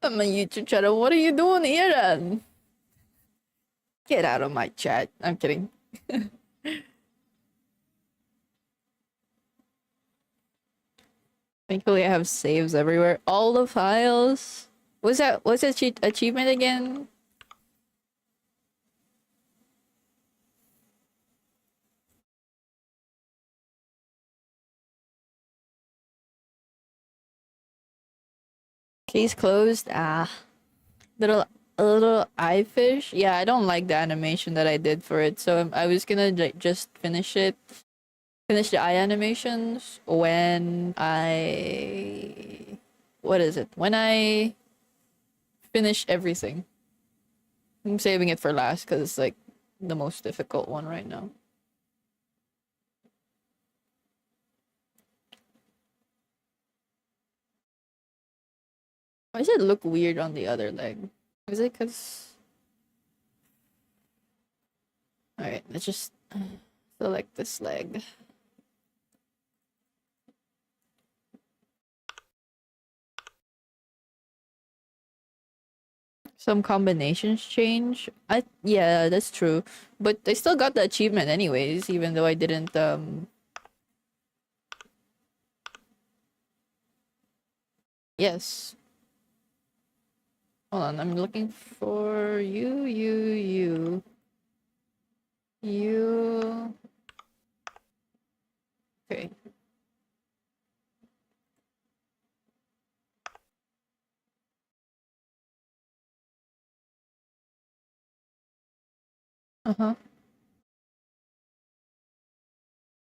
I'm a YouTube channel. What are you doing here, then? Get out of my chat. I'm kidding. Thankfully, I have saves everywhere. All the files. What's that achievement again? Case closed. Ah, little a little eye fish. Yeah, I don't like the animation that I did for it, so I was gonna just finish it. Finish the eye animations when I. What is it? When I finish everything. I'm saving it for last because it's like the most difficult one right now. Why does it look weird on the other leg? Is it because... Alright, let's just select this leg. Some combinations change. Yeah, that's true. But I still got the achievement anyways, even though I didn't yes. Hold on, I'm looking for you. You. Okay. Uh-huh.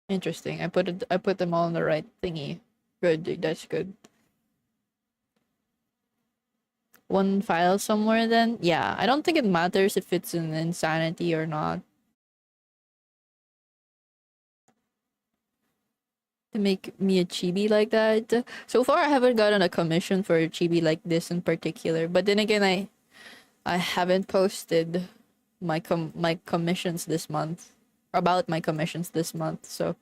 Interesting. I put them all in the right thingy. Good, dude, that's good. One file somewhere then? Yeah, I don't think it matters if it's an insanity or not. To make me a chibi like that. So far I haven't gotten a commission for a chibi like this in particular. But then again I haven't posted my commissions this month. About my commissions this month, so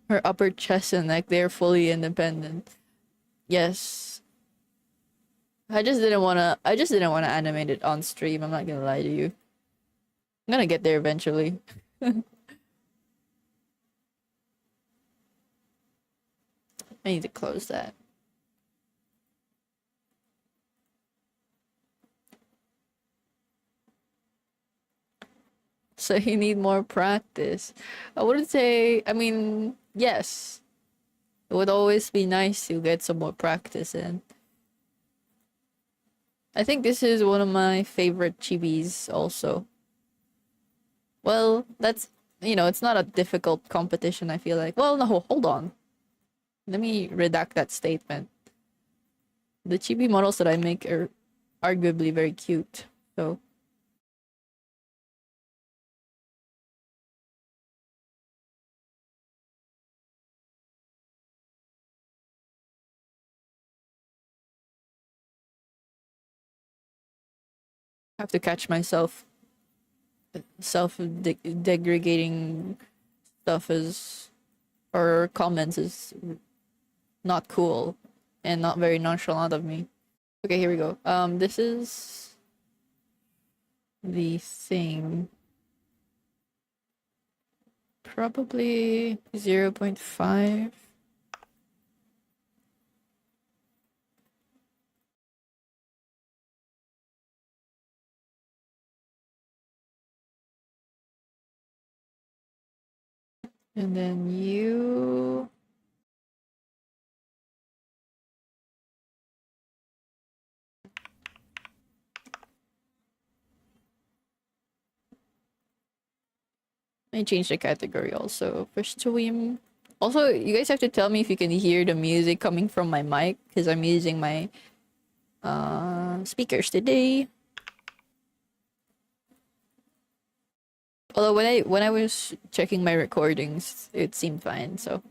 her upper chest and neck, they're fully independent. Yes. I just didn't wanna animate it on stream, I'm not gonna lie to you. I'm gonna get there eventually. I need to close that. So you need more practice. I wouldn't say, I mean, yes. It would always be nice to get some more practice in. I think this is one of my favorite chibis also. Well, that's, it's not a difficult competition, I feel like. Well, no, hold on. Let me redact that statement. The chibi models that I make are arguably very cute. So, I have to catch myself. Self degrading stuff is, or comments is not cool and not very nonchalant of me. Okay, here we go. This is the thing. Probably 0.5. And then you. I changed the category also for stream. Also, you guys have to tell me if you can hear the music coming from my mic because I'm using my speakers today. Although when I was checking my recordings, it seemed fine. So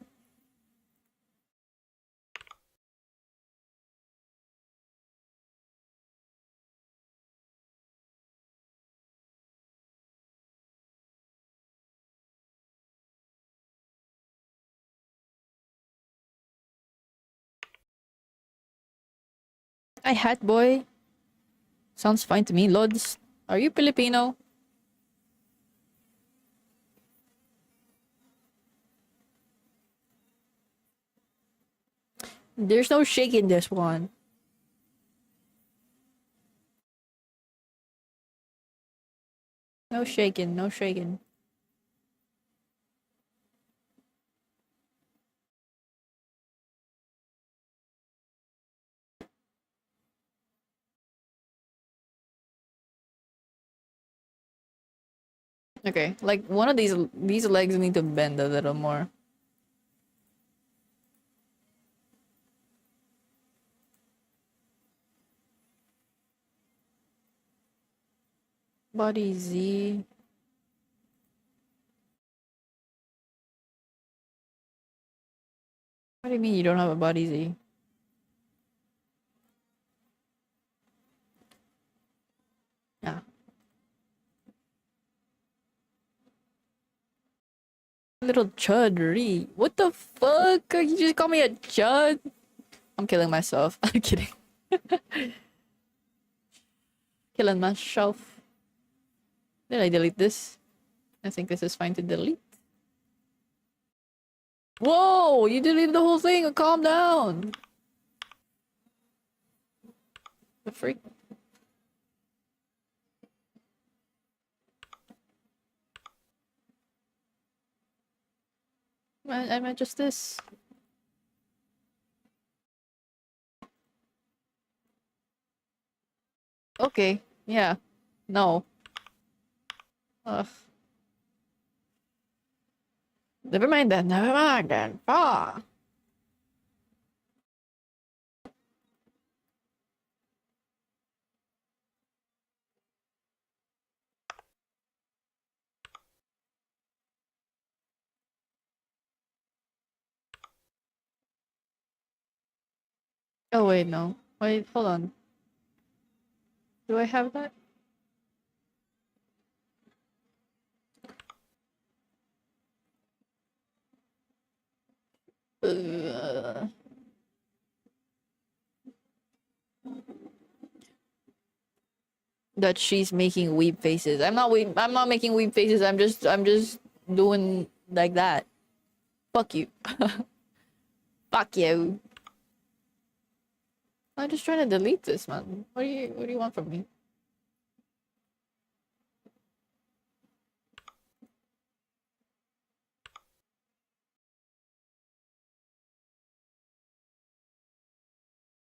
I hat boy. Sounds fine to me. Lods, are you Filipino? There's no shake in this one. No shaking, no shaking. Okay, like one of these legs need to bend a little more. Body Z. What do you mean you don't have a body Z? Yeah. Little chudry. What the fuck? You just call me a chud? I'm killing myself. I'm kidding. Killing myself. Did I delete this? I think this is fine to delete. Whoa! You deleted the whole thing. Calm down. The freak. I meant just this. Okay. Yeah. No. Ugh. Never mind then. Never mind then. Ah. Oh wait, no. Wait, hold on. Do I have that? Uh, that she's making weeb faces. I'm not making weeb faces. I'm just doing like that. Fuck you. Fuck you. I'm just trying to delete this, man. What do you want from me?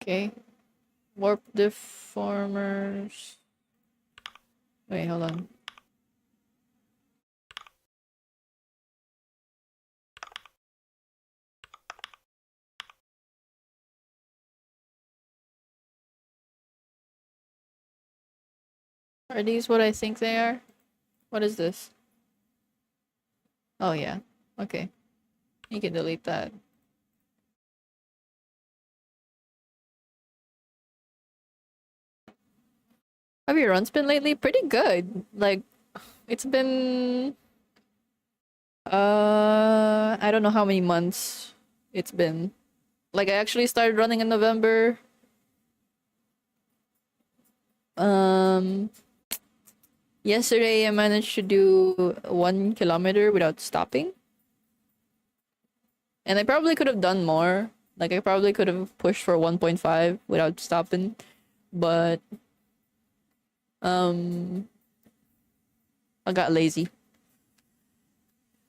Okay. Warp deformers. Wait, hold on. Are these what I think they are? What is this? Oh yeah. Okay. You can delete that. Have your runs been lately? Pretty good. Like, it's been I don't know how many months it's been. Like I actually started running in November. Um Yesterday I managed to do 1 kilometer without stopping. And I probably could have done more. Like I probably could have pushed for 1.5 without stopping. But um I got lazy.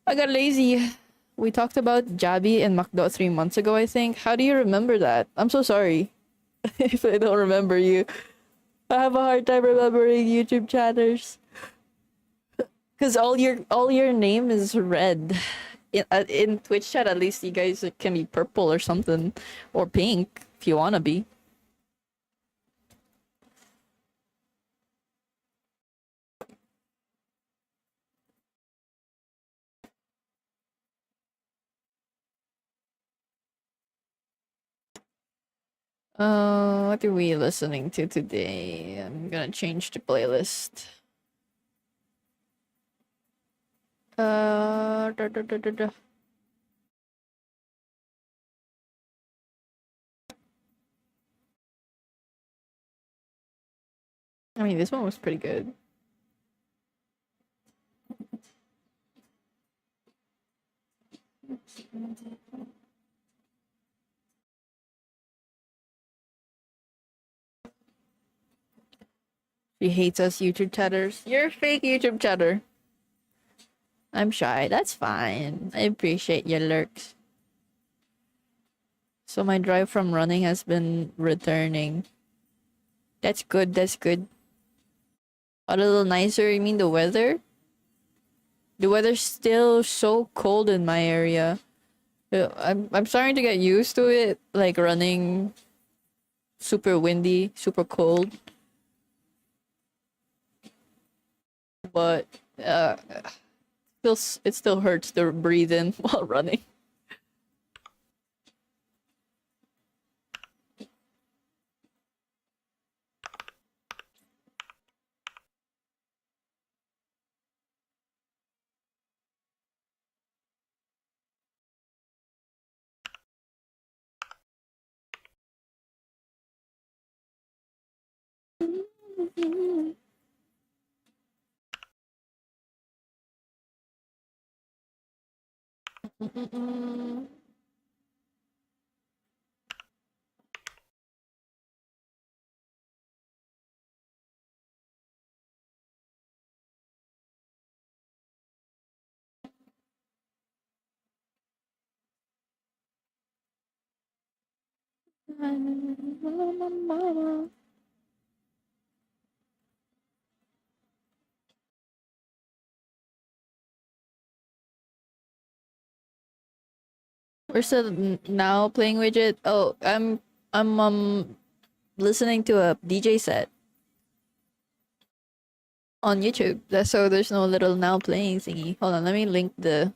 I got lazy. We talked about Jabby and Macdo 3 months ago, I think. How do you remember that? I'm so sorry if I don't remember you. I have a hard time remembering YouTube chatters. Cause all your name is red. In Twitch chat, at least you guys can be purple or something, or pink if you wanna be. What are we listening to today? I'm gonna change the playlist. Da, da, da, da, da. I mean, this one was pretty good. She hates us YouTube chatters. You're a fake YouTube chatter. I'm shy. That's fine. I appreciate your lurks. So my drive from running has been returning. That's good. That's good. A little nicer. You mean the weather? The weather's still so cold in my area. I'm starting to get used to it. Like running super windy, super cold. But it still hurts to breathe in while running. We're still now playing widget. Oh, I'm listening to a DJ set on YouTube. So there's no little now playing thingy. Hold on, let me link the.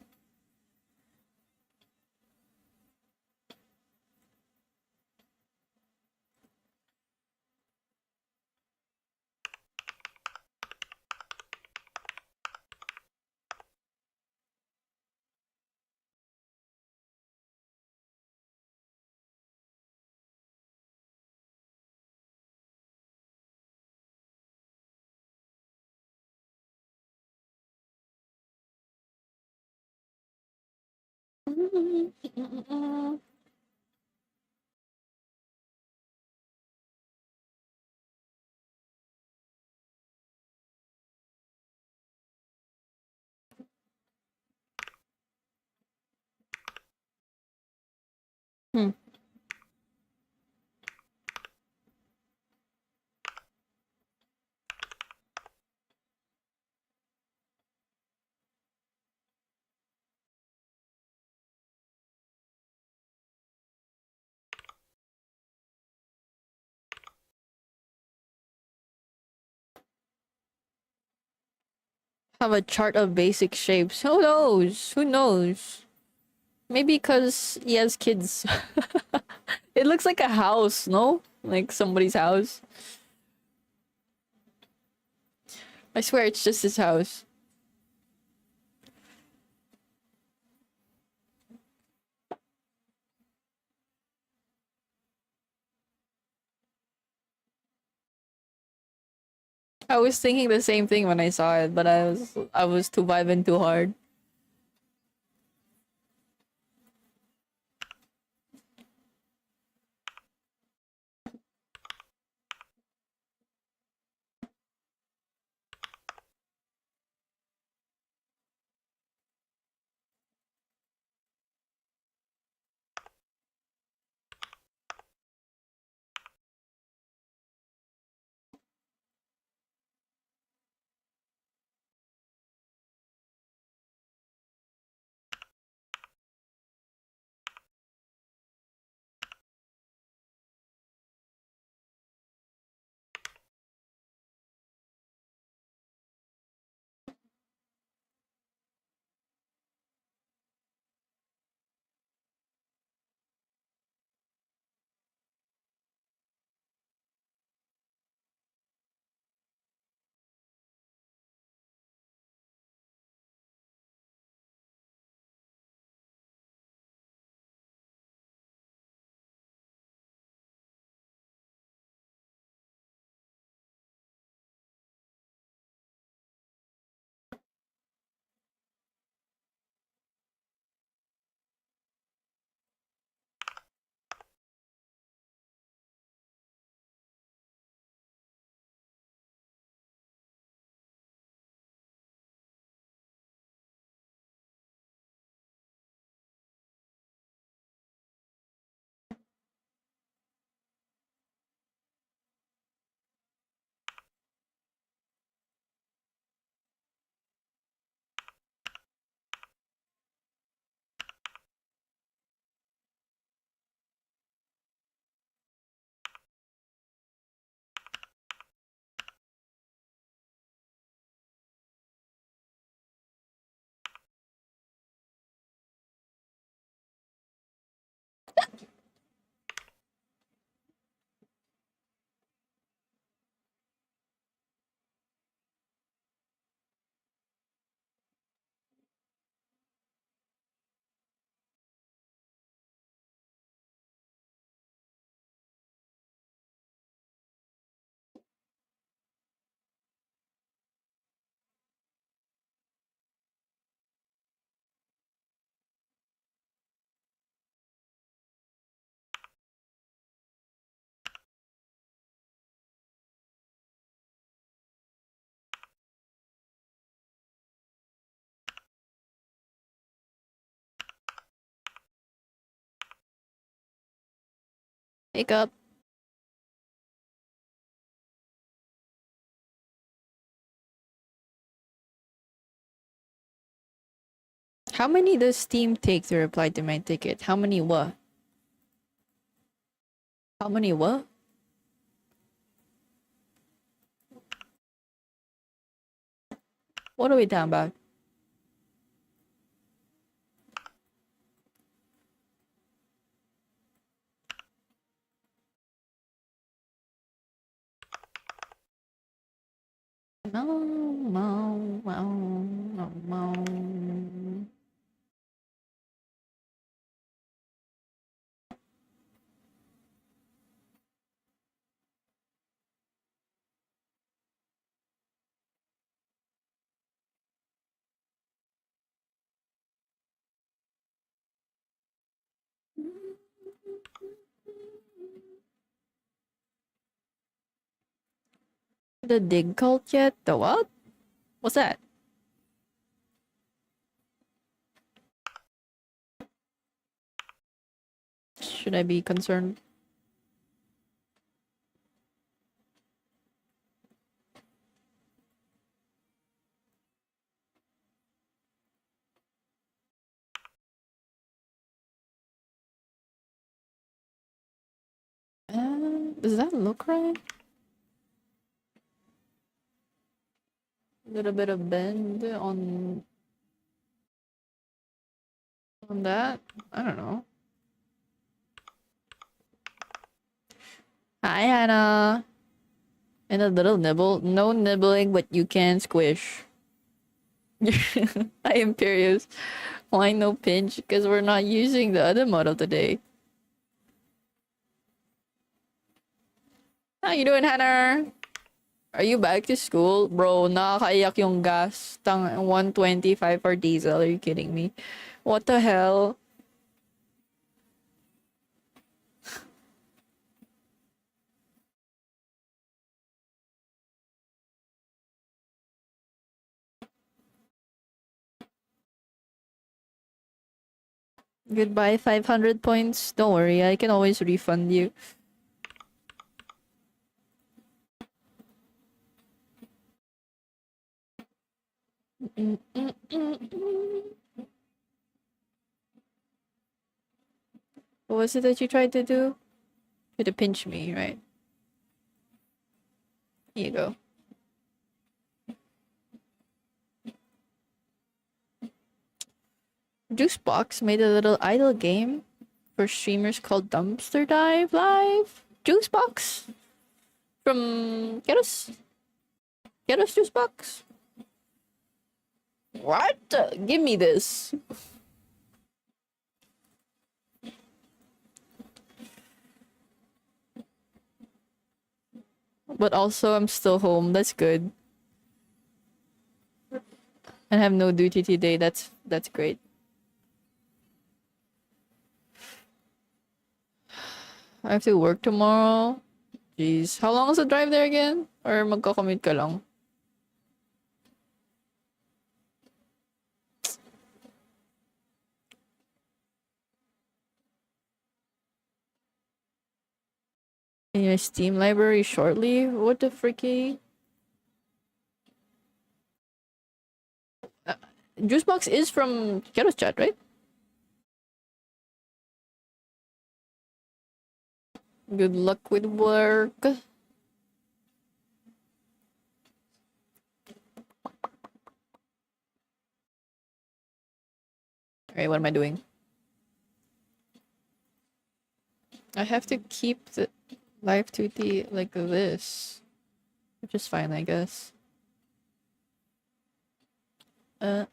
Hmm. Have a chart of basic shapes. Who knows? Who knows? Maybe because he has kids. It looks like a house, no? Like somebody's house. I swear it's just his house. I was thinking the same thing when I saw it, but I was too vibing too hard. Wake up. How many does Steam take to reply to my ticket? How many what? How many what? What are we talking about? No, no, no, no, no. The dig cult yet? The what? What's that? Should I be concerned? Does that look right? A little bit of bend on that. I don't know. Hi, Hannah. And a little nibble. No nibbling, but you can squish. I am curious. Why no pinch? Because we're not using the other model today. How you doing, Hannah? Are you back to school? Bro, nakakaiyak yung gas. 125 for diesel. Are you kidding me? What the hell? Goodbye, 500 points. Don't worry, I can always refund you. What was it that you tried to do? You had to pinch me, right? Here you go. Juicebox made a little idle game for streamers called Dumpster Dive Live. Juicebox? From Keros? Keros Juicebox? What? Give me this. But also, I'm still home. That's good. And have no duty today. That's great. I have to work tomorrow. Jeez. How long is the drive there again? Or magko-commute ka lang? In your Steam library shortly? What the freaky? Juicebox is from Keros Chat, right? Good luck with work. Alright, what am I doing? I have to keep the live duty like this. Which is fine, I guess. Uh.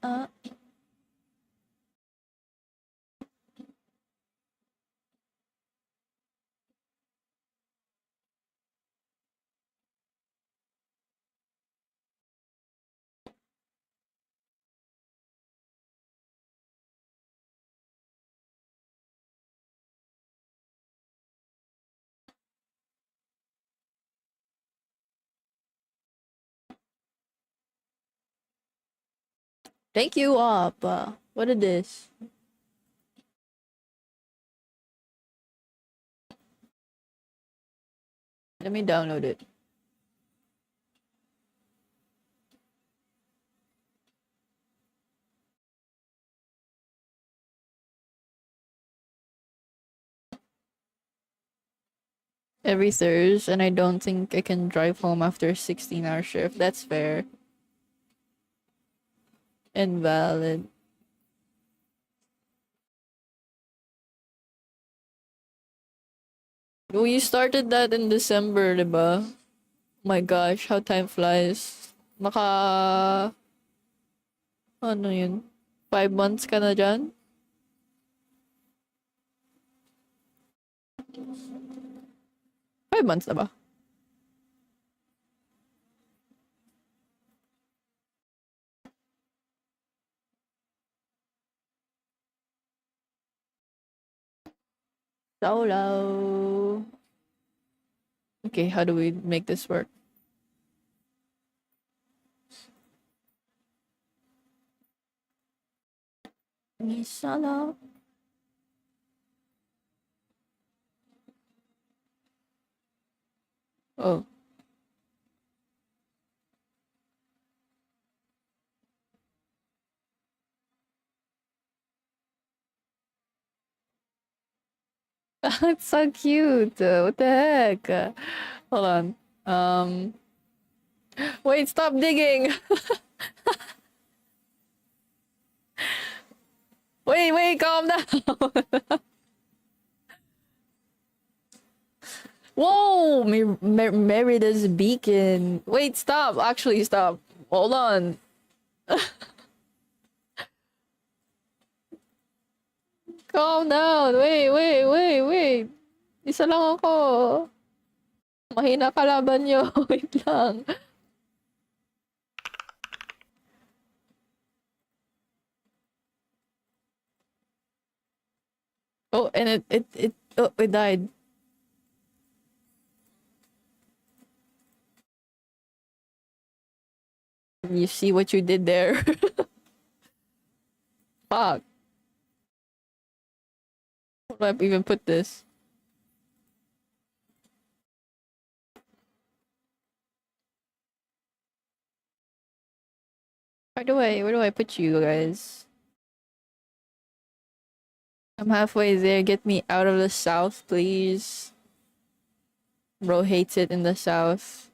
Thank you, up. What is this? Let me download it. Every Thursday, and I don't think I can drive home after a 16-hour shift. That's fair. Invalid. We started that in December, diba? Oh my gosh, how time flies. Ano yun? 5 months ka na dyan? Five months na ba? Solo. Okay, how do we make this work? Solo. Oh. It's so cute. What the heck? Hold on. Wait, stop digging. Wait, calm down. Whoa, Merida's beacon. Wait, stop. Actually, stop. Hold on. Calm down. Wait. Isa lang ako. Mahina kalaban nyo. Wait lang. Oh, and it died. You see what you did there? Fuck. Where do I even put this? Where do I put you guys? I'm halfway there. Get me out of the south, please. Bro hates it in the south.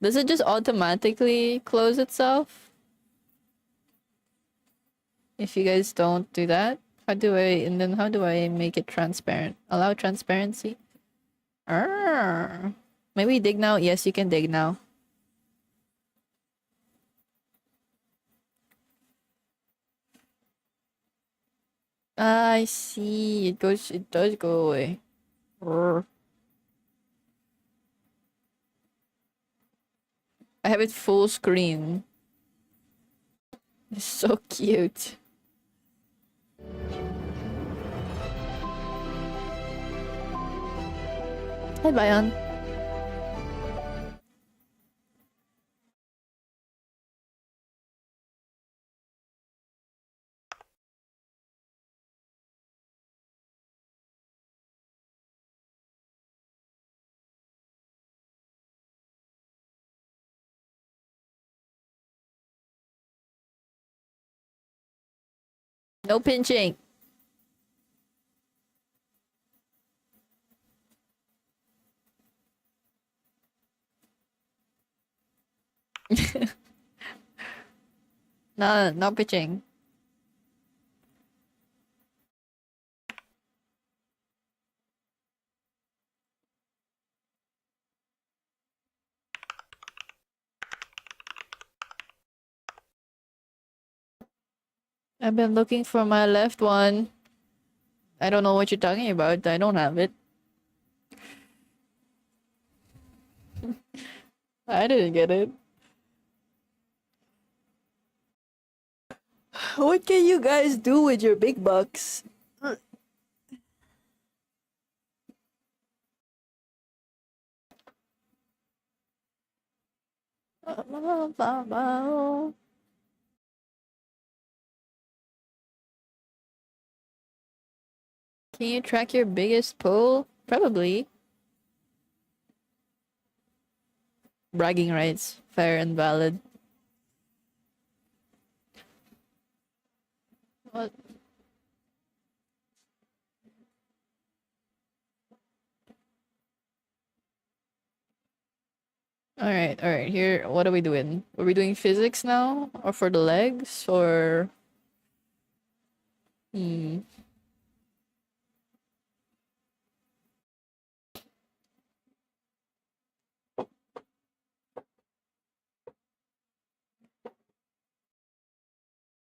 Does it just automatically close itself? If you guys don't do that? How do I make it transparent? Allow transparency? Maybe dig now? Yes, you can dig now. I see. It does go away. Arr. I have it full screen. It's so cute. Hi, Bayan. No pinching. No pitching. I've been looking for my left one. I don't know what you're talking about. I don't have it. I didn't get it. What can you guys do with your big bucks? Can you track your biggest pull? Probably. bragging rights, fair and valid. What? All right. Here, what are we doing? Are we doing physics now, or for the legs, or? Hmm.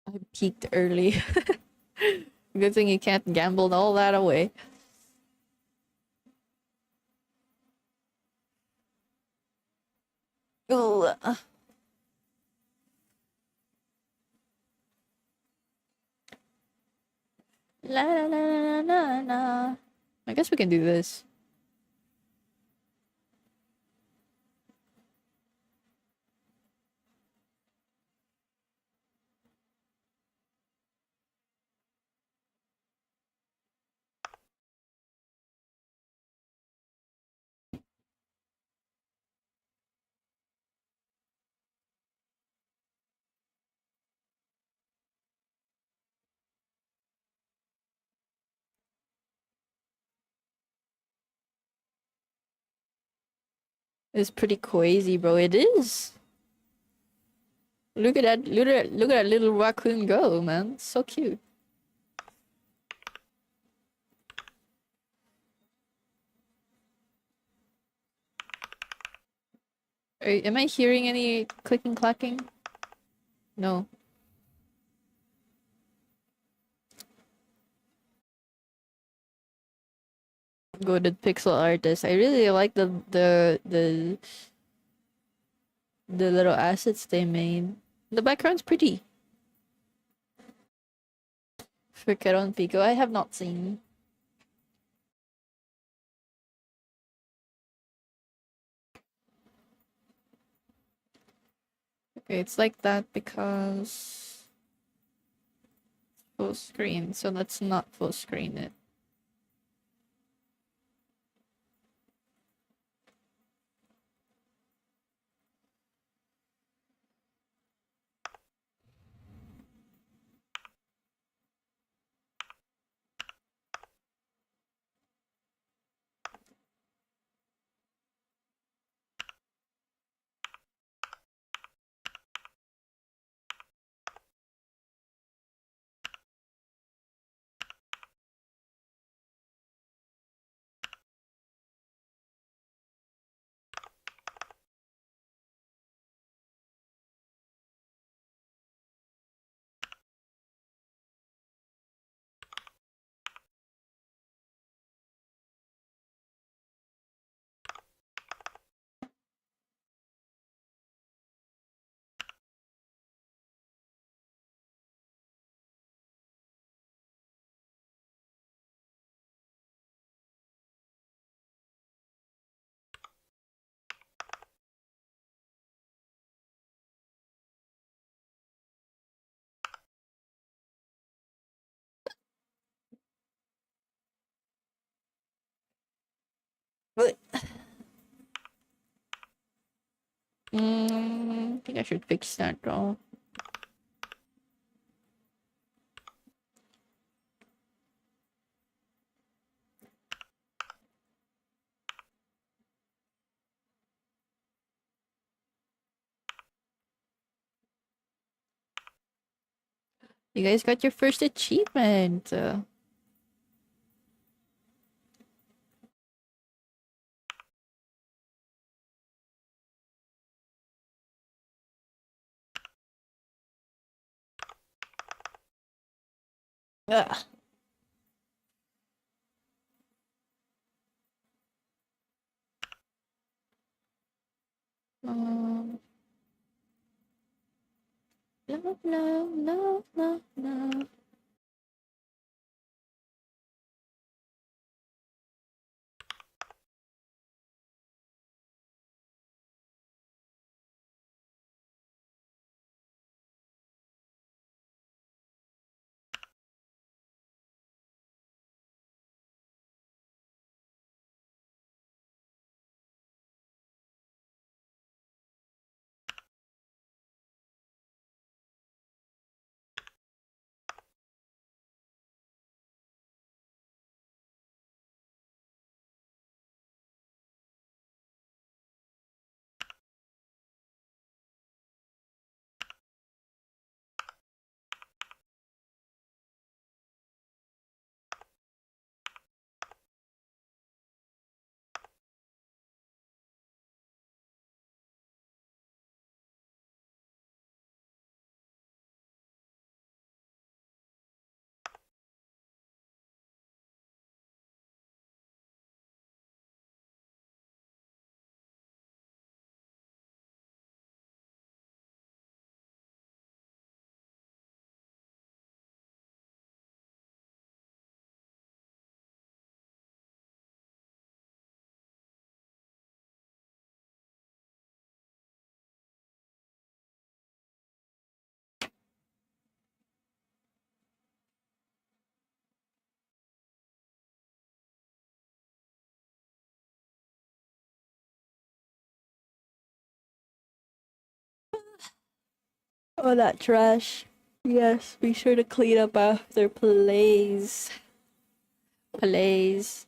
I peaked early. Good thing you can't gamble all that away. Ooh. La la la la la la. I guess we can do this. It's pretty crazy, bro. It is. Look at that! Look at that little raccoon go, man. It's so cute. Am I hearing any clicking clacking? No. Goated pixel artist. I really like the little assets they made. The background's pretty. For Keron Pico, I have not seen. Okay, it's like that because full screen. So let's not full screen it. But I think I should fix that though. You guys got your first achievement. Ugh. Um, no, no, no, no, no. Oh, that trash. Yes, be sure to clean up after, please. Please.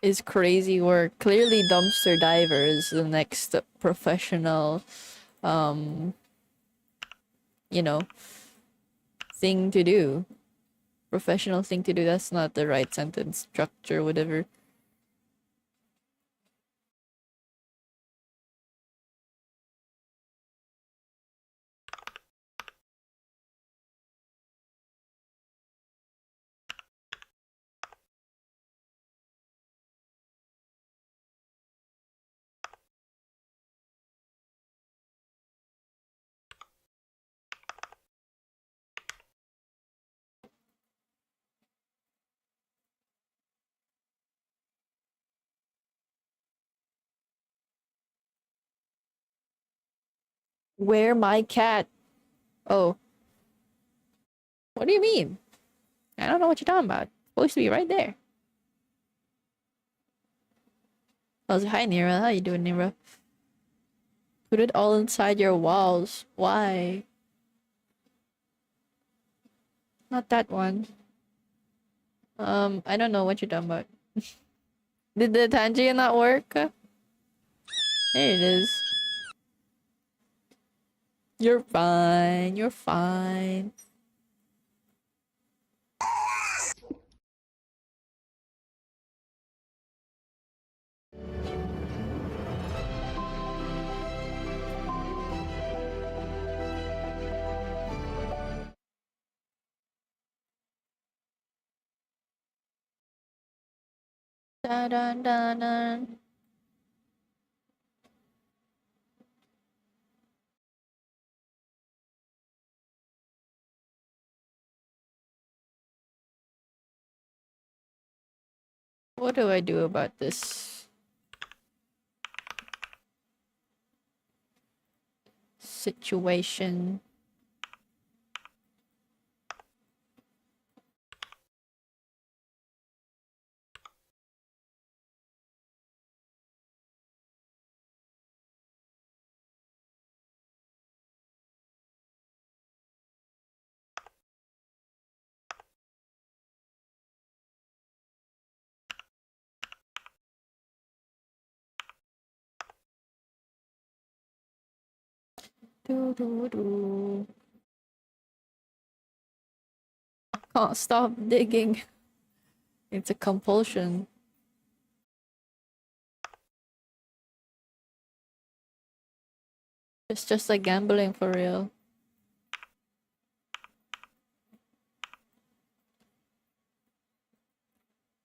Is crazy work. Clearly, dumpster diver is the next professional, um, you know, thing to do. Professional thing to do. That's not the right sentence structure, whatever. Where my cat? Oh, what do you mean? I don't know what you're talking about. It's supposed to be right there. Oh, hi Nira. How you doing, Nira? Put it all inside your walls. Why? Not that one. I don't know what you're talking about. Did the Tangia not work? There it is. You're fine. You're fine. Da da da da. What do I do about this situation? Do do do. Can't stop digging. It's a compulsion. It's just like gambling for real.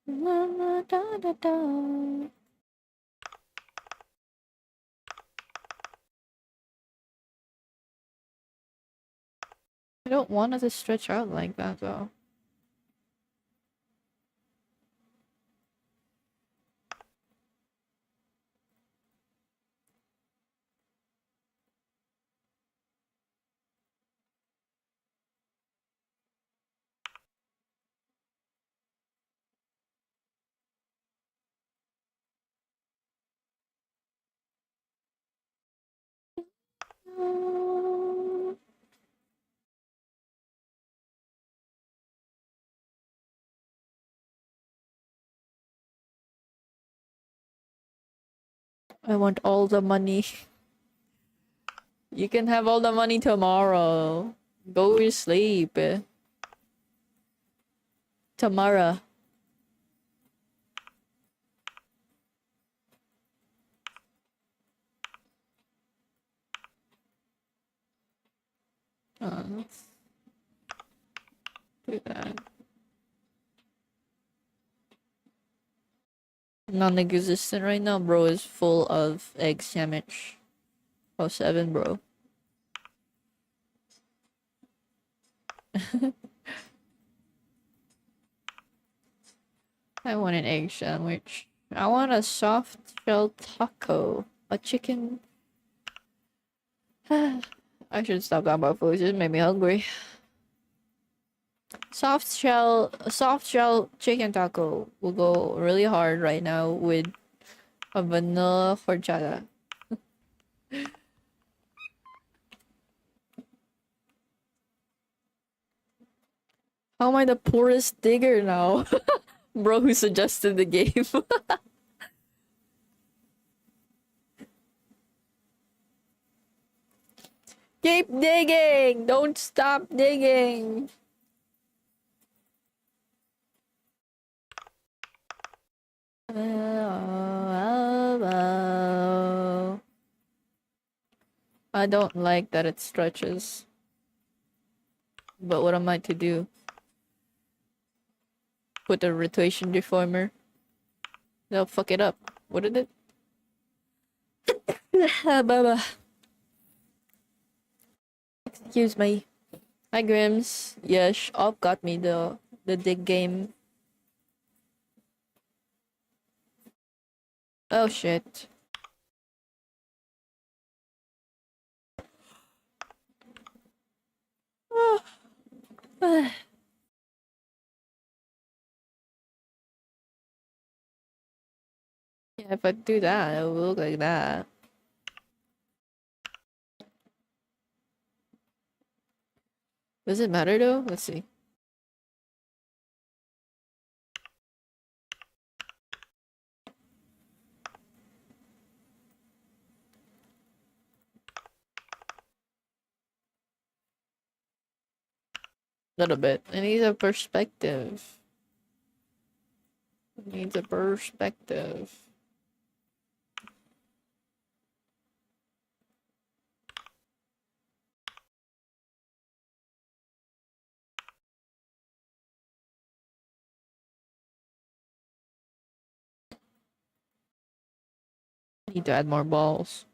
La, la, da, da, da. I don't want it to stretch out like that though. I want all the money. You can have all the money tomorrow. Go to sleep. Tomorrow. Let's do that. Non-existent right now, bro, is full of egg sandwich. Oh, 7, bro. I want an egg sandwich. I want a soft shell taco. A chicken. I should stop talking about food. It just made me hungry. Soft shell chicken taco will go really hard right now with a vanilla horchata. How am I the poorest digger now? Bro who suggested the game. Keep digging! Don't stop digging! I don't like that it stretches. But what am I to do? Put a rotation deformer? They'll fuck it up. What did it? Baba. Excuse me. Hi Grims. Yes, Op got me the dig game. Oh shit. Yeah, if I do that, it will look like that. Does it matter though? Let's see. Little bit. It needs a perspective. It needs a perspective. I need to add more balls.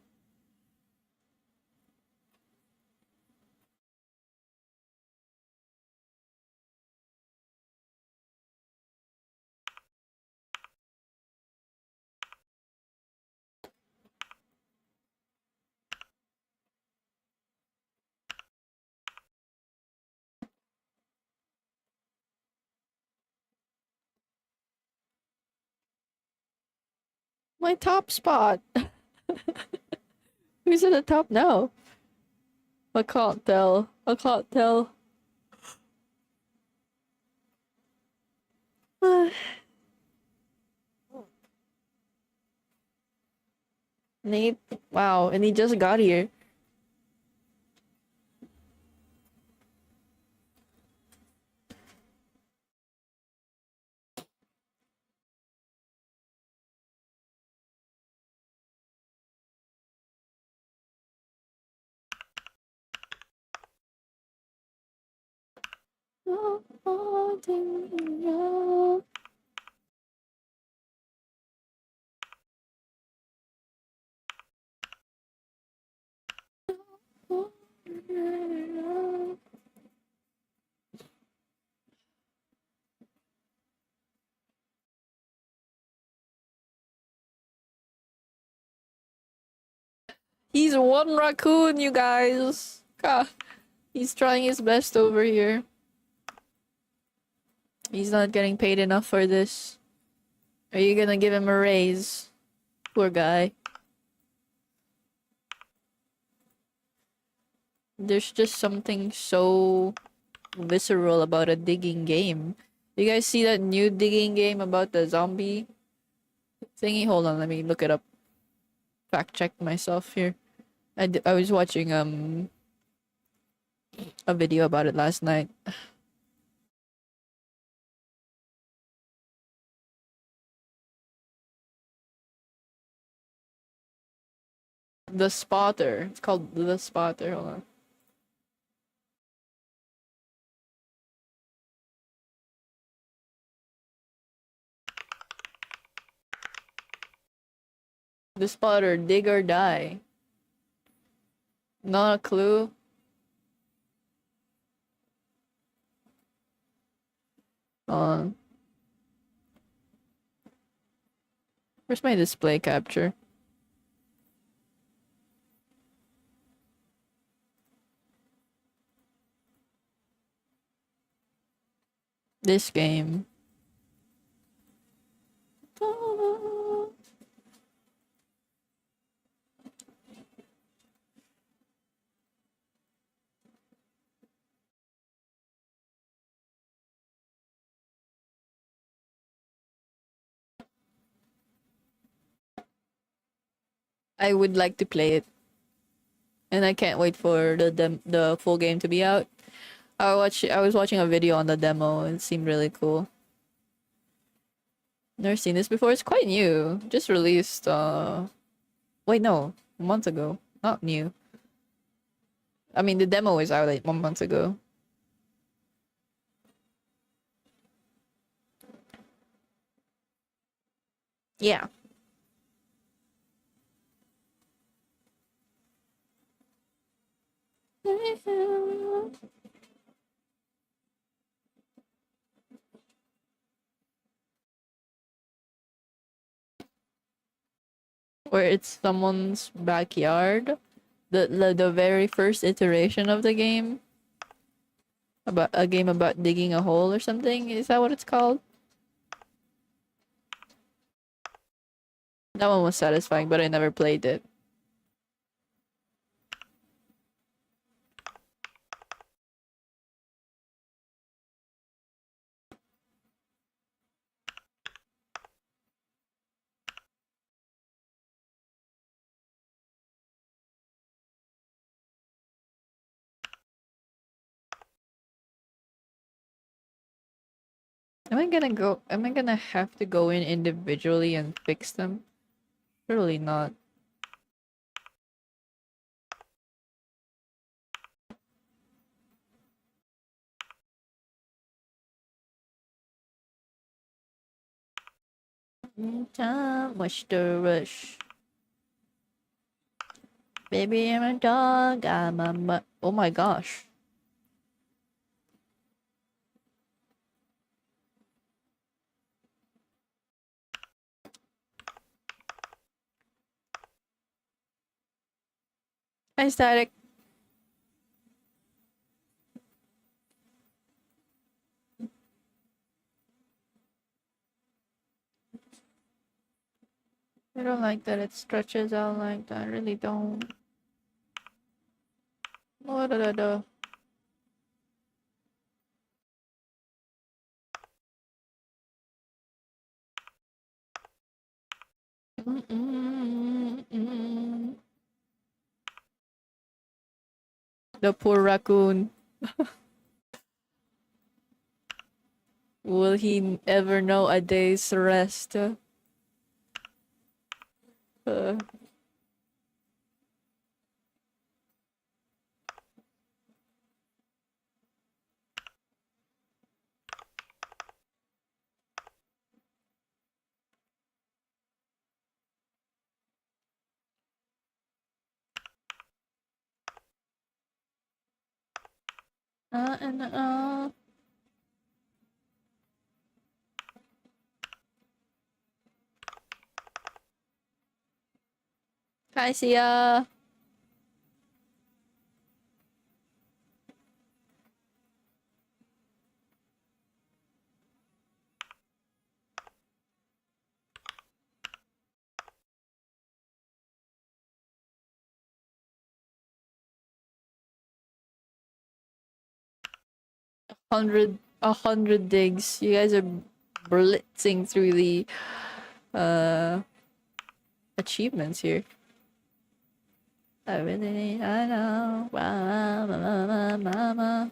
My top spot. Who's at the top now? I can't tell. I can't tell. Nate, wow, and he just got here. He's one raccoon, you guys. God, he's trying his best over here. He's not getting paid enough for this. Are you gonna give him a raise? Poor guy. There's just something so visceral about a digging game. You guys see that new digging game about the zombie thingy? Hold on, let me look it up. Fact check myself here. I was watching a video about it last night. The Spotter. It's called The Spotter. Hold on. The Spotter, dig or die. Not a clue. Uh, where's my display capture? This game. I would like to play it, and I can't wait for the full game to be out. I was watching a video on the demo. It seemed really cool. Never seen this before. It's quite new. Just released. Wait, no, a month ago. Not new. I mean, the demo is out like 1 month ago. Yeah. Where it's someone's backyard. The very first iteration of the game. About a game about digging a hole or something. Is that what it's called? That one was satisfying, but I never played it. Am I gonna have to go in individually and fix them? Surely not. Time, what's the rush? Baby, I'm a dog. Oh my gosh. Hi, Static. I don't like that it stretches out like that. I really don't. What da da da. The poor raccoon. Will he ever know a day's rest? Uh, and Hi, Sia. A hundred digs. You guys are blitzing through the uh achievements here. I really, I know. Mama.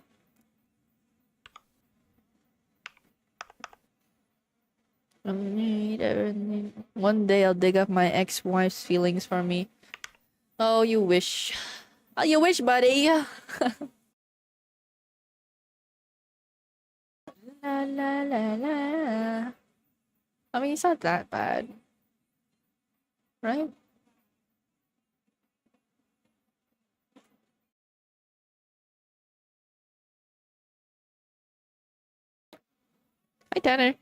One day I'll dig up my ex-wife's feelings for me. Oh, you wish. Oh, you wish, buddy. La la la la. I mean, it's not that bad, right? Tanner.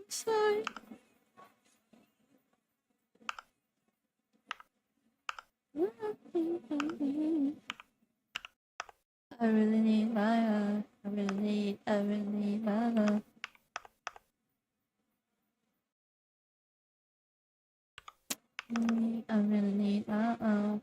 Sorry. I really need my love. I really need my love. I really need my love.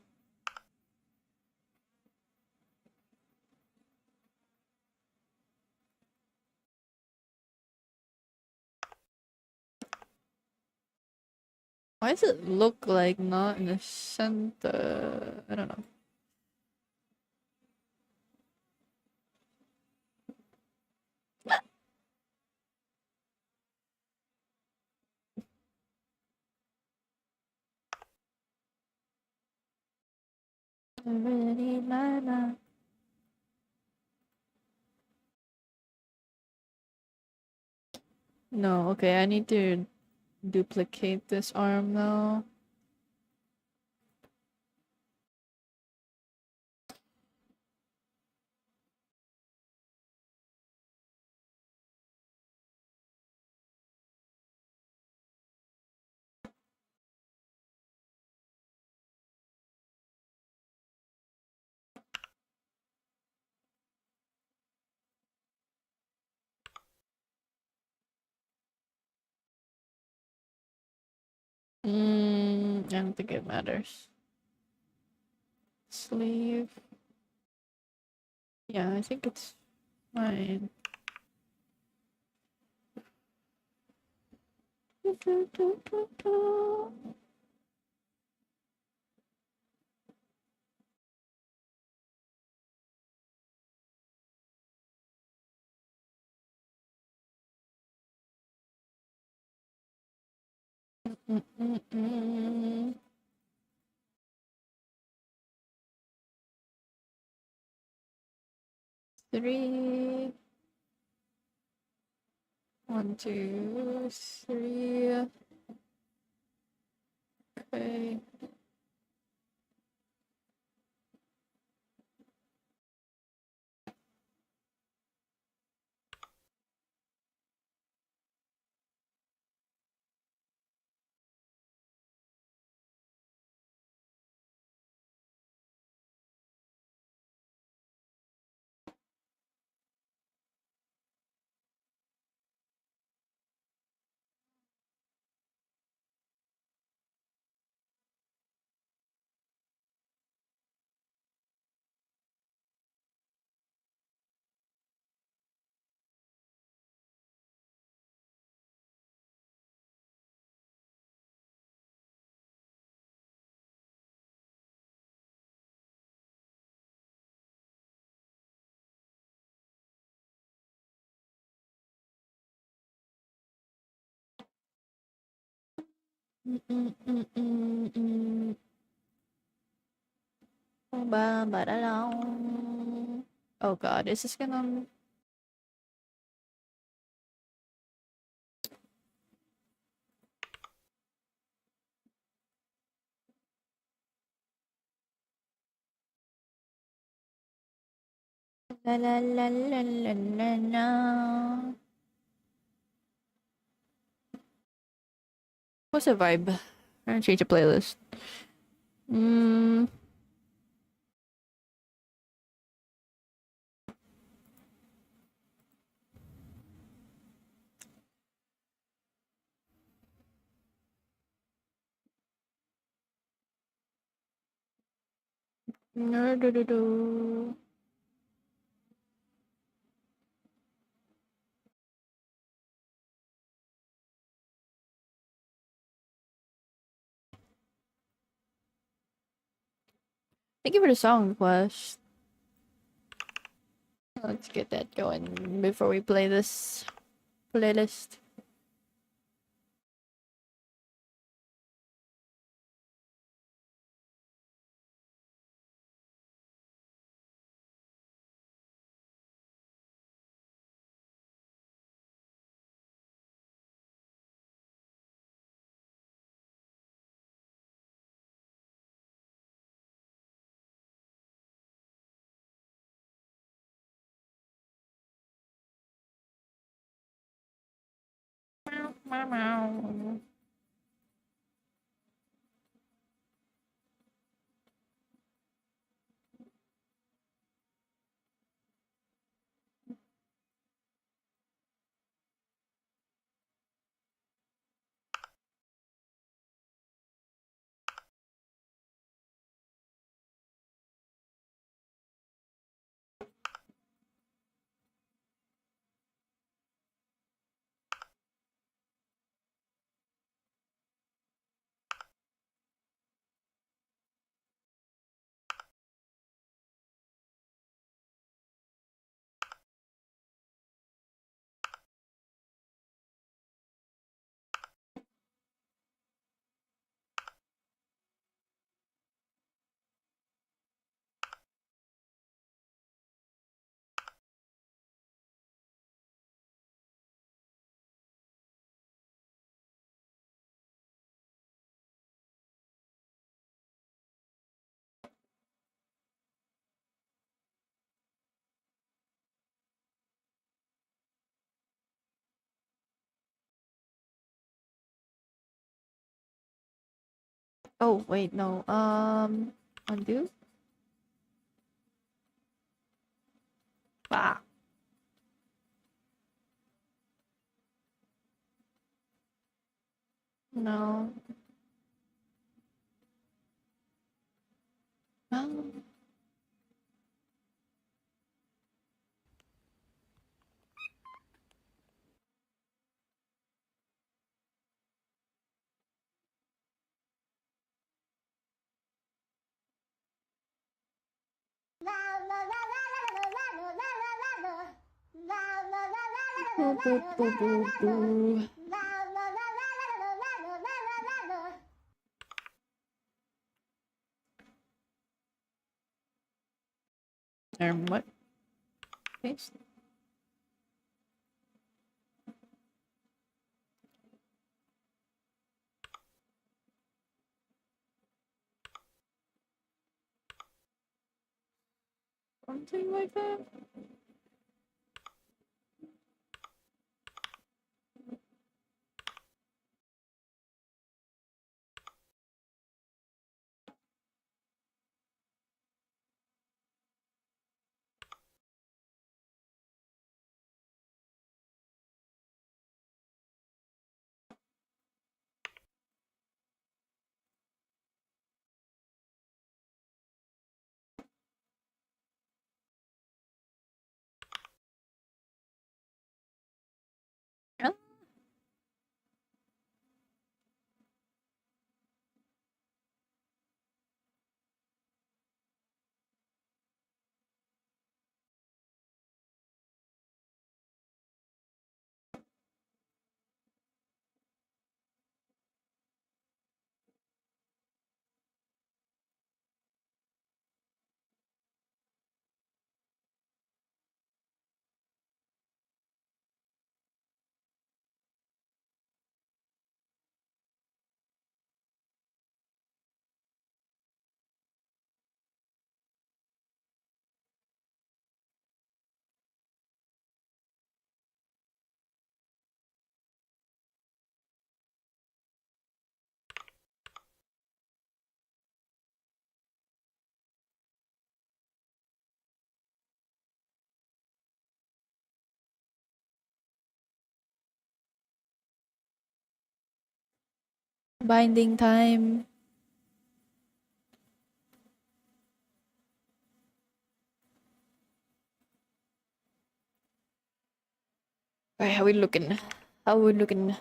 Why does it look like not in the center? I don't know. I really need my love. No, okay, I need to duplicate this arm now. I don't think it matters. Sleeve. Yeah, I think it's fine. Three. 1, 2, 3. Okay. Oh god, is this gonna... La la la la la la la. What's the vibe? I'm gonna change the playlist. Mm. No. Thank you for the song request. Let's get that going before we play this playlist. Meow, meow. Oh, wait, no. Undo? Ah. No. No. Boo, boo, boo, boo, boo. What? Paste? Something like that? Huh? Binding time. Alright, how we looking? How we looking?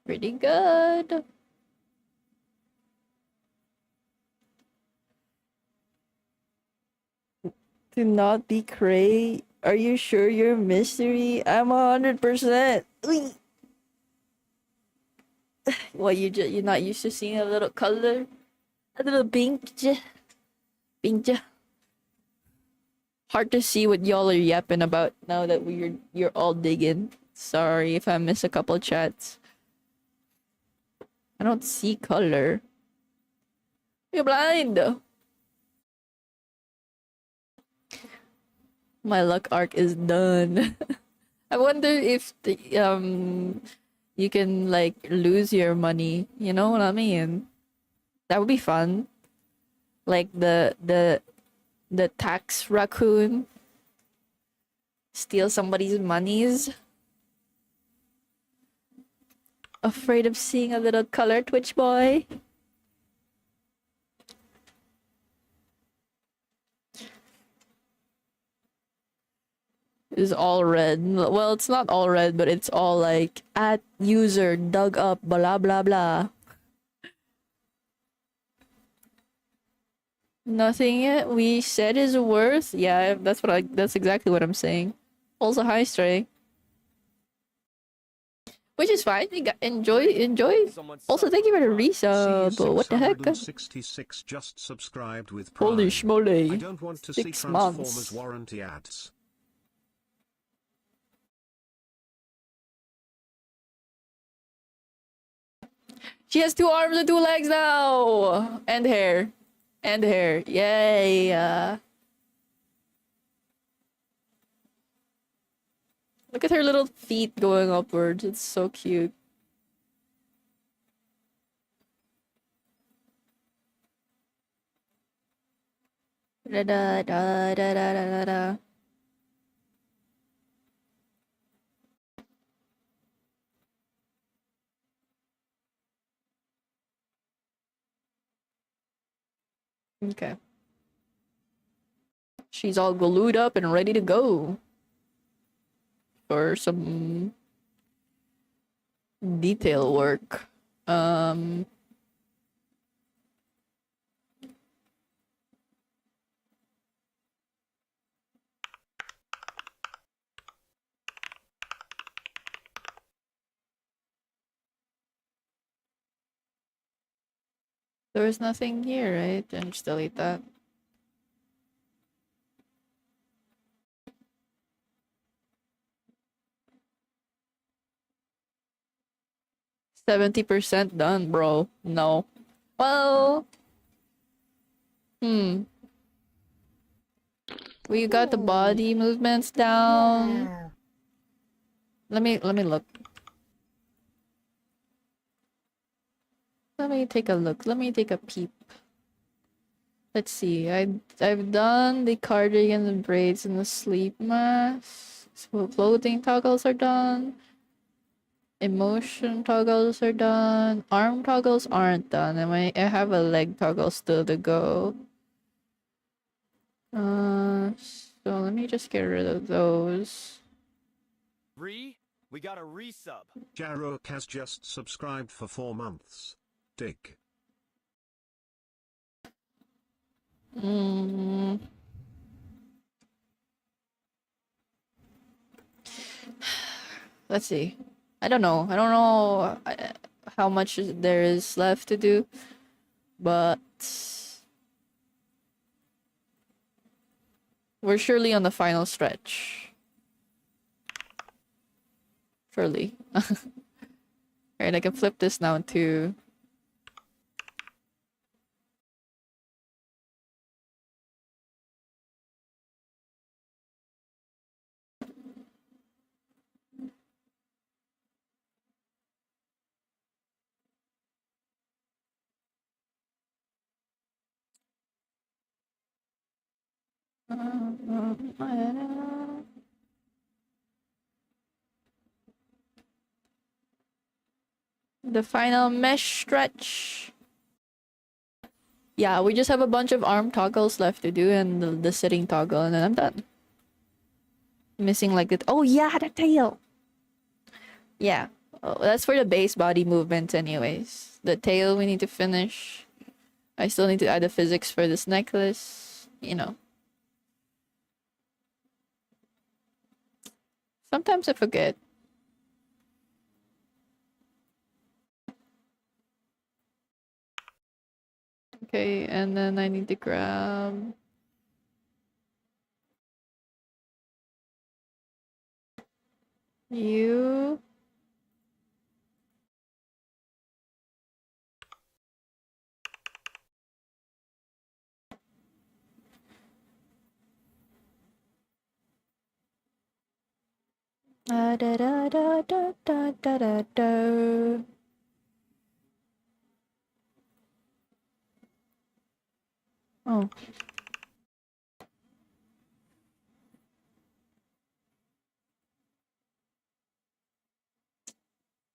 Pretty good. Do not be cray. Are you sure you're a mystery? I'm 100%. What, you're not used to seeing a little color? A little pink? Pink? Hard to see what y'all are yapping about now that you're all digging. Sorry if I miss a couple chats. I don't see color. You're blind. My luck arc is done. I wonder if you can like lose your money. You know what I mean? That would be fun. Like the tax raccoon steal somebody's monies. Afraid of seeing a little color, Twitch boy. Is all red. Well, it's not all red, but it's all like at user dug up blah blah blah. Nothing yet. We said is worth. Yeah, that's exactly what I'm saying. Also high stray. Which is fine. You got enjoy. Also, thank you for the resub. But what the heck? 66 just subscribed with Holy Prime. schmoly. I don't want to see 6 Transformers months. warranty ads. She has 2 arms and 2 legs now! And hair. And hair. Yay! Look at her little feet going upwards. It's so cute. Da da da da da da da. Okay. She's all glued up and ready to go. For some detail work. There was nothing here, right? Then just delete that. %70 done, bro. No. Well, we got the body movements down. Let me look. Let me take a look. Let me take a peep. Let's see. I've done the cardigan, the braids, and the sleep mask. So clothing toggles are done. Emotion toggles are done. Arm toggles aren't done. I have a leg toggle still to go. So let me just get rid of those. We got a resub. Jarok has just subscribed for 4 months. Dig. Let's see. I don't know. I don't know how much there is left to do, but we're surely on the final stretch. Surely. Alright, I can flip this now too. The final mesh stretch. Yeah, we just have a bunch of arm toggles left to do and the sitting toggle, and then I'm done. Missing like it. Oh yeah, the tail. Yeah, oh, that's for the base body movements anyways. The tail we need to finish. I still need to add the physics for this necklace. You know. Sometimes I forget. Okay, and then I need to grab you. Da, da, da, da, da, da, da, da, da. Oh.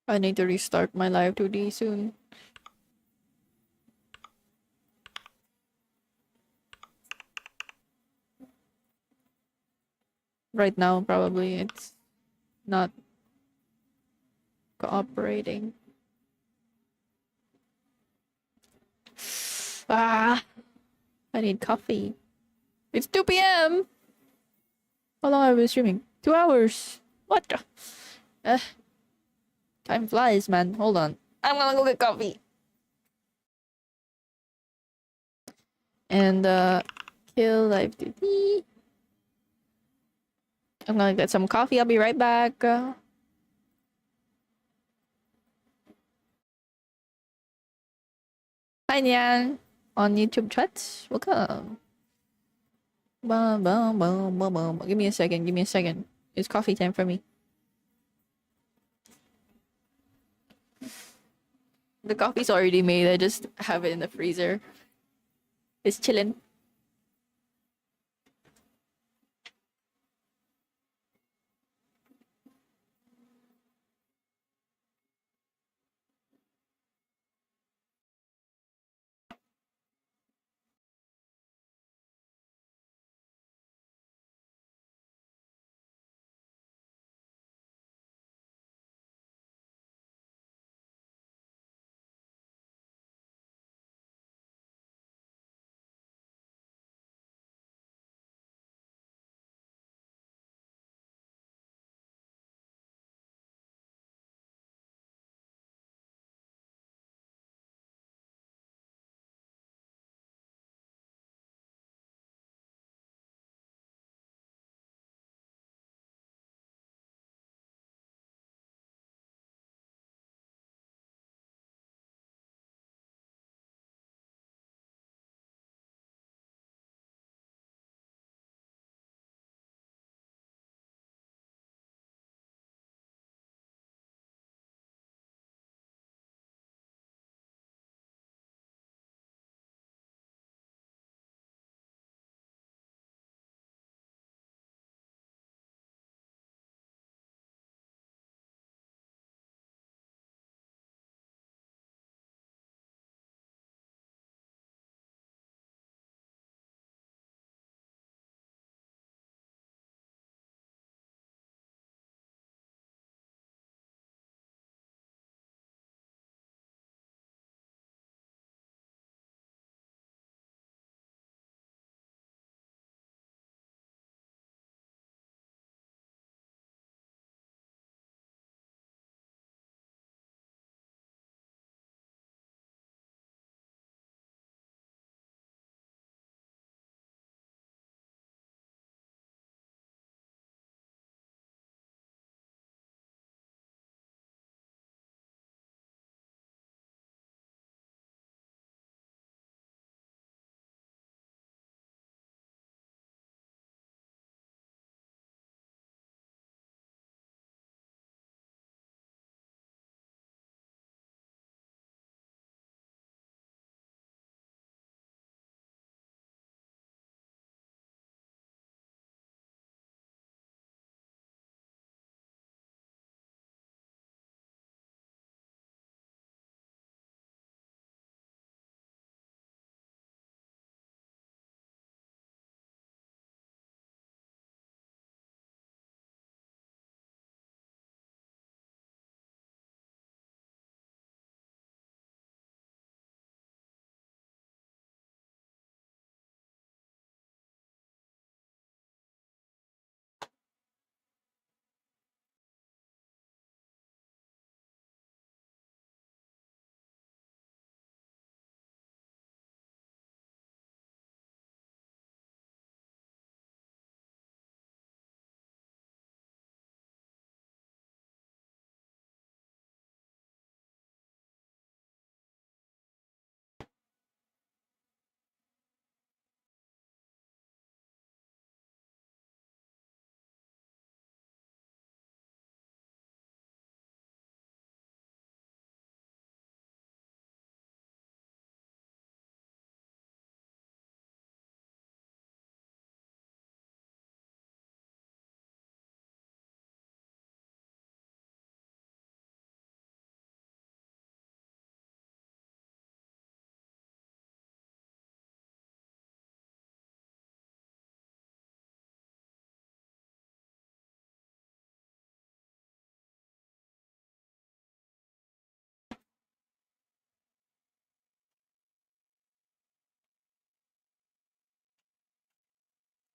I need to restart my live 2D soon. Right now, probably it's not cooperating. Ah, I need coffee. It's 2 p.m. How long have I been streaming? 2 hours. What the? Time flies, man. Hold on. I'm gonna go get coffee. And kill live 2D. I'm gonna get some coffee. I'll be right back. Hi, Nian. On YouTube chats. Welcome. Bum, bum, bum, bum, bum. Give me a second. Give me a second. It's coffee time for me. The coffee's already made. I just have it in the freezer. It's chilling.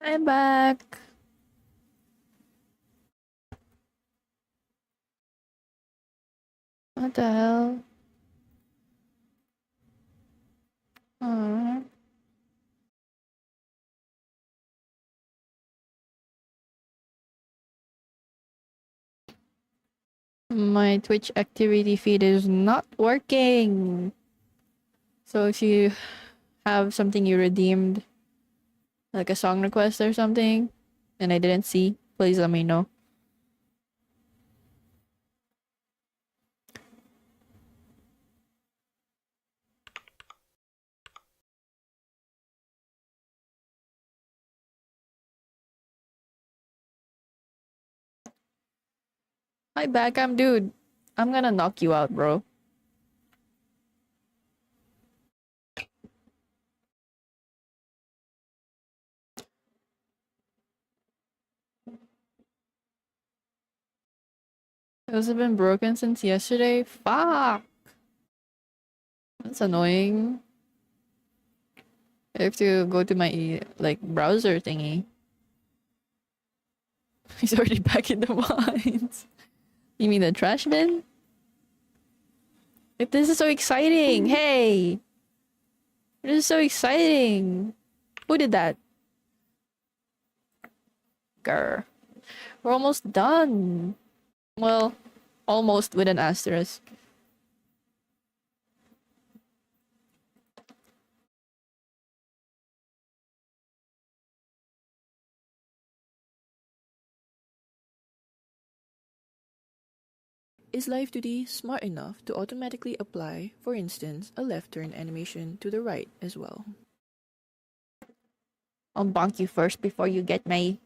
I'm back. What the hell? Aw. My Twitch activity feed is not working. So if you have something you redeemed, like a song request or something, and I didn't see, please let me know. Hi, back. I'm dude. I'm gonna knock you out, bro. Those have been broken since yesterday. Fuck. That's annoying. I have to go to my like browser thingy. He's already back in the mines. You mean the trash bin? If this is so exciting, hey! This is so exciting. Who did that? Grr. We're almost done. Well, almost with an asterisk. Is Live 2D smart enough to automatically apply, for instance, a left turn animation to the right as well? I'll bonk you first before you get me.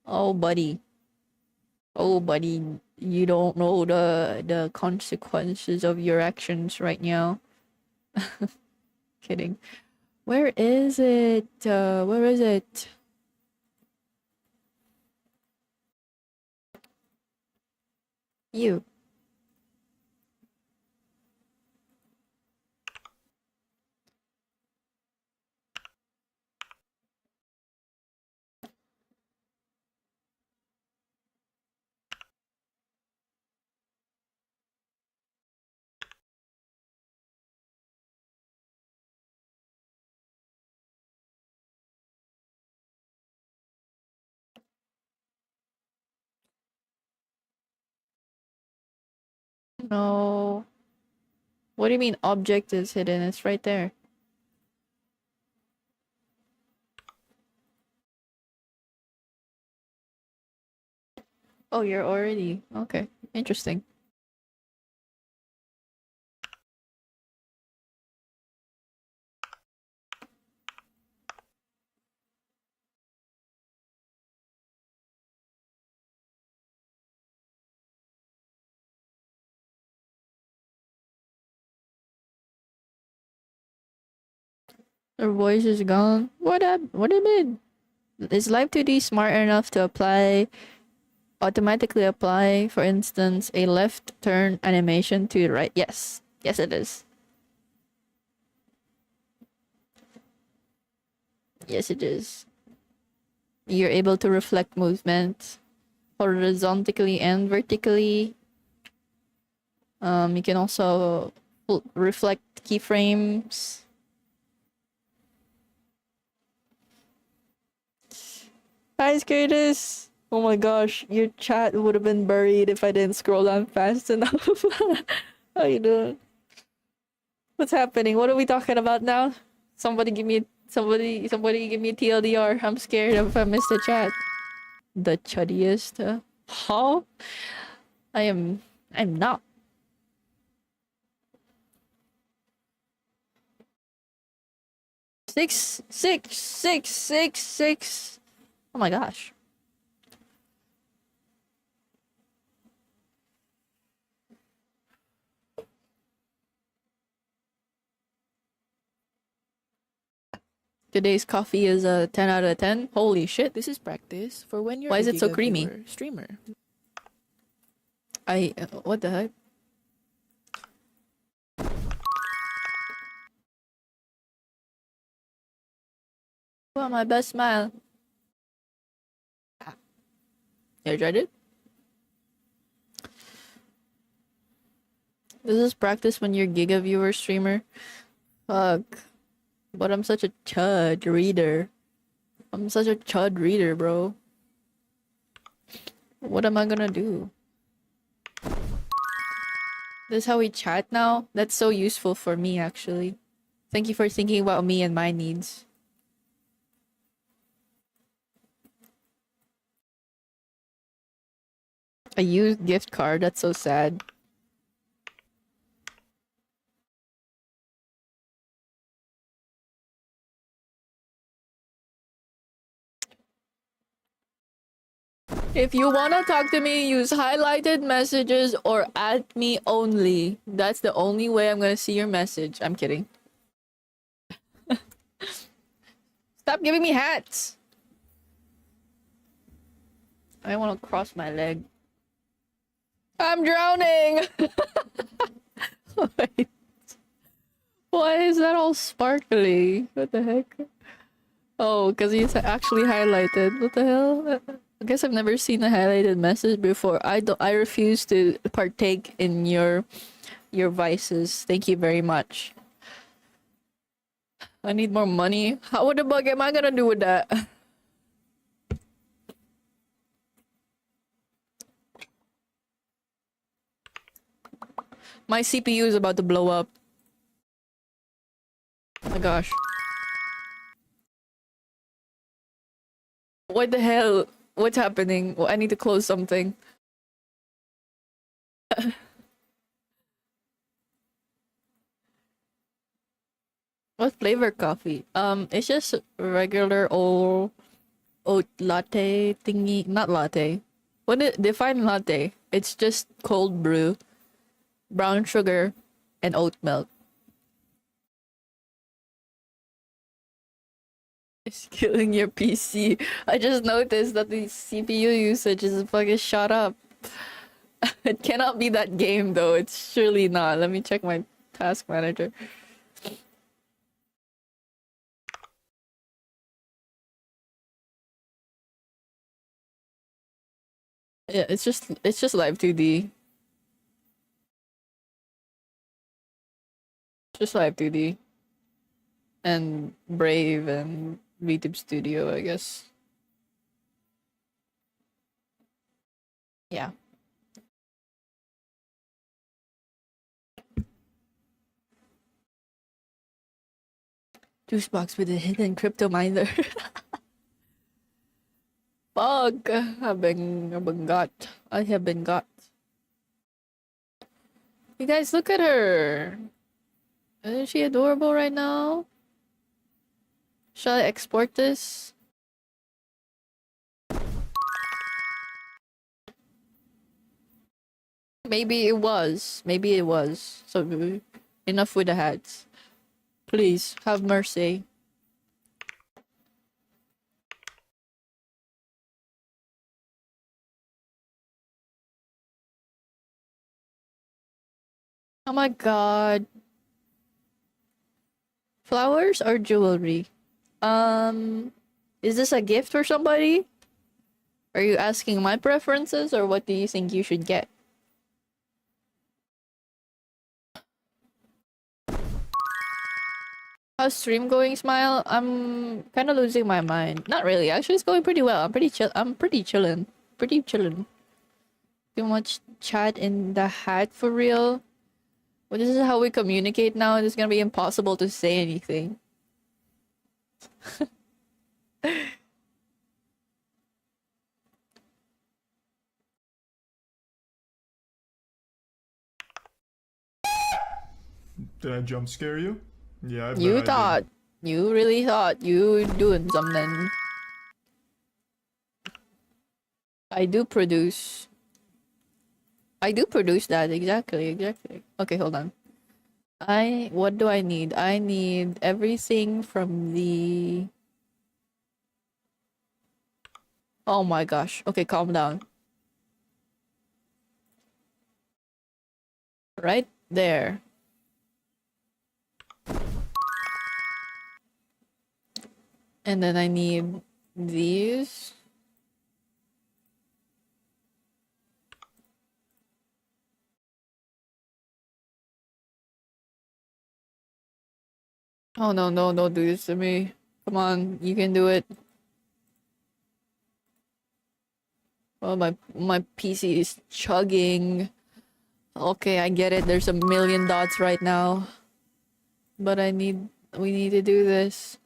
Oh, buddy. Oh, buddy. You don't know the consequences of your actions right now. Kidding. Where is it? Where is it? You. No. What do you mean object is hidden? It's right there. Oh, you're already. Okay. Interesting. Her voice is gone. What up? What do you mean? Is Live 2D smart enough to automatically apply, for instance, a left turn animation to the right? Yes. Yes, it is. Yes, it is. You're able to reflect movement horizontally and vertically. You can also reflect keyframes. Hi, Skatus! Oh my gosh, your chat would have been buried if I didn't scroll down fast enough. How you doing? What's happening? What are we talking about now? Somebody give me give me a TLDR. I'm scared if I miss the chat. The chuddiest? Huh? I'm not. Six. Oh my gosh. Today's coffee is a 10 out of 10. Holy shit. This is practice for when you're Why a is it so Giga creamy? Viewer streamer. What the heck? Well, my best smile. You tried it? This is practice when you're Giga viewer streamer. Fuck. But I'm such a chud reader. I'm such a chud reader, bro. What am I gonna do? This is how we chat now? That's so useful for me, actually. Thank you for thinking about me and my needs. A used gift card, that's so sad. If you wanna talk to me, use highlighted messages or add me only. That's the only way I'm gonna see your message. I'm kidding. Stop giving me hats! I wanna cross my leg. I'm drowning! Wait. Why is that all sparkly? What the heck? Oh, because he's actually highlighted. What the hell? I guess I've never seen a highlighted message before. I refuse to partake in your vices. Thank you very much. I need more money. How the fuck am I gonna do with that? My CPU is about to blow up. Oh my gosh. What the hell? What's happening? Well, I need to close something. What flavor coffee? It's just regular old oat latte thingy. Not latte. What define latte? It's just cold brew, brown sugar, and oat milk. It's killing your PC. I just noticed that the CPU usage is fucking shot up. It cannot be that game though. It's surely not. Let me check my task manager. Yeah, it's just Live 2D. Just Live 2D. And Brave and VTube Studio, I guess. Yeah. Juice box with a hidden crypto miner. Fuck! I've been got. I have been got. You guys, look at her. Isn't she adorable right now? Shall I export this? Maybe it was. Maybe it was. So enough with the hats. Please have mercy. Oh my god. Flowers or jewelry? Is this a gift for somebody? Are you asking my preferences or what do you think you should get? How's stream going, Smile? I'm kind of losing my mind. Not really. Actually, it's going pretty well. I'm pretty chillin'. Pretty chillin'. Too much chat in the hat for real. Well, this is how we communicate now. It's gonna be impossible to say anything. Did I jump scare you? Yeah, I bet I You did. thought. You really thought you were doing something. I do produce. I do produce that. Exactly. Okay, hold on. What do I need? I need everything from the... Oh my gosh. Okay, calm down. Right there. And then I need these. Oh no, no, don't do this to me. Come on, you can do it. Oh, my PC is chugging. Okay, I get it. There's a million dots right now. But we need to do this.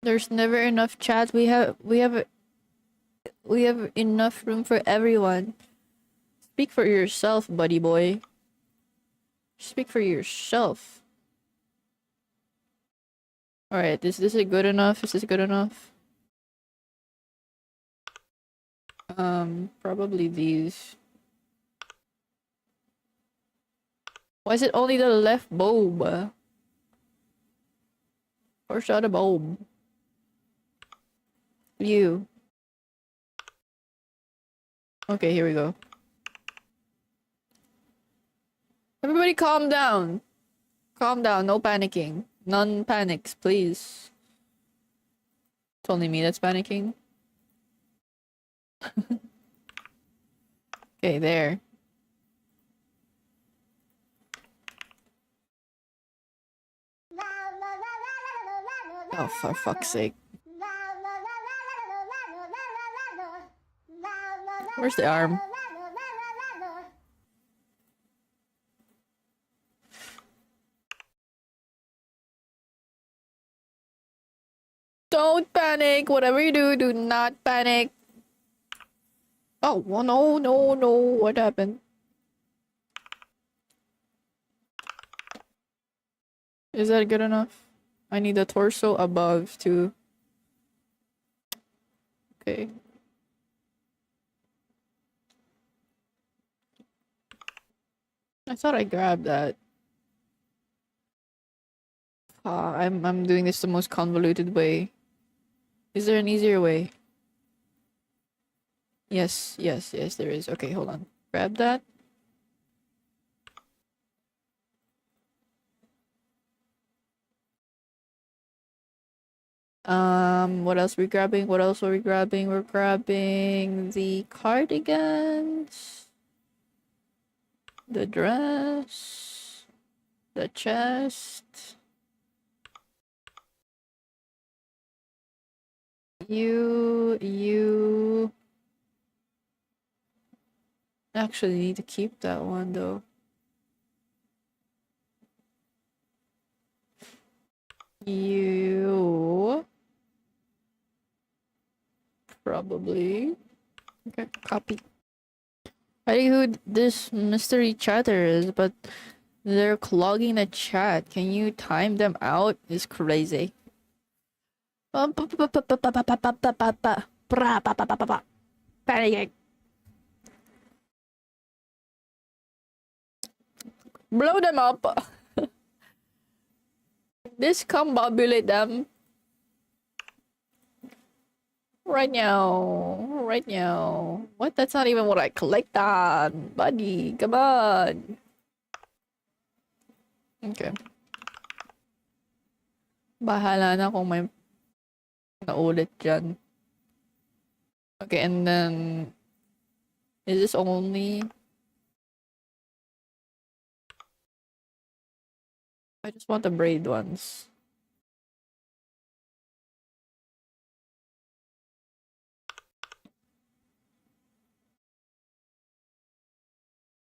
There's never enough chat. We have enough room for everyone. Speak for yourself, buddy boy. Speak for yourself. Alright, is this good enough? Is this good enough? Probably these. Why is it only the left bulb? Or shot a bulb? You. Okay, here we go. Everybody calm down. Calm down, no panicking. None panics, please. It's only me that's panicking. Okay, there. Oh, for fuck's sake. Where's the arm? Don't panic. Whatever you do, do not panic. Oh, well, no, no, no. What happened? Is that good enough? I need the torso above too. Okay. I thought I grabbed that. I'm doing this the most convoluted way. Is there an easier way? Yes, yes, yes, there is. Okay, hold on. Grab that. What else are we grabbing? What else are we grabbing? We're grabbing the cardigans, the dress, the chest. You actually need to keep that one though. You probably okay, copy. I think who this mystery chatter is, but they're clogging the chat. Can you time them out? It's crazy. Panicking. Blow them up. Discombobulate them. Right now. Right now. What? That's not even what I collect on. Buddy, come on. Okay. Bahala na kung may naulit dyan. Okay, and then... Is this only... I just want the braid ones.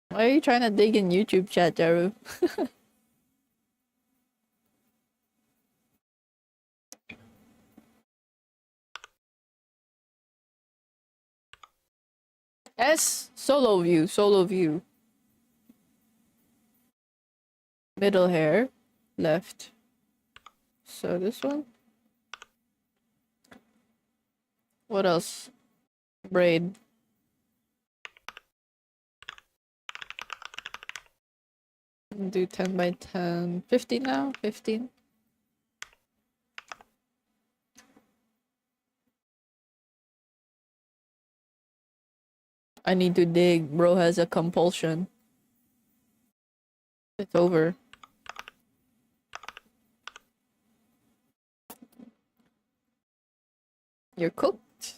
Why are you trying to dig in YouTube chat, Jaru? S, solo view, solo view. Middle hair, left. So this one. What else? Braid. Do 10 by 10. 15 now? 15. I need to dig. Bro has a compulsion. It's over. You're cooked.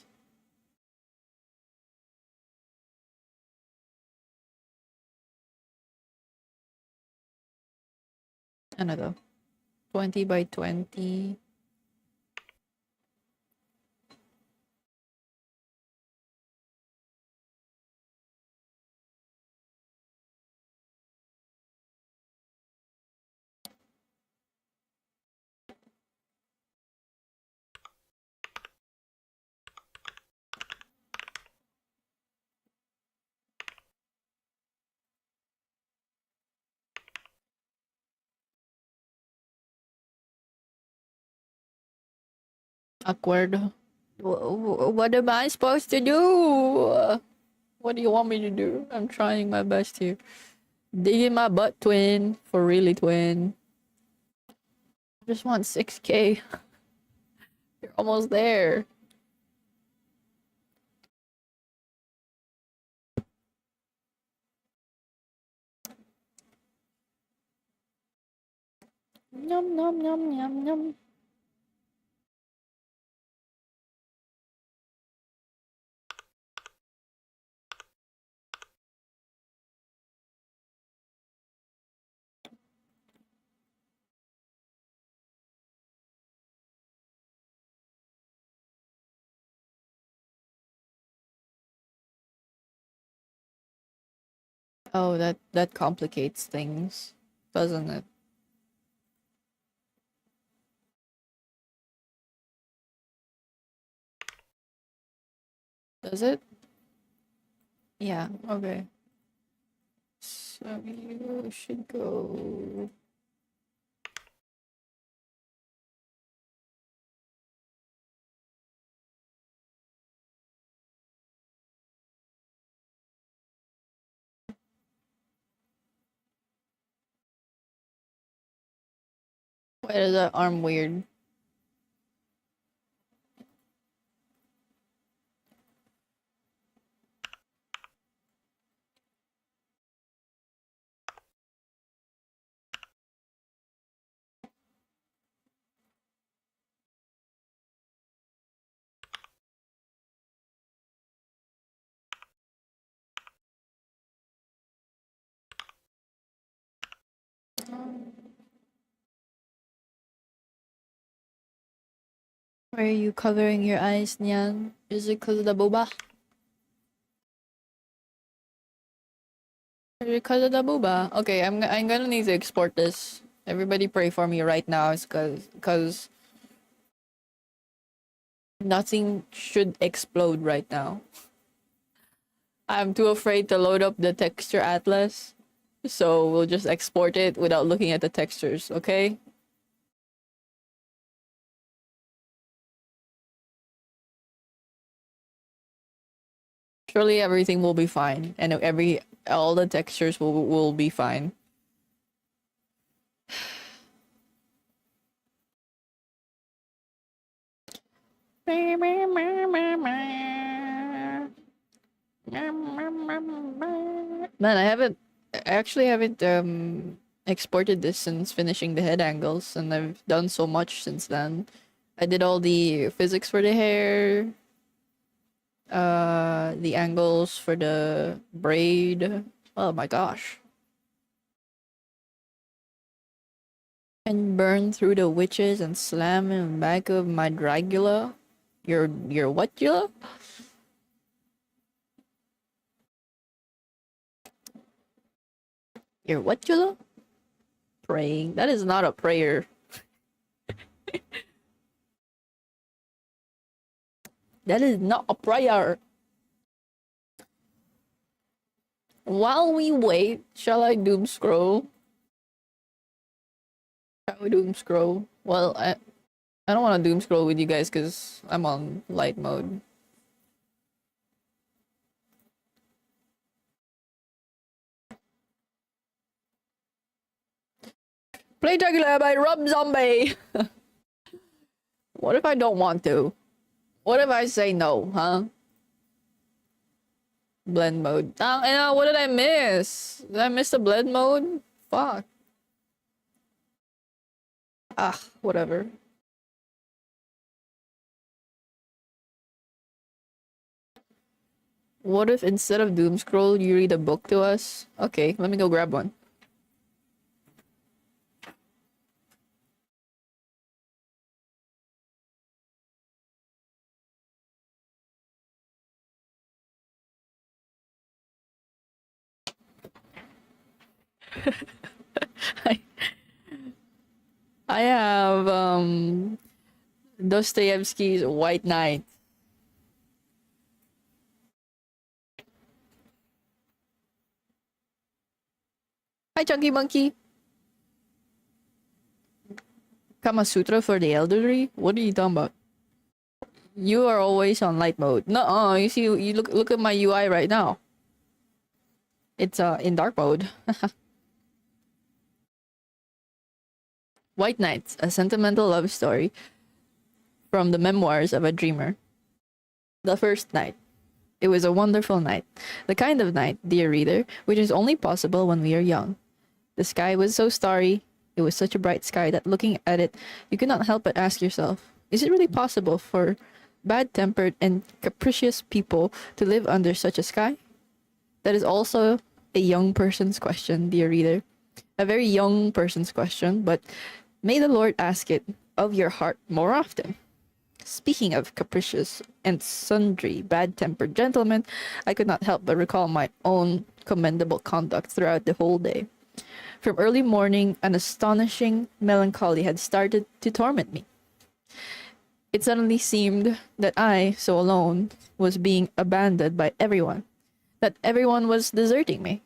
Ano to? 20 by 20. Awkward. What am I supposed to do? What do you want me to do? I'm trying my best here. Digging my butt, twin. For really, twin. Just want 6K. You're almost there. Yum, yum, yum, yum, yum. Oh, that complicates things, doesn't it? Does it? Yeah, okay. So you should go. Why is that arm weird? Why are you covering your eyes, Nyan? Is it because of the boba? Is it because of the boba? Okay, I'm gonna need to export this. Everybody pray for me right now. It's cause nothing should explode right now. I'm too afraid to load up the texture atlas. So we'll just export it without looking at the textures, okay? Surely everything will be fine, and all the textures will be fine. Man, I actually haven't exported this since finishing the head angles, and I've done so much since then. I did all the physics for the hair, the angles for the braid. Oh my gosh. And burn through the witches and slam in the back of my Dragula. Your what, Gila? Your what, Gila? Praying. That is not a prayer. That is not a prayer. While we wait, shall I doom scroll? Shall we doom scroll? Well, I don't want to doom scroll with you guys because I'm on light mode. Play Dracula by Rob Zombie. What if I don't want to? What if I say no, huh? Blend mode. What did I miss? Did I miss the blend mode? Fuck. Ah, whatever. What if instead of doom scroll, you read a book to us? Okay, let me go grab one. I, I have Dostoevsky's White Knight. Hi, Chunky Monkey. Kama Sutra for the elderly? What are you talking about? You are always on light mode. No, you see, you look at my UI right now. It's in dark mode. White Nights, a sentimental love story from the memoirs of a dreamer. The first night. It was a wonderful night. The kind of night, dear reader, which is only possible when we are young. The sky was so starry. It was such a bright sky that looking at it, you could not help but ask yourself, is it really possible for bad-tempered and capricious people to live under such a sky? That is also a young person's question, dear reader. A very young person's question, but may the Lord ask it of your heart more often. Speaking of capricious and sundry bad-tempered gentlemen, I could not help but recall my own commendable conduct throughout the whole day. From early morning, an astonishing melancholy had started to torment me. It suddenly seemed that I, so alone, was being abandoned by everyone, that everyone was deserting me.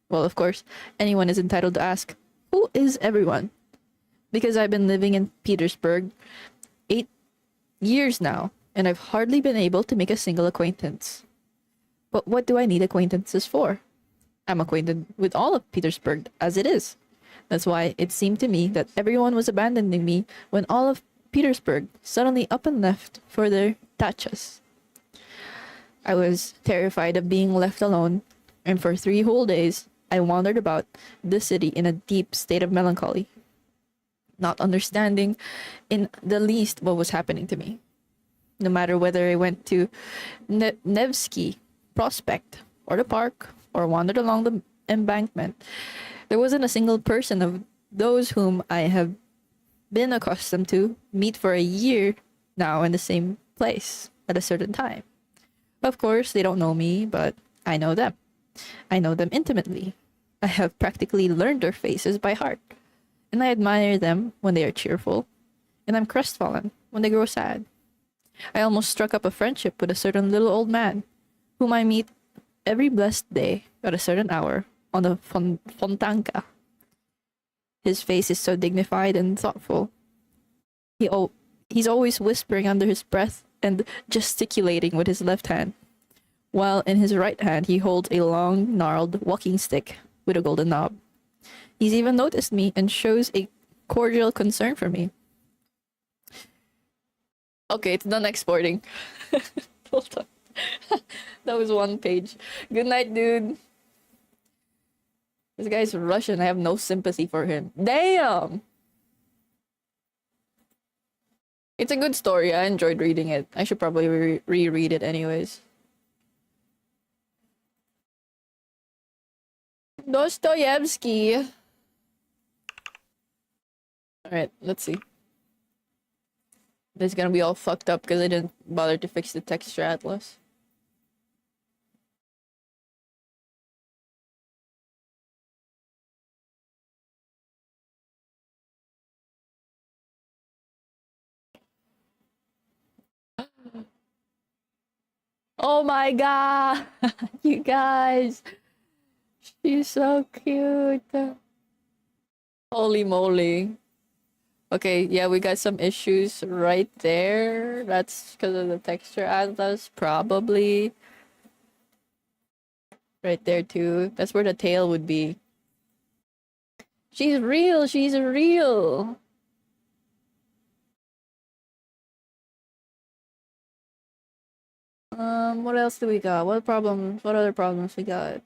Well, of course, anyone is entitled to ask, who is everyone? Because I've been living in Petersburg 8 years now, and I've hardly been able to make a single acquaintance. But what do I need acquaintances for? I'm acquainted with all of Petersburg as it is. That's why it seemed to me that everyone was abandoning me when all of Petersburg suddenly up and left for their dachas. I was terrified of being left alone, and for 3 whole days I wandered about the city in a deep state of melancholy, not understanding in the least what was happening to me. No matter whether I went to Nevsky Prospect or the park or wandered along the embankment, there wasn't a single person of those whom I have been accustomed to meet for a year now in the same place at a certain time. Of course, they don't know me, but I know them. I know them intimately. I have practically learned their faces by heart, and I admire them when they are cheerful, and I'm crestfallen when they grow sad. I almost struck up a friendship with a certain little old man, whom I meet every blessed day at a certain hour on the Fontanka. His face is so dignified and thoughtful. He's always whispering under his breath and gesticulating with his left hand, while in his right hand he holds a long, gnarled walking stick with a golden knob. He's even noticed me and shows a cordial concern for me. Okay, it's done exporting. Hold on. That was 1 page. Good night, dude. This guy's Russian. I have no sympathy for him. Damn! It's a good story. I enjoyed reading it. I should probably reread it anyways. Dostoevsky. Alright, let's see. This is gonna be all fucked up because I didn't bother to fix the texture atlas. Oh my god! You guys! She's so cute! Holy moly. Okay, yeah, we got some issues right there. That's because of the texture atlas, probably. Right there too. That's where the tail would be. She's real! She's real! What else do we got? What problems? What other problems we got?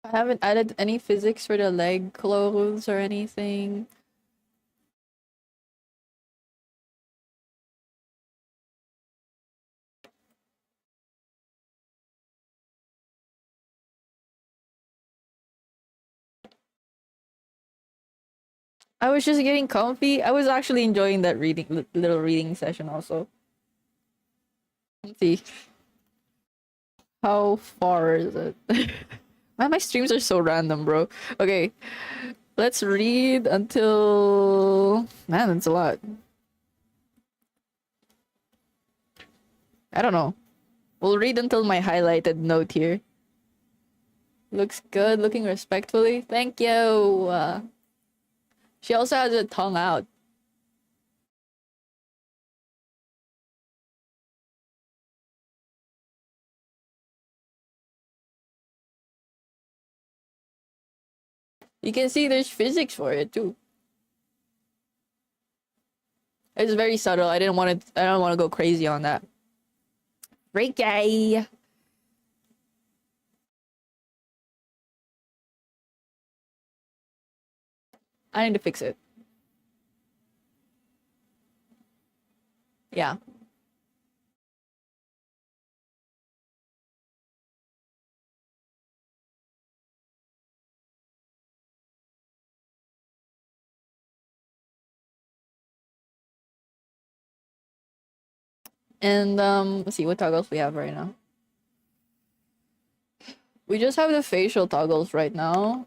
I haven't added any physics for the leg clothes or anything. I was just getting comfy. I was actually enjoying that little reading session also. Let's see. How far is it? Man, my streams are so random, bro. Okay, let's read until... Man, that's a lot. I don't know. We'll read until my highlighted note here. Looks good, looking respectfully. Thank you. She also has a tongue out. You can see there's physics for it too. It's very subtle. I don't want to go crazy on that. Freaky. I need to fix it. Yeah. And let's see what toggles we have right now. We just have the facial toggles right now.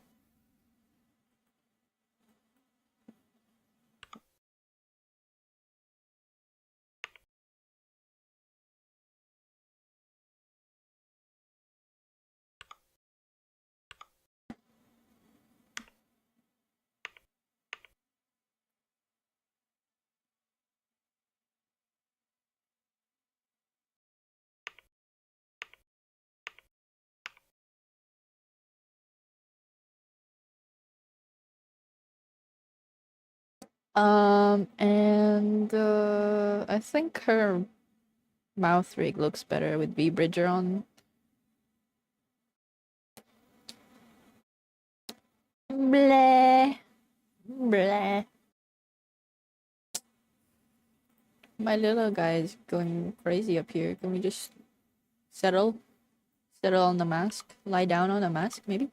And I think her mouth rig looks better with V-Bridger on. Bleh. Bleh. My little guy is going crazy up here. Can we just settle? Settle on the mask? Lie down on the mask, maybe?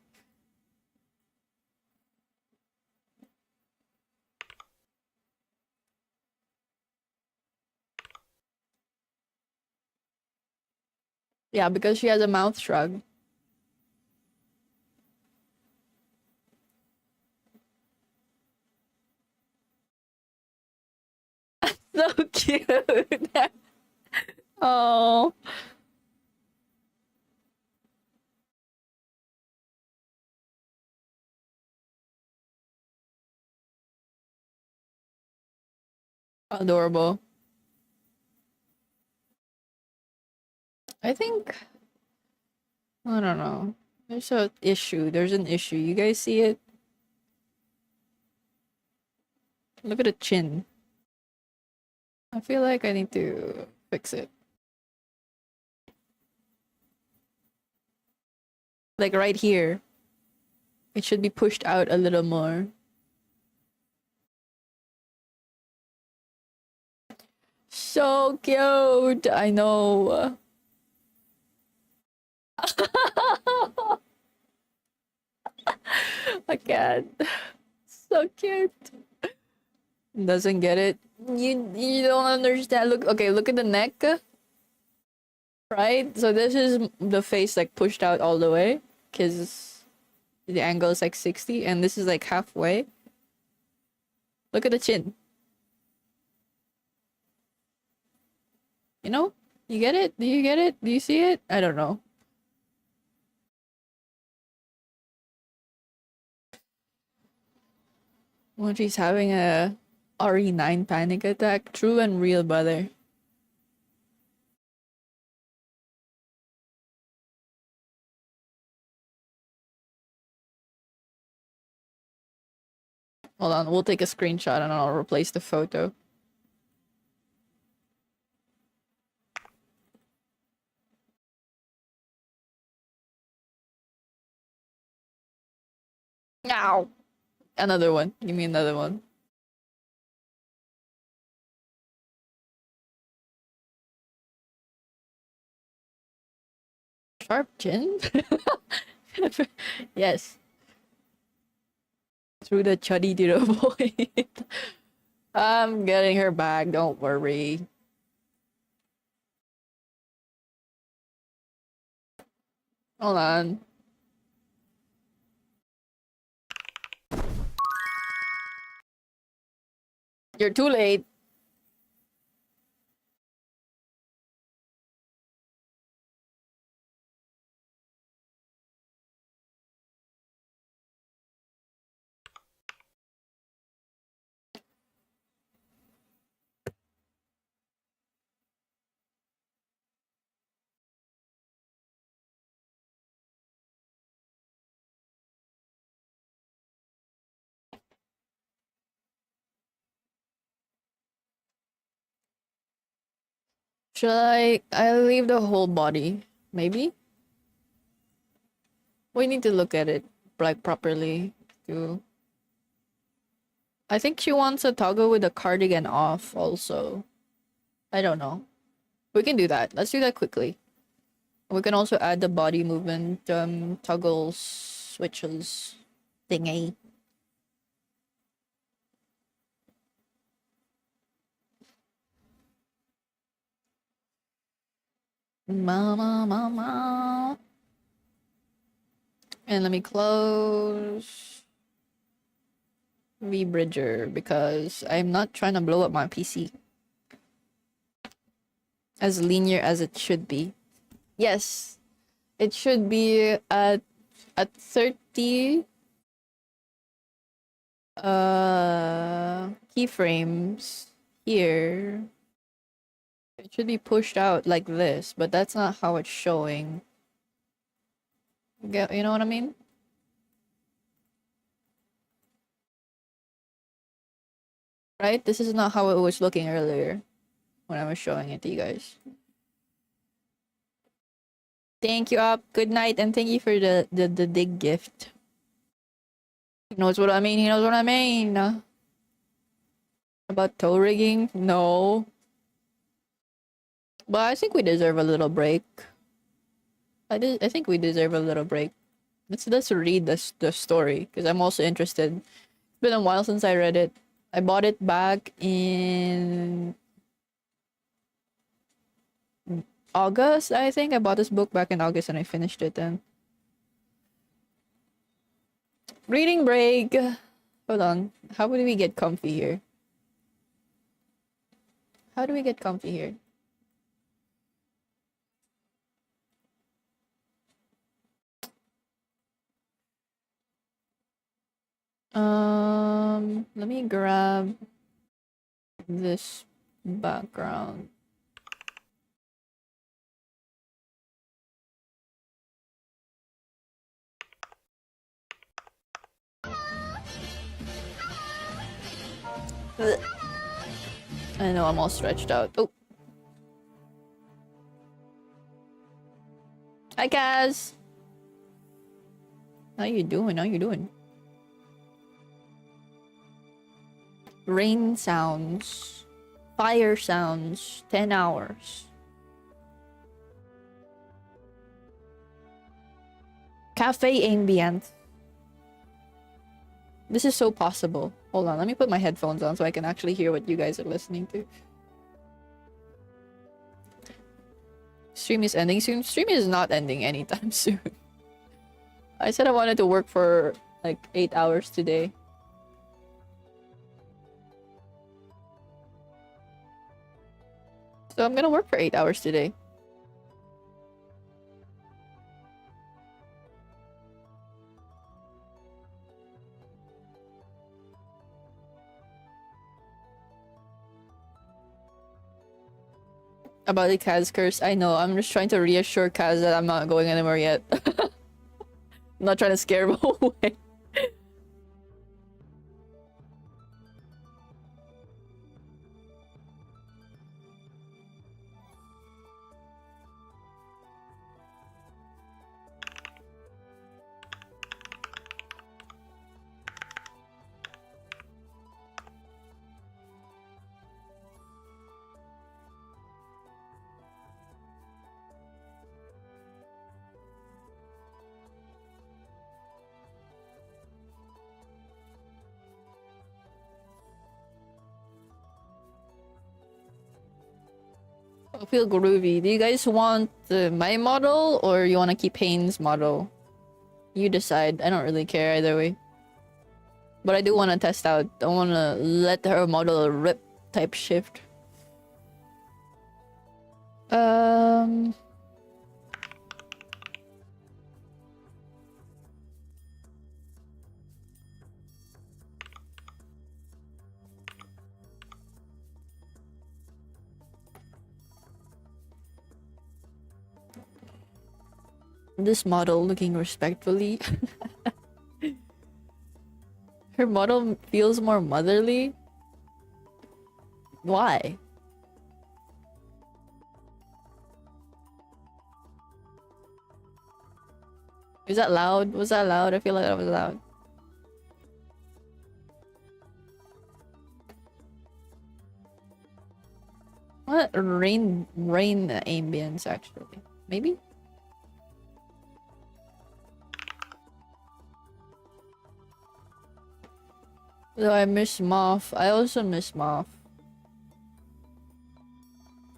Yeah, because she has a mouth shrug. So cute. Oh. Adorable. I think... I don't know. There's a issue. There's an issue. You guys see it? Look at the chin. I feel like I need to fix it. Like right here. It should be pushed out a little more. So cute! I know. I can't. So cute. Doesn't get it. You don't understand. Look, okay, look at the neck. Right? So this is the face like pushed out all the way because the angle is like 60 and this is like halfway. Look at the chin. You know? You get it? Do you get it? Do you see it? I don't know. When she's having a RE9 panic attack. True and real, brother. Hold on, we'll take a screenshot and I'll replace the photo. Now, another one. Give me another one. Sharp chin? Yes. Through the chuddy to the void. I'm getting her back, don't worry. Hold on. You're too late. Should I leave the whole body? Maybe? We need to look at it like properly too. I think she wants a toggle with the cardigan off also. I don't know. We can do that. Let's do that quickly. We can also add the body movement toggles switches thingy. Mama, mama. And let me close VBridger because I'm not trying to blow up my PC. As linear as it should be. Yes, it should be at 30 keyframes here. It should be pushed out like this, but that's not how it's showing. You know what I mean? Right? This is not how it was looking earlier when I was showing it to you guys. Thank you, Up. Good night, and thank you for the dig gift. He knows what I mean. He knows what I mean. About toe rigging? No. But I think we deserve a little break. I think we deserve a little break. Let's read the story because I'm also interested. It's been a while since I read it. I bought it back in August, I think. I bought this book back in August and I finished it then. Reading break. Hold on. How do we get comfy here? How do we get comfy here? Let me grab this background. Ugh. I know I'm all stretched out. Oh. Hi, Kaz. How you doing? How you doing? Rain sounds. Fire sounds. 10 hours. Cafe ambient. This is so possible. Hold on, let me put my headphones on so I can actually hear what you guys are listening to. Stream is ending soon. Stream is not ending anytime soon. I said I wanted to work for like 8 hours today. So I'm gonna work for 8 hours today. About the Kaz curse, I know. I'm just trying to reassure Kaz that I'm not going anywhere yet. I'm not trying to scare him away. I feel groovy. Do you guys want my model or you want to keep Haynes' model? You decide. I don't really care either way. But I do want to test out. I want to let her model rip type shift. This model looking respectfully. Her model feels more motherly. Why? Is that loud? Was that loud? I feel like that was loud. What rain ambience actually? Maybe? Though I miss Moth. I also miss Moth.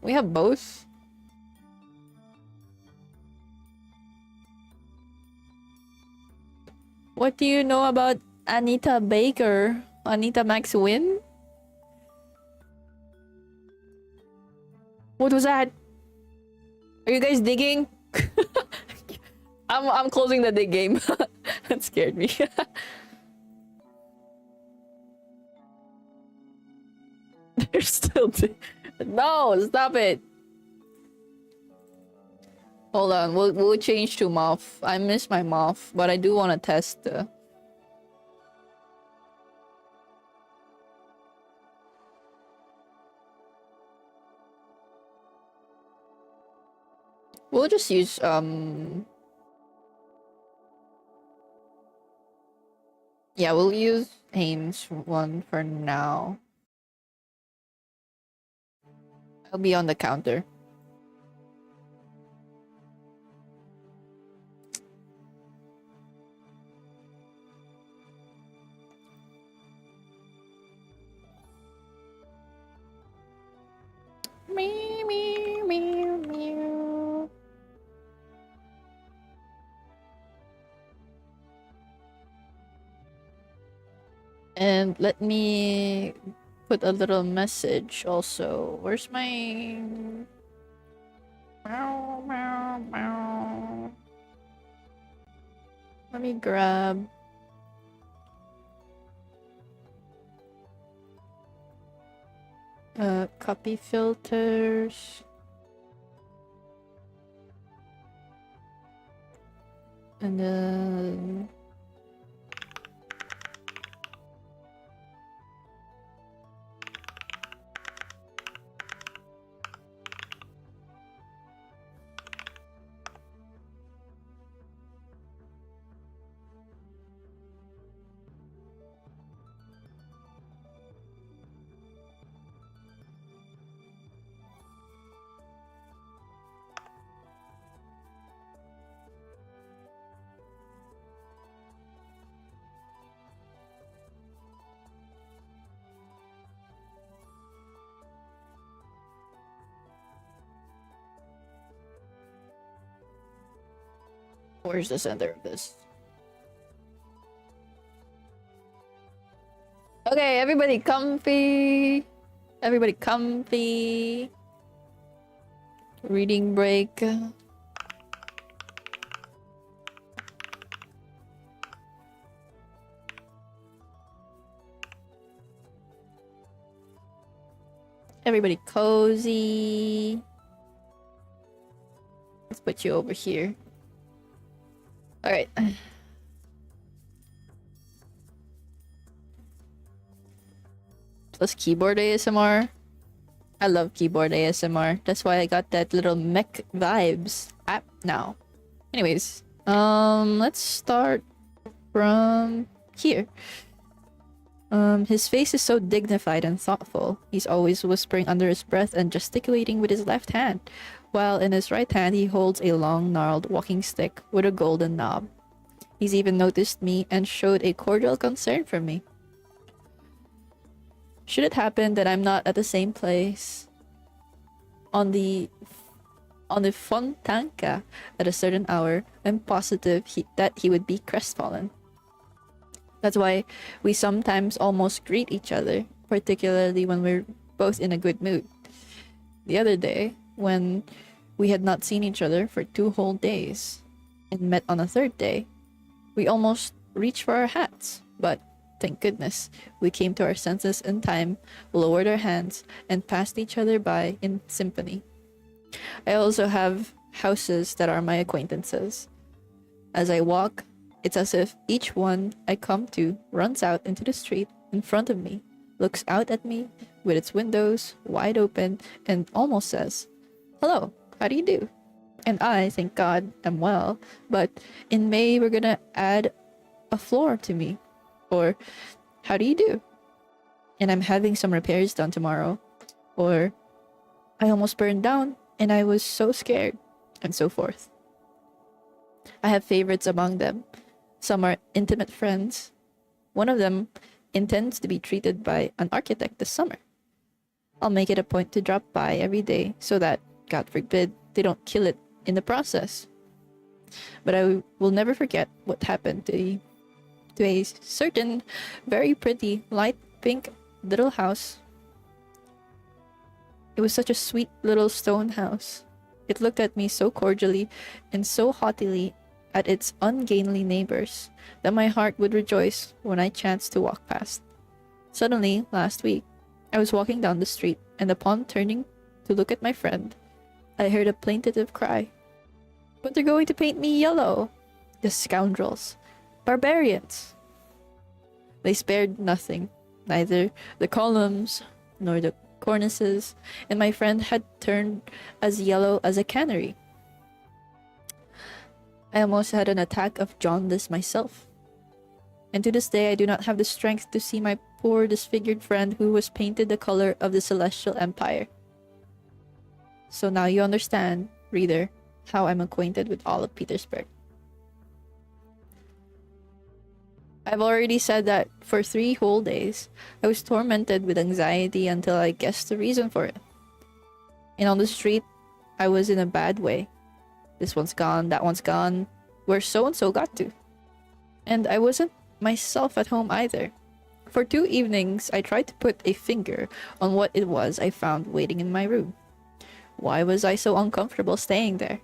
We have both. What do you know about Anita Baker? Anita Max Win? What was that? Are you guys digging? I'm closing the dig game. That scared me. They're still no, stop it. Hold on, we'll change to Moth. I miss my Moth, but I do want to test the we'll just use yeah, we'll use Haynes one for now. I'll be on the counter. Meow, meow, meow, meow. And let me put a little message also. Where's my meow, meow, meow. Let me grab copy filters. And then where's the center of this? Okay, everybody comfy. Everybody comfy. Reading break. Everybody cozy. Let's put you over here. Alright. Plus keyboard ASMR. I love keyboard ASMR. That's why I got that little mech vibes app now. Anyways, let's start from here. His face is so dignified and thoughtful. He's always whispering under his breath and gesticulating with his left hand, while in his right hand he holds a long, gnarled walking stick with a golden knob. He's even noticed me and showed a cordial concern for me. Should it happen that I'm not at the same place, on the Fontanka at a certain hour, I'm positive that he would be crestfallen. That's why we sometimes almost greet each other, particularly when we're both in a good mood. The other day, when we had not seen each other for 2 whole days and met on a third day, we almost reached for our hats, but thank goodness we came to our senses in time, lowered our hands, and passed each other by in symphony. I also have houses that are my acquaintances. As I walk, it's as if each one I come to runs out into the street in front of me, looks out at me with its windows wide open, and almost says, "Hello, how do you do?" And I, thank God, am well, but in May we're gonna add a floor to me. Or, "How do you do?" And I'm having some repairs done tomorrow. Or, "I almost burned down and I was so scared," and so forth. I have favorites among them. Some are intimate friends. One of them intends to be treated by an architect this summer. I'll make it a point to drop by every day so that, God forbid, they don't kill it in the process. But I will never forget what happened to a certain very pretty light pink little house. It was such a sweet little stone house. It looked at me so cordially and so haughtily at its ungainly neighbors that my heart would rejoice when I chanced to walk past. Suddenly, last week, I was walking down the street, and upon turning to look at my friend, I heard a plaintive cry. "But they're going to paint me yellow! The scoundrels! Barbarians!" They spared nothing, neither the columns nor the cornices, and my friend had turned as yellow as a canary. I almost had an attack of jaundice myself. And to this day I do not have the strength to see my poor disfigured friend who was painted the color of the Celestial Empire. So now you understand, reader, how I'm acquainted with all of Petersburg. I've already said that for 3 whole days, I was tormented with anxiety until I guessed the reason for it. And on the street, I was in a bad way. This one's gone, that one's gone, where so-and-so got to. And I wasn't myself at home either. For 2 evenings, I tried to put a finger on what it was I found waiting in my room. Why was I so uncomfortable staying there?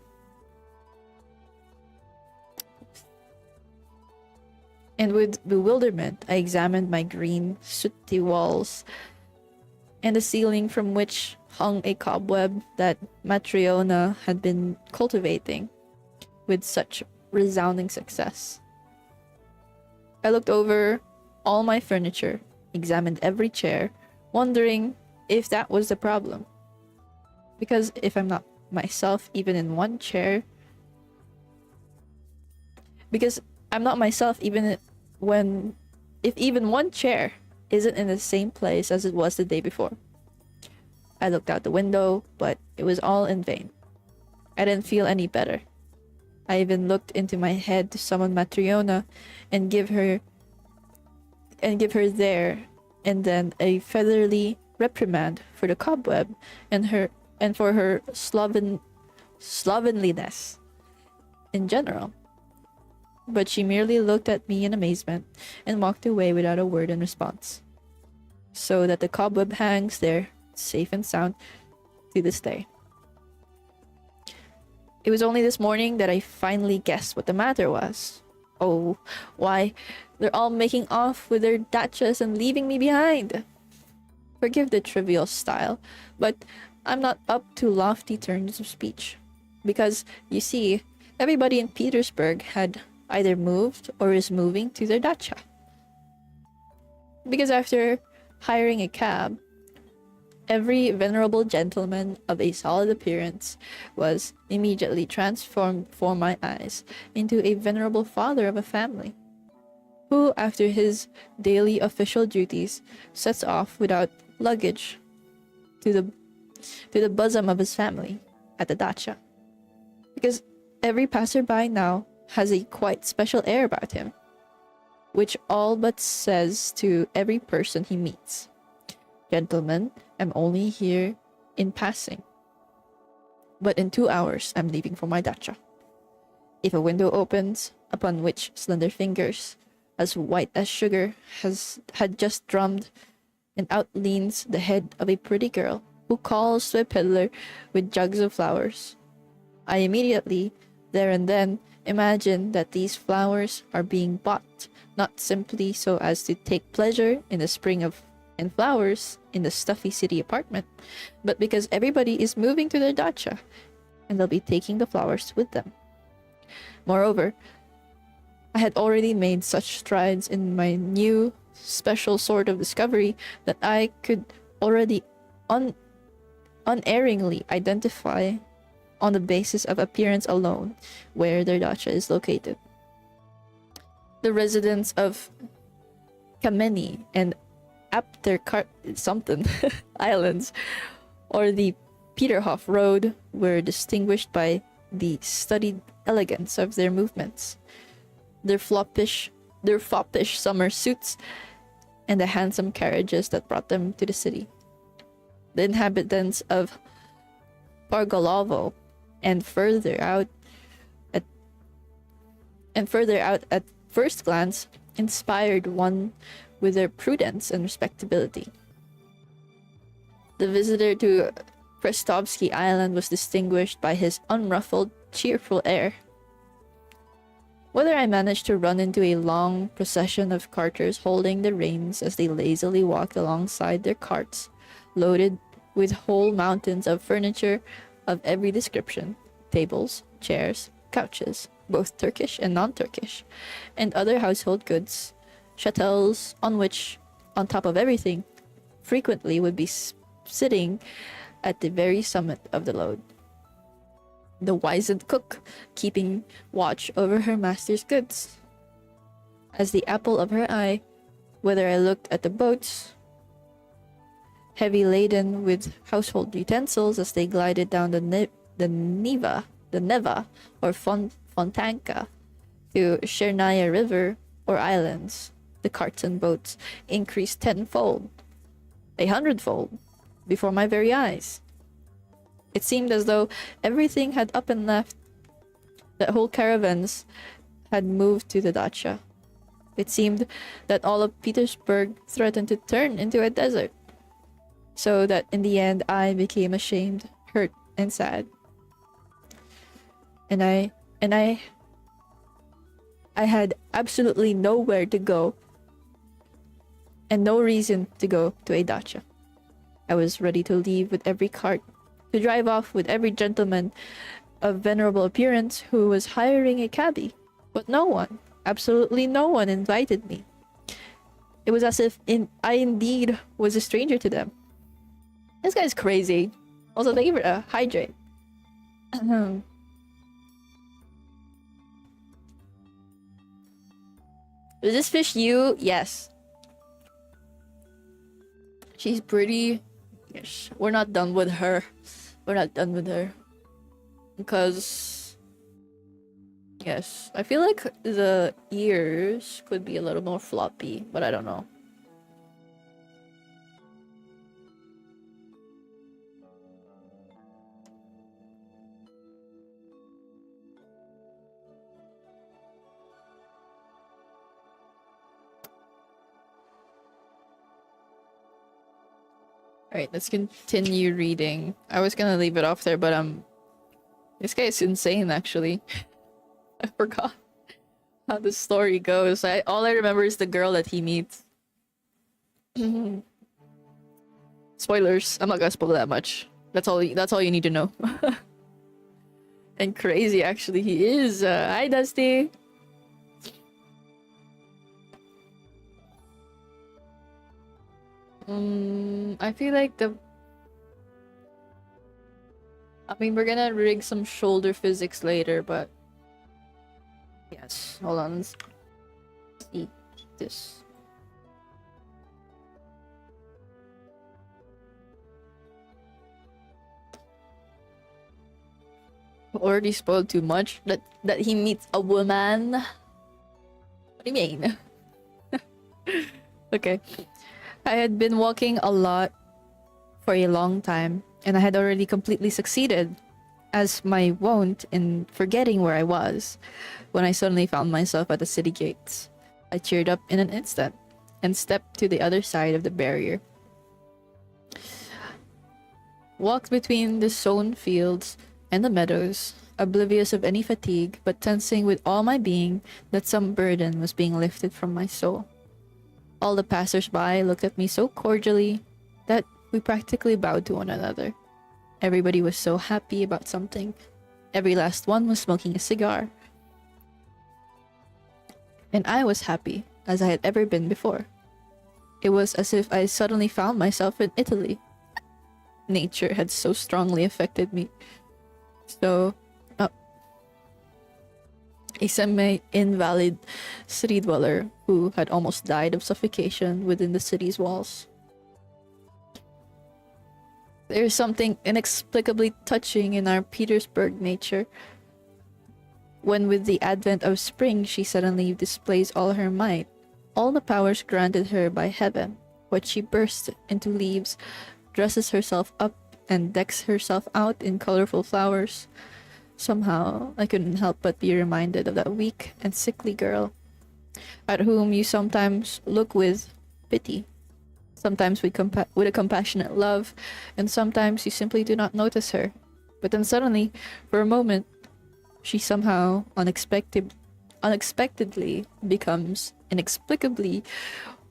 And with bewilderment, I examined my green, sooty walls and the ceiling from which hung a cobweb that Matryona had been cultivating with such resounding success. I looked over all my furniture, examined every chair, wondering if that was the problem. Because if I'm not myself even in one chair, because I'm not myself even when, if even one chair isn't in the same place as it was the day before. I looked out the window, but it was all in vain. I didn't feel any better. I even looked into my head to summon Matryona and give her there and then a featherly reprimand for the cobweb and for her slovenliness in general. But she merely looked at me in amazement and walked away without a word in response. So that the cobweb hangs there, safe and sound, to this day. It was only this morning that I finally guessed what the matter was. Oh, why, they're all making off with their dachas and leaving me behind. Forgive the trivial style, but I'm not up to lofty turns of speech. Because, you see, everybody in Petersburg had either moved or is moving to their dacha. Because after hiring a cab, every venerable gentleman of a solid appearance was immediately transformed before my eyes into a venerable father of a family, who, after his daily official duties, sets off without luggage to the bosom of his family at the dacha. Because every passerby now has a quite special air about him, which all but says to every person he meets, "Gentlemen, I'm only here in passing." But in 2 hours, I'm leaving for my dacha. If a window opens, upon which slender fingers, as white as sugar, had just drummed, and out leans the head of a pretty girl who calls to a peddler with jugs of flowers, I immediately, there and then, imagine that these flowers are being bought, not simply so as to take pleasure in the spring of and flowers in the stuffy city apartment, but because everybody is moving to their dacha, and they'll be taking the flowers with them. Moreover, I had already made such strides in my new special sort of discovery that I could already unerringly identify on the basis of appearance alone where their dacha is located. The residents of Kameni and Apterkart something islands, or the Peterhof Road, were distinguished by the studied elegance of their movements, their foppish summer suits, and the handsome carriages that brought them to the city. The inhabitants of Pargolovo and further out at first glance inspired one with their prudence and respectability. The visitor to Krestovsky Island was distinguished by his unruffled, cheerful air. Whether I managed to run into a long procession of carters holding the reins as they lazily walked alongside their carts, loaded with whole mountains of furniture of every description, tables, chairs, couches, both Turkish and non-Turkish, and other household goods, chattels on which, on top of everything, frequently would be sitting at the very summit of the load. The wizened cook keeping watch over her master's goods. As the apple of her eye, whether I looked at the boats, heavy laden with household utensils as they glided down the Neva, or Fontanka, to Chernaya River or islands, the carts and boats increased tenfold, 100-fold, before my very eyes. It seemed as though everything had up and left, that whole caravans had moved to the dacha. It seemed that all of Petersburg threatened to turn into a desert, so that in the end I became ashamed, hurt, and sad. And I had absolutely nowhere to go and no reason to go to a dacha. I was ready to leave with every cart, to drive off with every gentleman of venerable appearance who was hiring a cabbie, but no one, absolutely no one, invited me. It was as if I indeed was a stranger to them. This guy's crazy. Also, thank you for hydrate. Is this fish you? Yes. She's pretty. Yes. We're not done with her. We're not done with her. Because... yes. I feel like the ears could be a little more floppy, but I don't know. Alright, let's continue reading. I was gonna leave it off there, but this guy is insane actually. I forgot how the story goes. All I remember is the girl that he meets. Spoilers. I'm not gonna spoil that much. That's all you need to know. And crazy actually he is. Hi Dusty. I feel like we're gonna rig some shoulder physics later, but yes, hold on, let's see this. Already spoiled too much that he meets a woman. What do you mean? Okay. I had been walking a lot for a long time, and I had already completely succeeded. as my wont in forgetting where I was, when I suddenly found myself at the city gates, I cheered up in an instant and stepped to the other side of the barrier. Walked between the sown fields and the meadows, oblivious of any fatigue, but tensing with all my being that some burden was being lifted from my soul. All the passers-by looked at me so cordially that we practically bowed to one another. Everybody was so happy about something. Every last one was smoking a cigar. And I was happy as I had ever been before. It was as if I suddenly found myself in Italy. Nature had so strongly affected me. So, a semi-invalid city dweller who had almost died of suffocation within the city's walls. There is something inexplicably touching in our Petersburg nature. When with the advent of spring she suddenly displays all her might, all the powers granted her by heaven, when she bursts into leaves, dresses herself up, and decks herself out in colorful flowers. Somehow, I couldn't help but be reminded of that weak and sickly girl, at whom you sometimes look with pity, sometimes with a compassionate love, and sometimes you simply do not notice her. But then suddenly, for a moment, she somehow unexpectedly becomes inexplicably,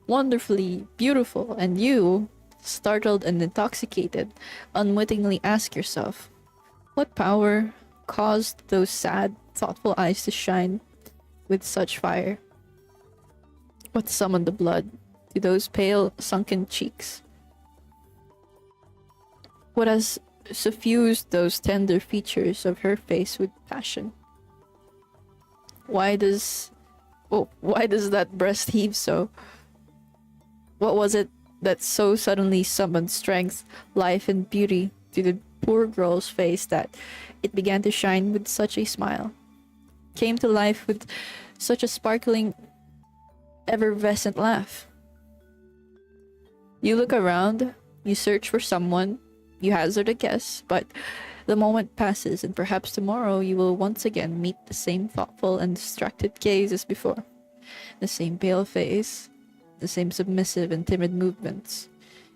wonderfully beautiful, and you, startled and intoxicated, unwittingly ask yourself, what power caused those sad, thoughtful eyes to shine with such fire? What summoned the blood to those pale, sunken cheeks? What has suffused those tender features of her face with passion? Why does that breast heave so? What was it that so suddenly summoned strength, life, and beauty to the poor girl's face that it began to shine with such a smile, came to life with such a sparkling, effervescent laugh? You look around, you search for someone, you hazard a guess, but the moment passes, and perhaps tomorrow you will once again meet the same thoughtful and distracted gaze as before, the same pale face, the same submissive and timid movements,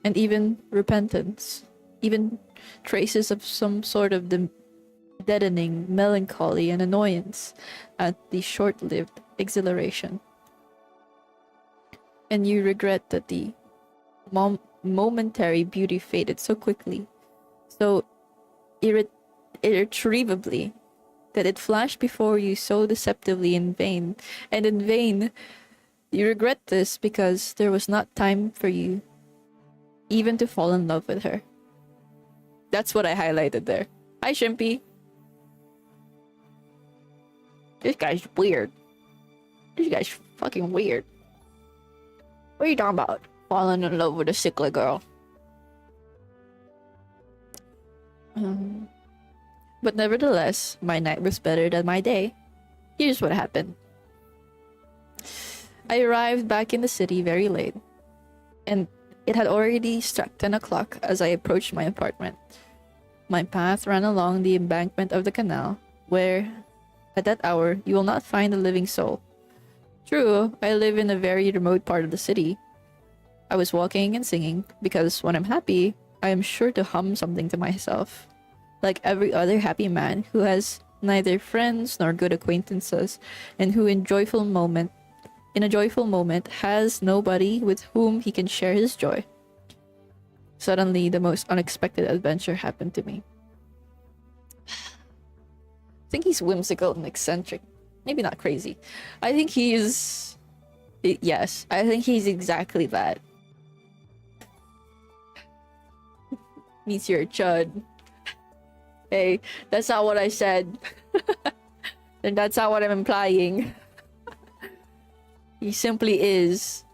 and even repentance, even traces of some sort of the deadening melancholy and annoyance at the short-lived exhilaration. And you regret that the momentary beauty faded so quickly, so irretrievably, that it flashed before you so deceptively in vain, and in vain. You regret this because there was not time for you even to fall in love with her. That's what I highlighted there. Hi, Shimpy. This guy's weird. This guy's fucking weird. What are you talking about? Falling in love with a sickly girl. But nevertheless, my night was better than my day. Here's what happened. I arrived back in the city very late, and it had already struck 10 o'clock as I approached my apartment. My path ran along the embankment of the canal, where, at that hour, you will not find a living soul. True, I live in a very remote part of the city. I was walking and singing, because when I'm happy, I am sure to hum something to myself, like every other happy man who has neither friends nor good acquaintances, and who in a joyful moment has nobody with whom he can share his joy. Suddenly, the most unexpected adventure happened to me. I think he's whimsical and eccentric. Maybe not crazy. I think he's... Yes, I think he's exactly that. Meets your chud. Hey, that's not what I said. And that's not what I'm implying. He simply is.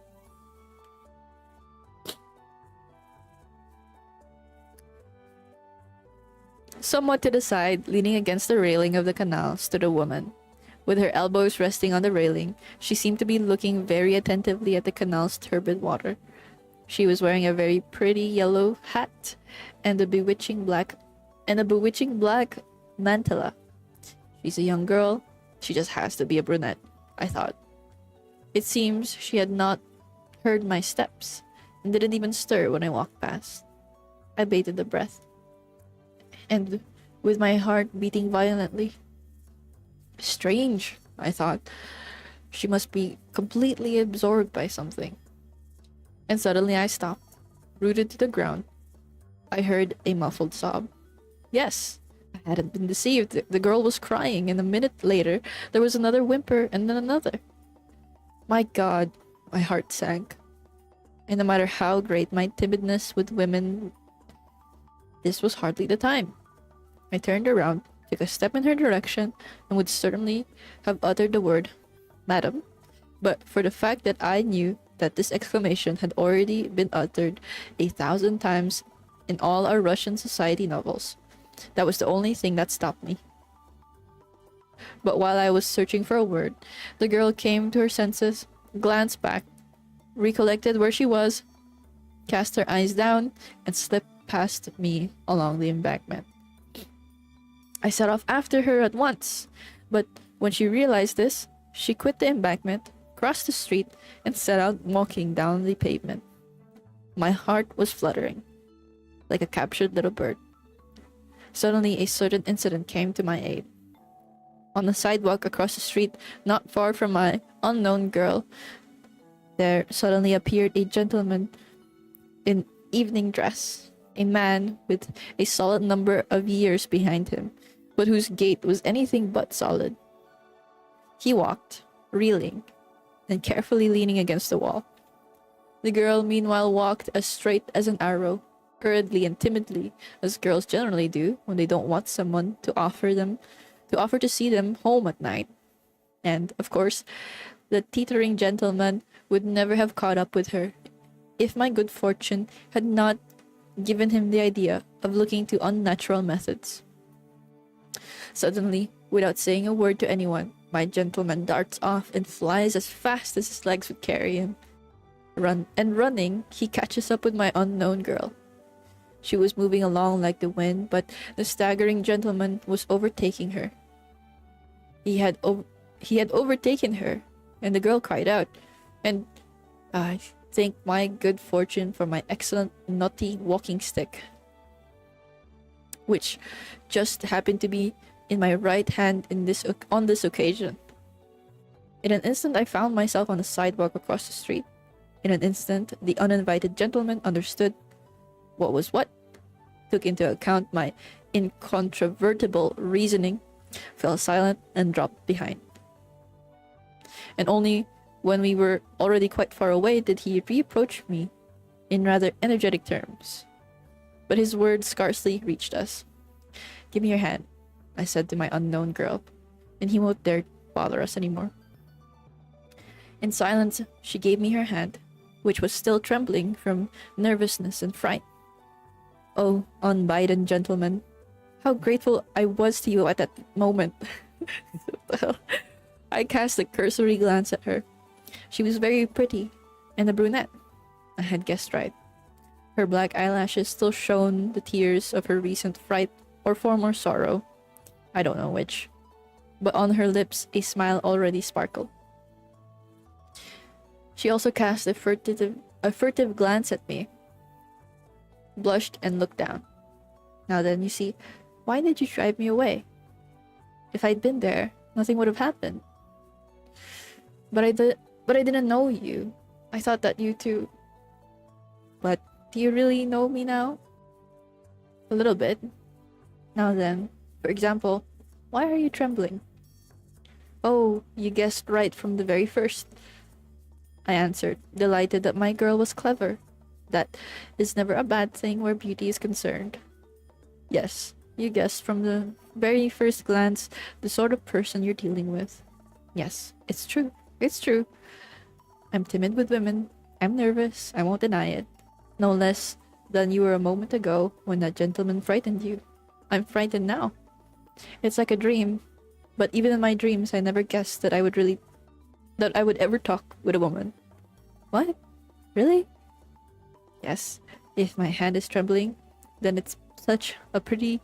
Somewhat to the side, leaning against the railing of the canal, stood a woman. With her elbows resting on the railing, she seemed to be looking very attentively at the canal's turbid water. She was wearing a very pretty yellow hat and a bewitching black Mantilla. She's a young girl. She just has to be a brunette, I thought. It seems she had not heard my steps and didn't even stir when I walked past. I bated the breath, and with my heart beating violently. Strange, I thought. She must be completely absorbed by something. And suddenly I stopped, rooted to the ground. I heard a muffled sob. Yes, I hadn't been deceived. The girl was crying, and a minute later, there was another whimper and then another. My God, my heart sank. And no matter how great my timidness with women, this was hardly the time. I turned around, took a step in her direction, and would certainly have uttered the word, "Madam," but for the fact that I knew that this exclamation had already been uttered 1,000 times in all our Russian society novels. That was the only thing that stopped me. But while I was searching for a word, the girl came to her senses, glanced back, recollected where she was, cast her eyes down, and slipped past me along the embankment. I set off after her at once, but when she realized this, she quit the embankment, crossed the street, and set out walking down the pavement. My heart was fluttering, like a captured little bird. Suddenly, a certain incident came to my aid. On the sidewalk across the street, not far from my unknown girl, there suddenly appeared a gentleman in evening dress, a man with a solid number of years behind him, but whose gait was anything but solid. He walked, reeling, and carefully leaning against the wall. The girl, meanwhile, walked as straight as an arrow, hurriedly and timidly, as girls generally do when they don't want someone to offer to see them home at night. And, of course, the teetering gentleman would never have caught up with her if my good fortune had not given him the idea of looking to unnatural methods. Suddenly, without saying a word to anyone, my gentleman darts off and flies as fast as his legs would carry him. Running, he catches up with my unknown girl. She was moving along like the wind, but the staggering gentleman was overtaking her. He had overtaken her, and the girl cried out, and I thank my good fortune for my excellent naughty walking stick, which just happened to be in my right hand on this occasion. In an instant, I found myself on the sidewalk across the street. In an instant, the uninvited gentleman understood what was what, took into account my incontrovertible reasoning, fell silent, and dropped behind. And only when we were already quite far away did he reproach me in rather energetic terms. But his words scarcely reached us. "Give me your hand," I said to my unknown girl, and he won't dare bother us anymore. In silence, she gave me her hand, which was still trembling from nervousness and fright. Oh, unbidden gentleman, how grateful I was to you at that moment. I cast a cursory glance at her. She was very pretty, and a brunette. I had guessed right. Her black eyelashes still shone the tears of her recent fright or former sorrow. I don't know which. But on her lips, a smile already sparkled. She also cast a furtive glance at me, blushed, and looked down. Now then, you see, why did you drive me away? If I'd been there, nothing would have happened. But I didn't know you. I thought that you too. But do you really know me now? A little bit. Now then, for example, why are you trembling? Oh, you guessed right from the very first, I answered, delighted that my girl was clever. That is never a bad thing where beauty is concerned. Yes, you guessed from the very first glance the sort of person you're dealing with. Yes, it's true. It's true. I'm timid with women. I'm nervous. I won't deny it. No less than you were a moment ago when that gentleman frightened you. I'm frightened now. It's like a dream. But even in my dreams, I never guessed that I would ever talk with a woman. What? Really? Yes. If my hand is trembling, then it's such a pretty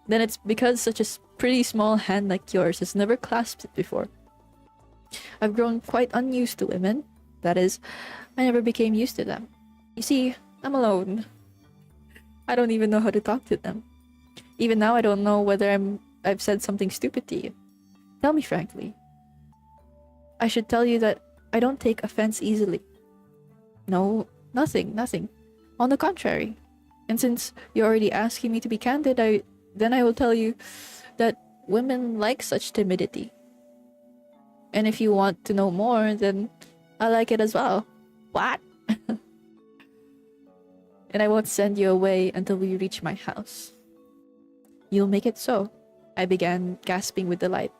then it's because such a pretty small hand like yours has never clasped it before. I've grown quite unused to women. That is, I never became used to them. You see, I'm alone. I don't even know how to talk to them. Even now, I don't know whether I've said something stupid to you. Tell me frankly. I should tell you that I don't take offense easily. No, nothing. On the contrary. And since you're already asking me to be candid, I will tell you that women like such timidity. And if you want to know more, then I like it as well. What? And I won't send you away until we reach my house. You'll make it so. I began gasping with delight.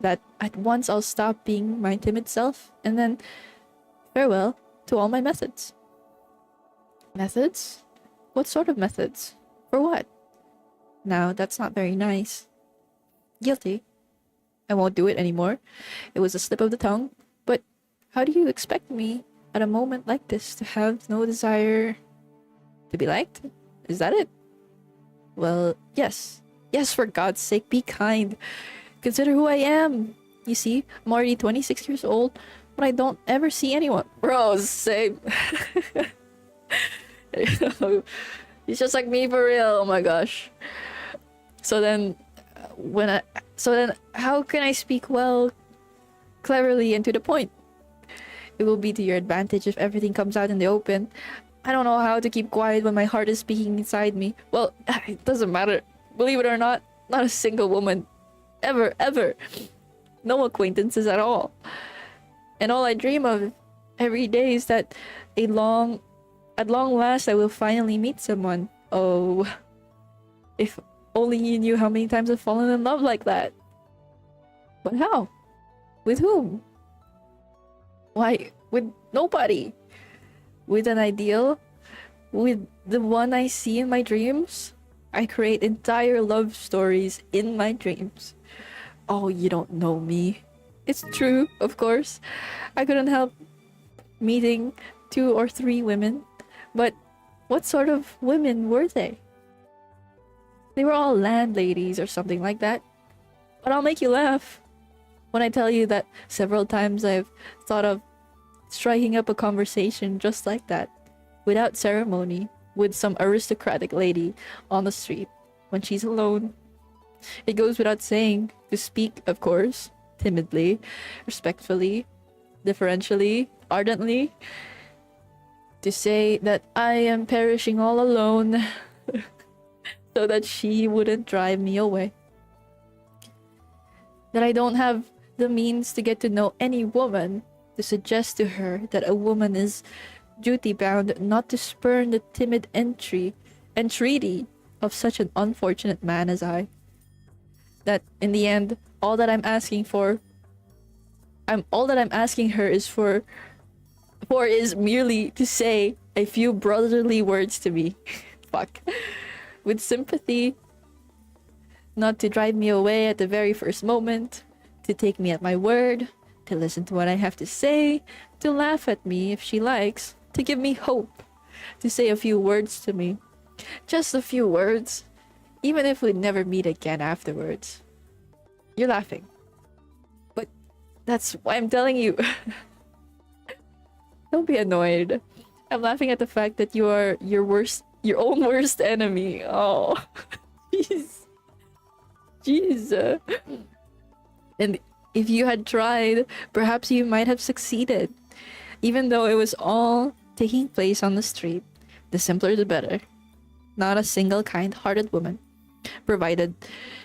That at once I'll stop being my timid self, and then farewell to all my methods. Methods? What sort of methods? For what? Now, that's not very nice. Guilty. I won't do it anymore. It was a slip of the tongue, but how do you expect me at a moment like this to have no desire to be liked? Is that it? Well, yes. Yes, for God's sake, be kind. Consider who I am. You see, I'm already 26 years old, but I don't ever see anyone. Bro, same. He's just like me for real. Oh my gosh. So then how can I speak well, cleverly, and to the point? It will be to your advantage if everything comes out in the open. I don't know how to keep quiet when my heart is speaking inside me. Well, it doesn't matter. Believe it or not a single woman ever. No acquaintances at all. And all I dream of every day is that at long last I will finally meet someone. Oh, if only you knew how many times I've fallen in love like that. But how? With whom? Why, with nobody. With an ideal, with the one I see in my dreams. I create entire love stories in my dreams. Oh, you don't know me. It's true, of course. I couldn't help meeting 2 or 3 women, but what sort of women were they? They were all landladies or something like that. But I'll make you laugh when I tell you that several times I've thought of striking up a conversation just like that, without ceremony, with some aristocratic lady on the street when she's alone. It goes without saying to speak, of course, timidly, respectfully, deferentially, ardently, to say that I am perishing all alone so that she wouldn't drive me away. That I don't have the means to get to know any woman, to suggest to her that a woman is duty-bound not to spurn the timid entreaty of such an unfortunate man as I. That in the end, all that I'm asking her is merely to say a few brotherly words to me. Fuck. With sympathy, not to drive me away at the very first moment, to take me at my word, to listen to what I have to say, to laugh at me if she likes, to give me hope, to say a few words to me. Just a few words, even if we never meet again afterwards. You're laughing. But that's why I'm telling you. Don't be annoyed. I'm laughing at the fact that you are your own worst enemy. Oh, jeez. And if you had tried, perhaps you might have succeeded. Even though it was all taking place on the street, the simpler the better. Not a single kind-hearted woman, provided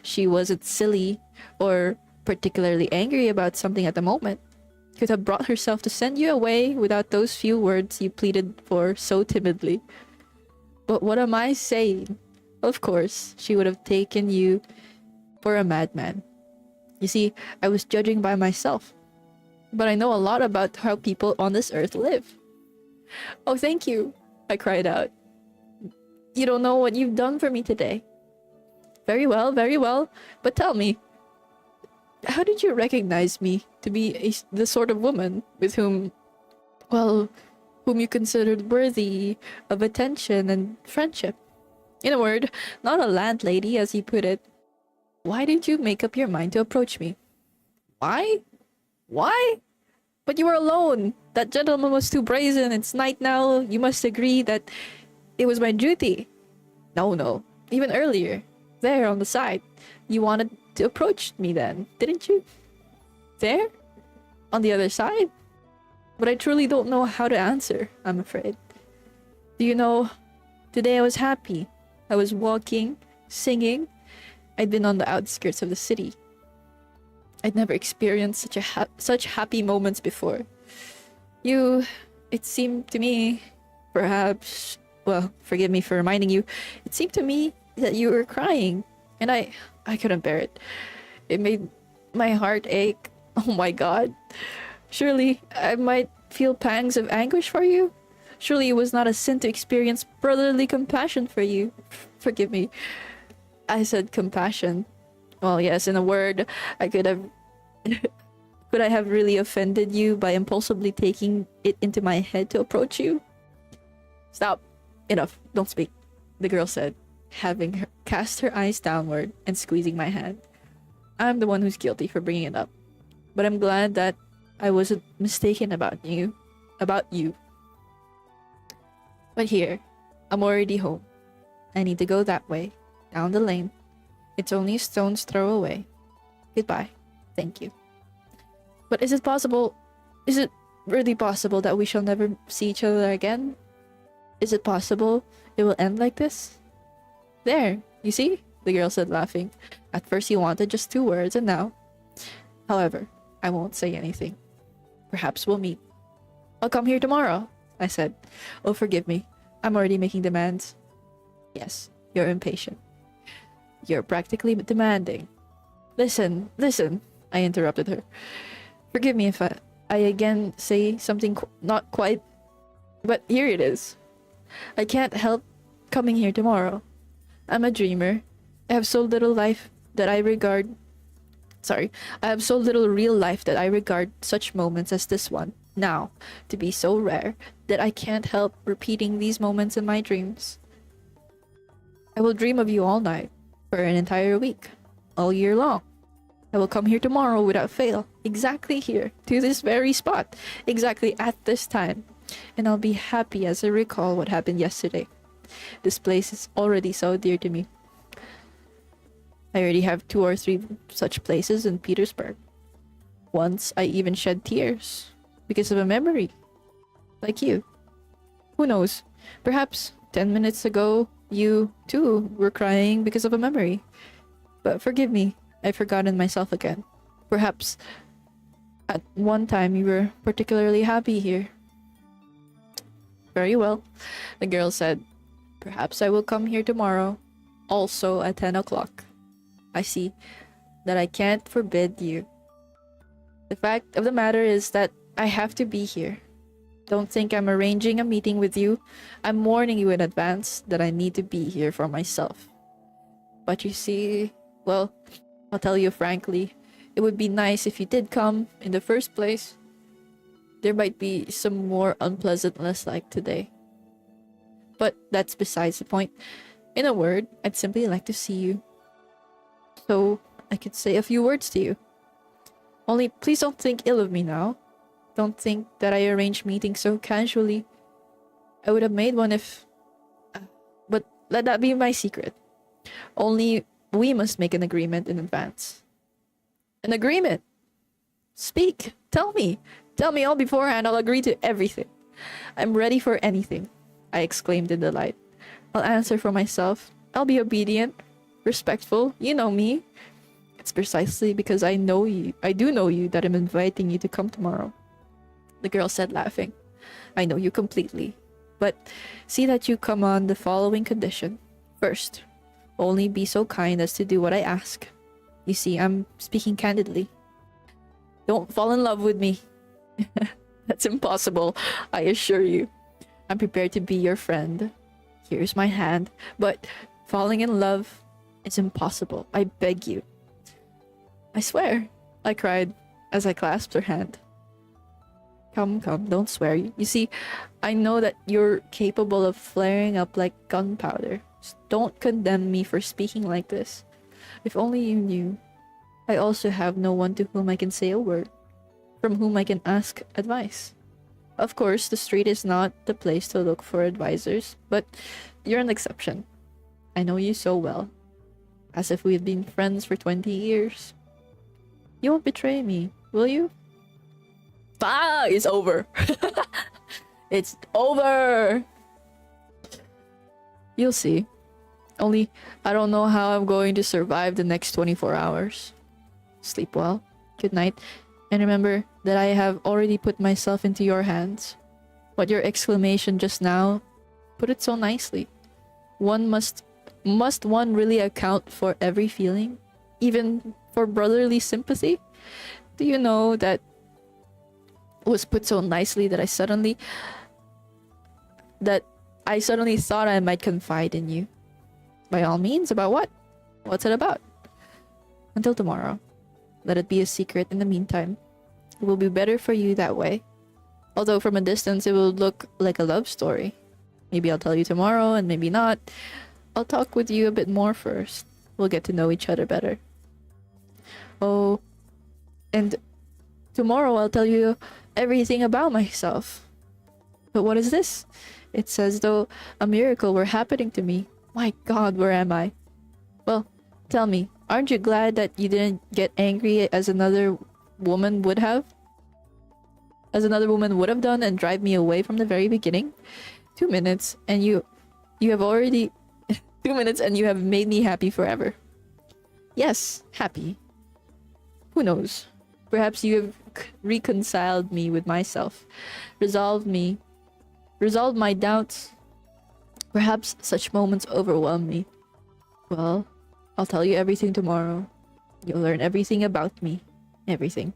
she wasn't silly or particularly angry about something at the moment, could have brought herself to send you away without those few words you pleaded for so timidly. But what am I saying? Of course, she would have taken you for a madman. You see, I was judging by myself, but I know a lot about how people on this earth live. Oh, thank you, I cried out. You don't know what you've done for me today. Very well, but tell me, how did you recognize me to be the sort of woman with whom you considered worthy of attention and friendship? In a word, not a landlady, as he put it. Why did you make up your mind to approach me? Why? Why? But you were alone. That gentleman was too brazen. It's night now. You must agree that it was my duty. No, no. Even earlier. There on the side. You wanted to approach me then, didn't you? There? On the other side? But I truly don't know how to answer, I'm afraid. Do you know, today I was happy. I was walking, singing. I'd been on the outskirts of the city. I'd never experienced such happy moments before. It seemed to me, perhaps, well, forgive me for reminding you, it seemed to me that you were crying, and I couldn't bear it. It made my heart ache. Oh my God. Surely I might feel pangs of anguish for you? Surely it was not a sin to experience brotherly compassion for you. Forgive me. I said compassion. Well, yes, in a word, I could have... could I have really offended you by impulsively taking it into my head to approach you? Stop. Enough. Don't speak, the girl said, having cast her eyes downward and squeezing my hand. I'm the one who's guilty for bringing it up. But I'm glad that I wasn't mistaken about you. But here, I'm already home. I need to go that way, down the lane. It's only a stone's throw away. Goodbye. Thank you. But is it really possible that we shall never see each other again? Is it possible it will end like this? There, you see? The girl said, laughing. At first you wanted just 2 words, and now... However, I won't say anything. Perhaps we'll meet. I'll come here tomorrow, I said. Oh, forgive me. I'm already making demands. Yes, you're impatient. You're practically demanding. Listen, I interrupted her. Forgive me if I again say something not quite, but here it is. I can't help coming here tomorrow. I'm a dreamer. I have so little life that I regard... I have so little real life that I regard such moments as this one, now, to be so rare that I can't help repeating these moments in my dreams. I will dream of you all night, for an entire week, all year long. I will come here tomorrow without fail, exactly here, to this very spot, exactly at this time, and I'll be happy as I recall what happened yesterday. This place is already so dear to me. I already have 2 or 3 such places in Petersburg. Once I even shed tears because of a memory. Like you. Who knows? Perhaps 10 minutes ago, you too were crying because of a memory. But forgive me, I've forgotten myself again. Perhaps at one time you were particularly happy here. Very well, the girl said. Perhaps I will come here tomorrow, also at 10 o'clock. I see that I can't forbid you. The fact of the matter is that I have to be here. Don't think I'm arranging a meeting with you. I'm warning you in advance that I need to be here for myself. But you see, well, I'll tell you frankly, it would be nice if you did come in the first place. There might be some more unpleasantness like today. But that's besides the point. In a word, I'd simply like to see you. So I could say a few words to you. Only please don't think ill of me now. Don't think that I arranged meetings so casually. I would have made one if... but let that be my secret. Only we must make an agreement in advance. An agreement? Speak. Tell me. Tell me all beforehand. I'll agree to everything. I'm ready for anything, I exclaimed in delight. I'll answer for myself. I'll be obedient, respectful. You know me. It's precisely because I do know you, that I'm inviting you to come tomorrow. The girl said, laughing. I know you completely. But see that you come on the following condition. First, only be so kind as to do what I ask. You see, I'm speaking candidly. Don't fall in love with me. That's impossible, I assure you. I'm prepared to be your friend. Here's my hand. But falling in love is impossible. I beg you. I swear, I cried as I clasped her hand. Come, don't swear. You see, I know that you're capable of flaring up like gunpowder. Don't condemn me for speaking like this. If only you knew. I also have no one to whom I can say a word, from whom I can ask advice. Of course, the street is not the place to look for advisors, but you're an exception. I know you so well, as if we had been friends for 20 years. You won't betray me, will you? Ah, it's over. It's over. You'll see. Only, I don't know how I'm going to survive the next 24 hours. Sleep well. Good night. And remember that I have already put myself into your hands. What your exclamation just now put it so nicely. One must one really account for every feeling? Even for brotherly sympathy? Do you know that was put so nicely that I suddenly thought I might confide in you. By all means, about what? What's it about? Until tomorrow. Let it be a secret in the meantime. It will be better for you that way. Although from a distance it will look like a love story. Maybe I'll tell you tomorrow and maybe not. I'll talk with you a bit more first. We'll get to know each other better. Oh, and tomorrow I'll tell you everything about myself. But what is this? It's as though a miracle were happening to me. My God, where am I? Well, tell me, aren't you glad that you didn't get angry as another woman would have? As another woman would have done and drive me away from the very beginning? 2 minutes and you have already 2 minutes and you have made me happy forever. Yes, happy. Who knows? Perhaps you have reconciled me with myself, resolved my doubts. Perhaps such moments overwhelm me. Well, I'll tell you everything tomorrow. You'll learn everything about me. Everything.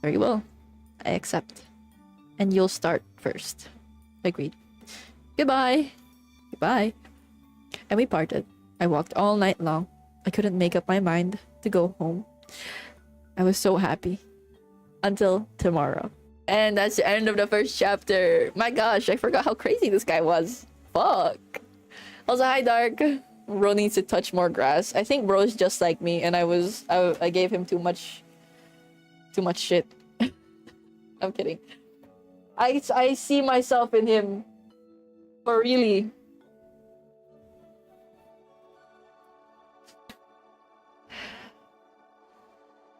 Very well. I accept. And you'll start first. Agreed. Goodbye. Goodbye. And we parted. I walked all night long. I couldn't make up my mind to go home. I was so happy. Until tomorrow. And that's the end of the first chapter. My gosh, I forgot how crazy this guy was. Fuck. Also, hi Dark. Bro needs to touch more grass. I think bro's just like me, and I gave him too much shit. I'm kidding. I see myself in him. But really.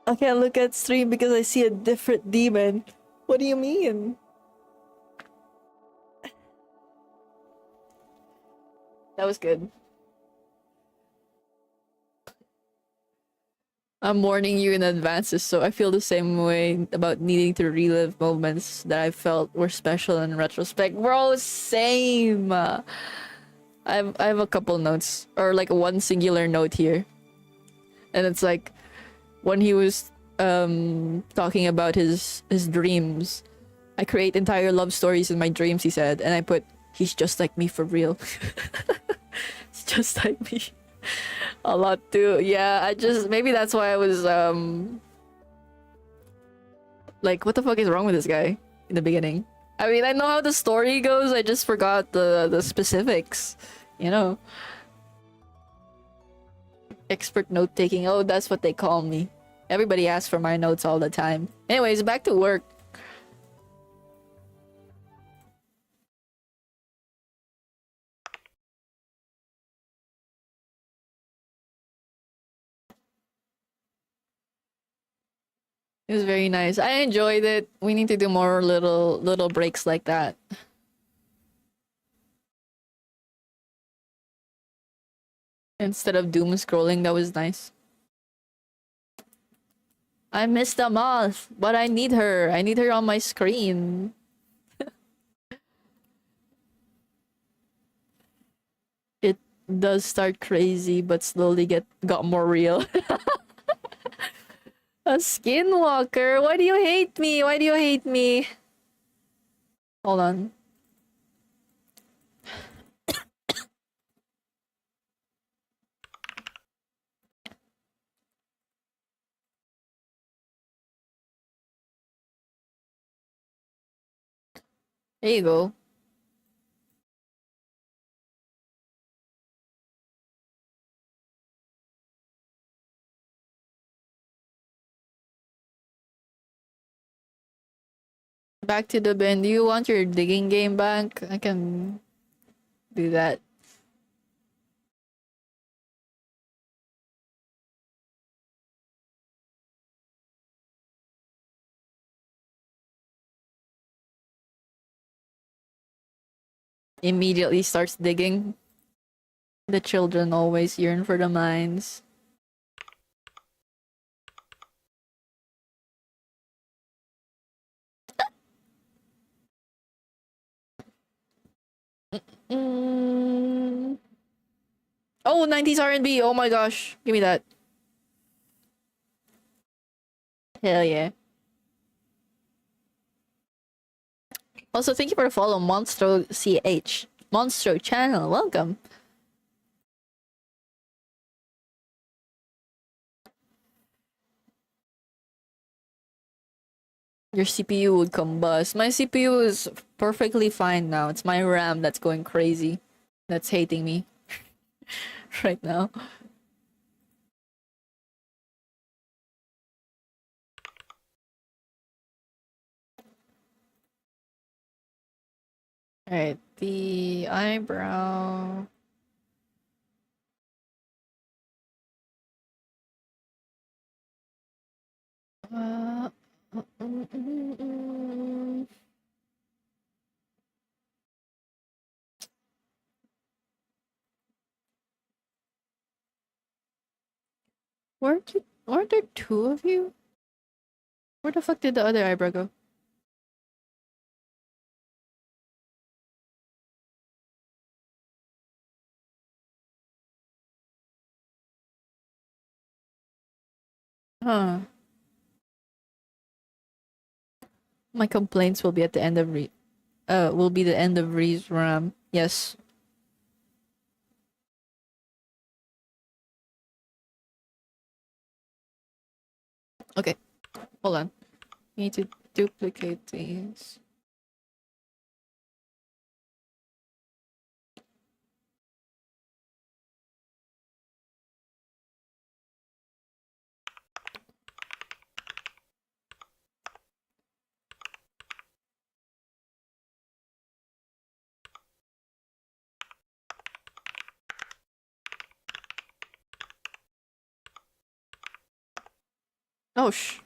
I can't look at stream because I see a different demon. What do you mean? That was good. I'm warning you in advance, so I feel the same way about needing to relive moments that I felt were special in retrospect. Bro, same. I have a couple notes, or like one singular note here, and it's like when he was talking about his dreams. I create entire love stories in my dreams, he said, and I put, he's just like me for real. It's just like me. A lot too. Yeah, maybe that's why I was like, what the fuck is wrong with this guy in the beginning? I mean, I know how the story goes, I just forgot the specifics, you know. Expert note taking. Oh, that's what they call me. Everybody asks for my notes all the time. Anyways, back to work. It was very nice. I enjoyed it. We need to do more little breaks like that. Instead of doom scrolling, that was nice. I miss the moth, but I need her. I need her on my screen. It does start crazy, but slowly got more real. A skinwalker? Why do you hate me? Why do you hate me? Hold on. There you go. Back to the bin. Do you want your digging game back? I can do that. Immediately starts digging. The children always yearn for the mines. Mm. Oh, 90s R&B. Oh my gosh. Give me that. Hell yeah. Also, thank you for the follow, Monstro CH. Monstro channel, welcome. Your CPU would combust. My CPU is perfectly fine now. It's my RAM that's going crazy. That's hating me right now. Alright, the eyebrow. Uh, mm, mm, mm, mm. Weren't there two of you? Where the fuck did the other eyebrow go? Huh. My complaints will be at the end of will be the end of Ree's RAM. Yes. Okay. Hold on. Need to duplicate these. Oh sh.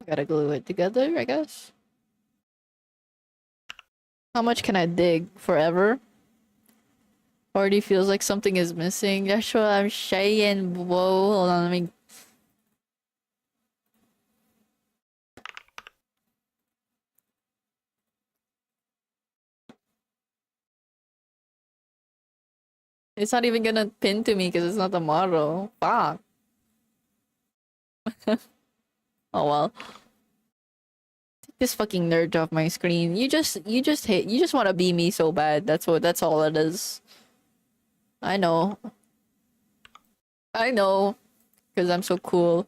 Gotta glue it together, I guess. How much can I dig? Forever? Already feels like something is missing. That's what I'm saying. Whoa, hold on, let me. It's not even gonna pin to me because it's not the model. Fuck. Oh well. Take this fucking nerd off my screen. You just wanna be me so bad. That's all it is. I know. I know. Because I'm so cool.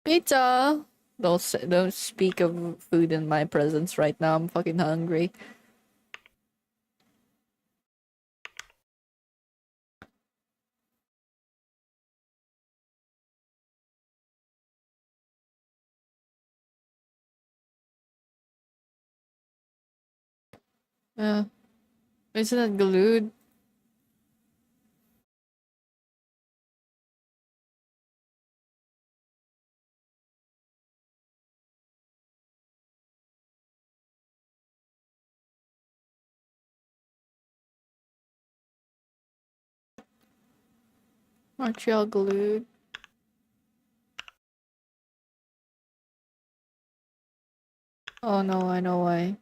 Pizza! Don't speak of food in my presence right now. I'm fucking hungry. Yeah. Isn't it glued? Montreal glued. Oh no, I know why.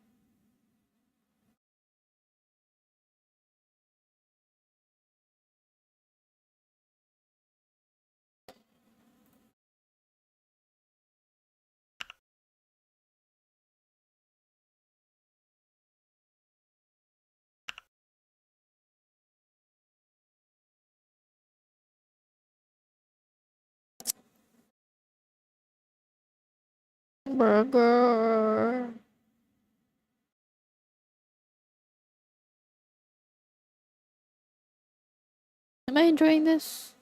Burger. Am I enjoying this?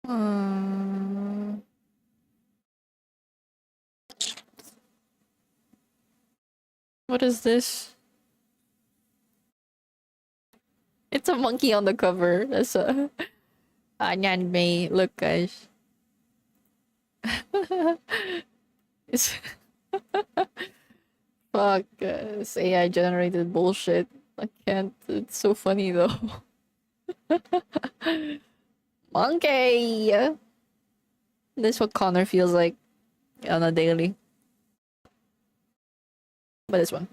Hmm. What is this? It's a monkey on the cover. That's a anime. Look, guys. It's fuck. It's AI generated bullshit. I can't. It's so funny though. Monkey. This is what Connor feels like on a daily. But this one.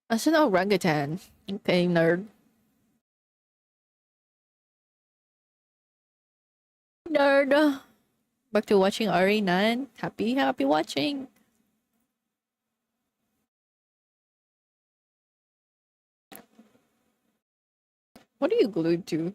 That's an orangutan. Okay, nerd. Nerd. Back to watching RE9. Happy watching. What are you glued to?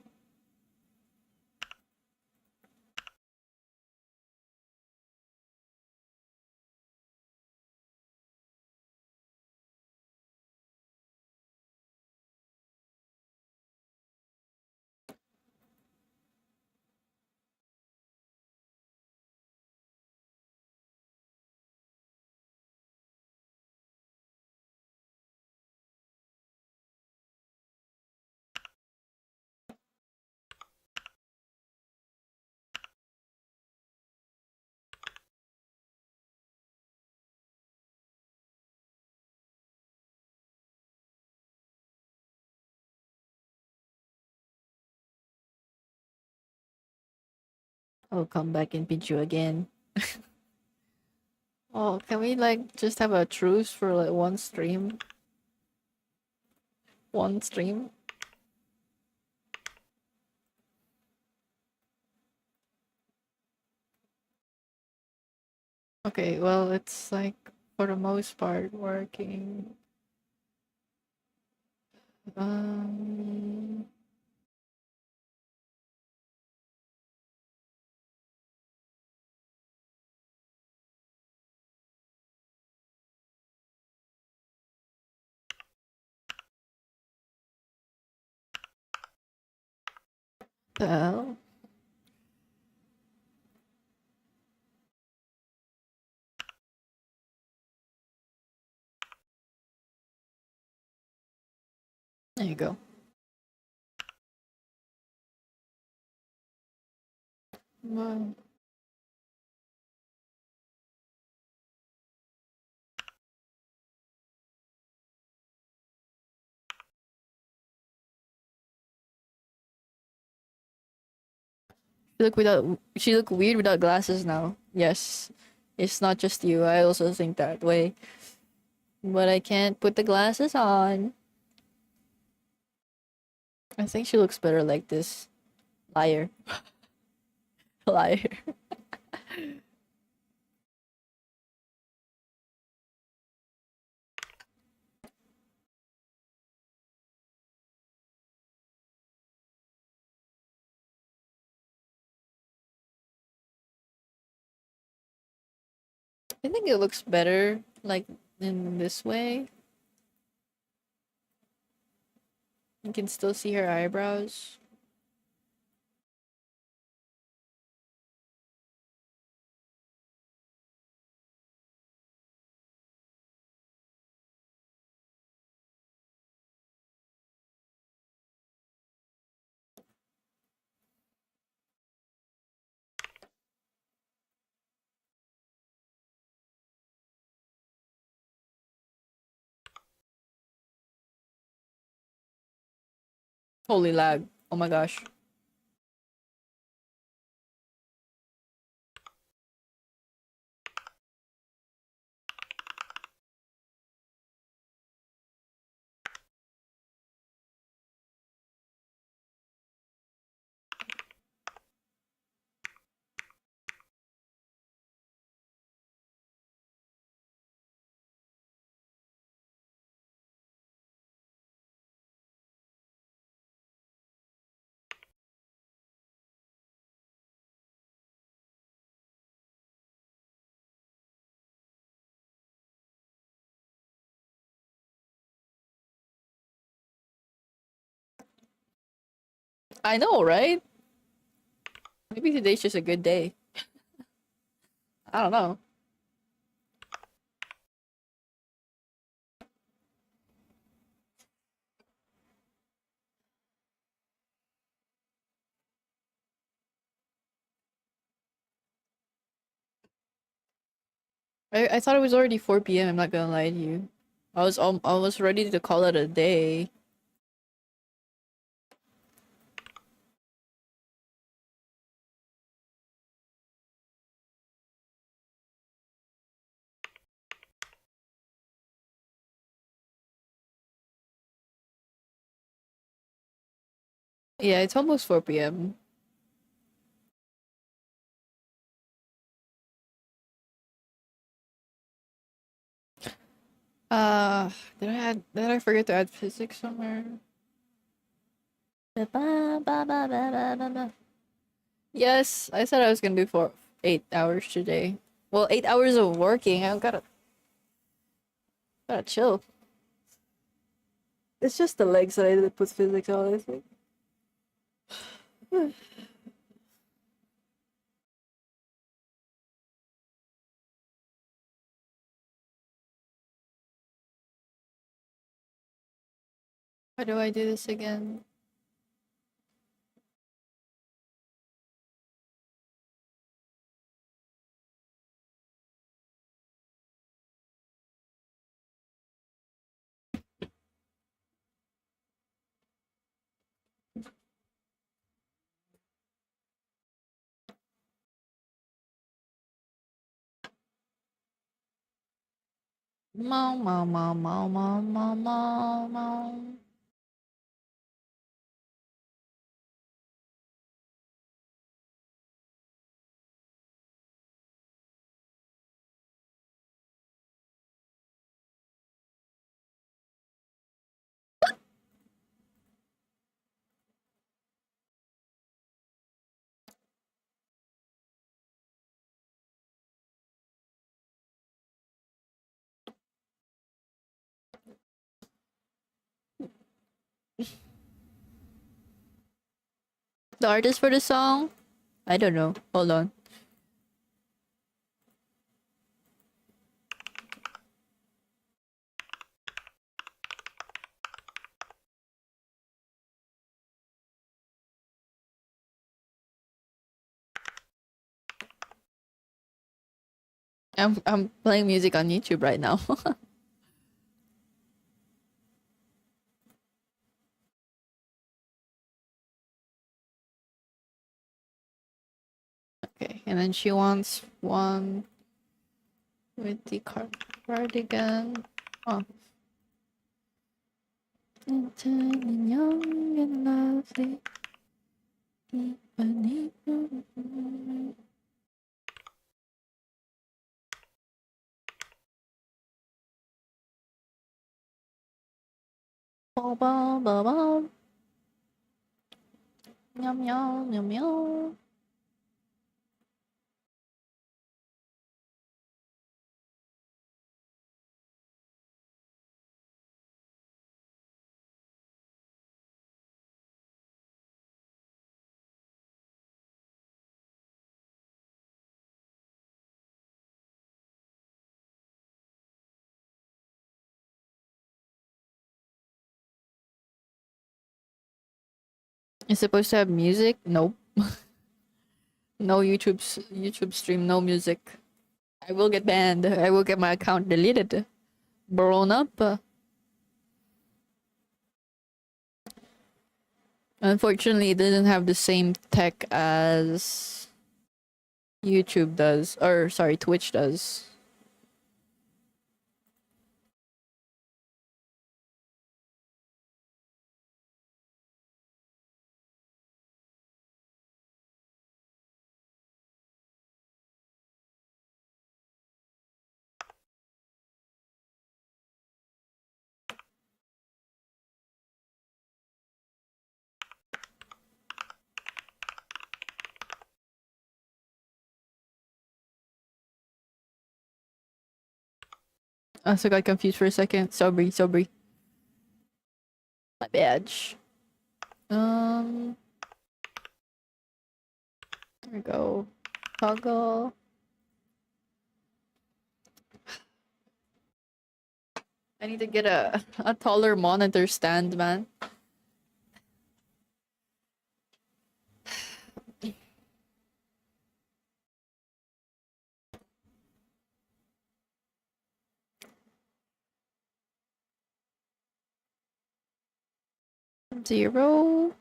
I'll come back and pinch you again. Oh, can we like just have a truce for like one stream? One stream? Okay, well, it's like for the most part working. Um, the hell? There you go. Well, she look weird without glasses now. Yes. It's not just you. I also think that way. But I can't put the glasses on. I think she looks better like this. Liar. Liar. I think it looks better like in this way. You can still see her eyebrows. Holy lag. Oh my gosh. I know, right? Maybe today's just a good day. I don't know. I thought it was already 4 p.m. I'm not gonna lie to you. I was ready to call it a day. Yeah, it's almost 4 p.m. Uh, did I forget to add physics somewhere? Yes, I said I was gonna do for 8 hours today. Well, 8 hours of working. I gotta chill. It's just the legs that I did put physics on, I think. Why do I do this again? Mau mau mau mau mau mau mau mau. The artist for the song? I don't know. Hold on. I'm playing music on YouTube right now. Okay, and then she wants one with the cardigan. Oh. Turning young and lovely. Ba ba ba ba. Meow meow meow meow. It's supposed to have music? Nope. No YouTube stream, no music. I will get banned. I will get my account deleted. Blown up. Unfortunately, it doesn't have the same tech as YouTube does. Or, sorry, Twitch does. I also got confused for a second. Sorry. My badge. There we go. Toggle. I need to get a taller monitor stand, man. Zero.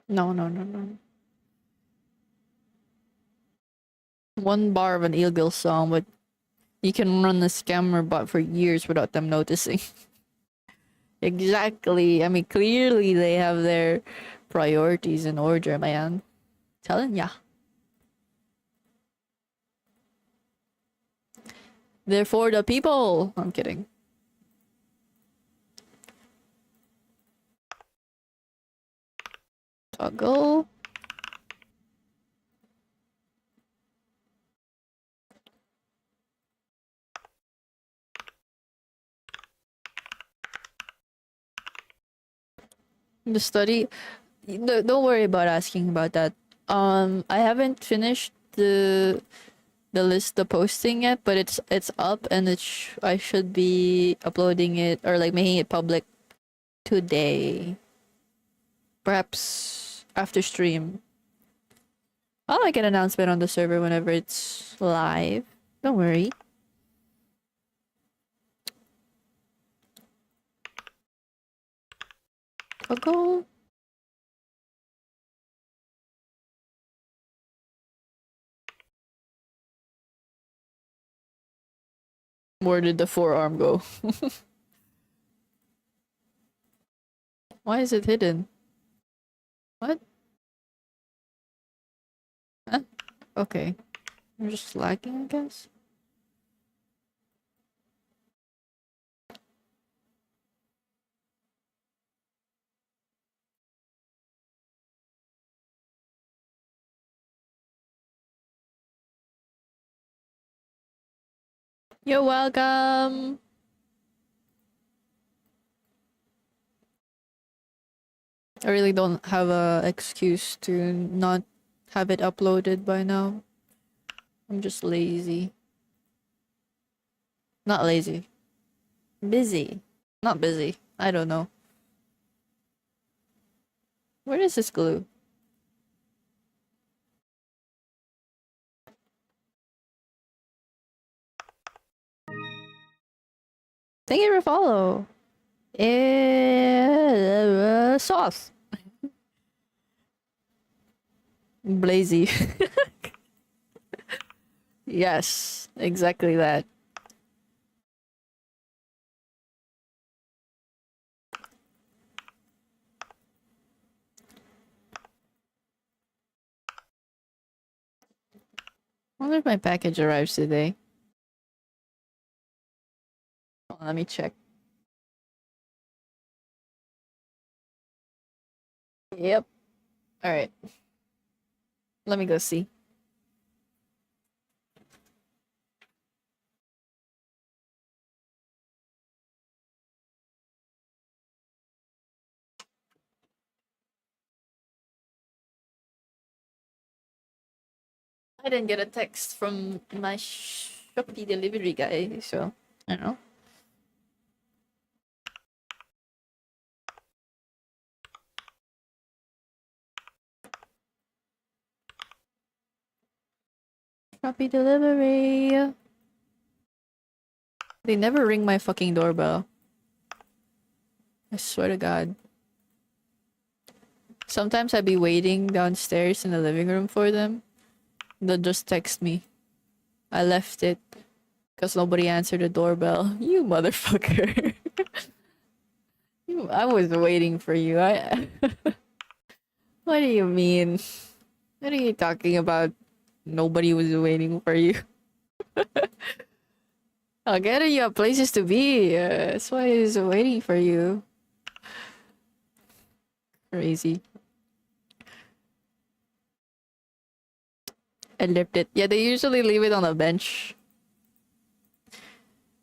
No. One bar of an illegal song, but you can run a scammer bot for years without them noticing. Exactly. I mean, clearly they have their priorities in order, man. Telling ya. They're for the people. I'm kidding. Toggle. The study. Don't worry about asking about that. I haven't finished the list, the posting yet, but it's up and I should be uploading it or like making it public today. Perhaps after stream. I'll make an announcement on the server whenever it's live. Don't worry. Toggle. Where did the forearm go? Why is it hidden? What? Huh? Okay. I'm just lagging, I guess. You're welcome. I really don't have a excuse to not have it uploaded by now. I'm just lazy. Not lazy. Busy. Not busy. I don't know. Where is this glue? Thank you for follow. Sauce. Blazy. Yes, exactly that. I wonder if my package arrives today. Oh, let me check. Yep. All right. Let me go see. I didn't get a text from my Shopee delivery guy, so I don't know. Shopee delivery. They never ring my fucking doorbell. I swear to God. Sometimes I'd be waiting downstairs in the living room for them. They'll just text me. I left it because nobody answered the doorbell. You motherfucker. I was waiting for you. What do you mean? What are you talking about? Nobody was waiting for you. I'll get you have places to be. That's why I was waiting for you. Crazy. I left it. Yeah, they usually leave it on a bench.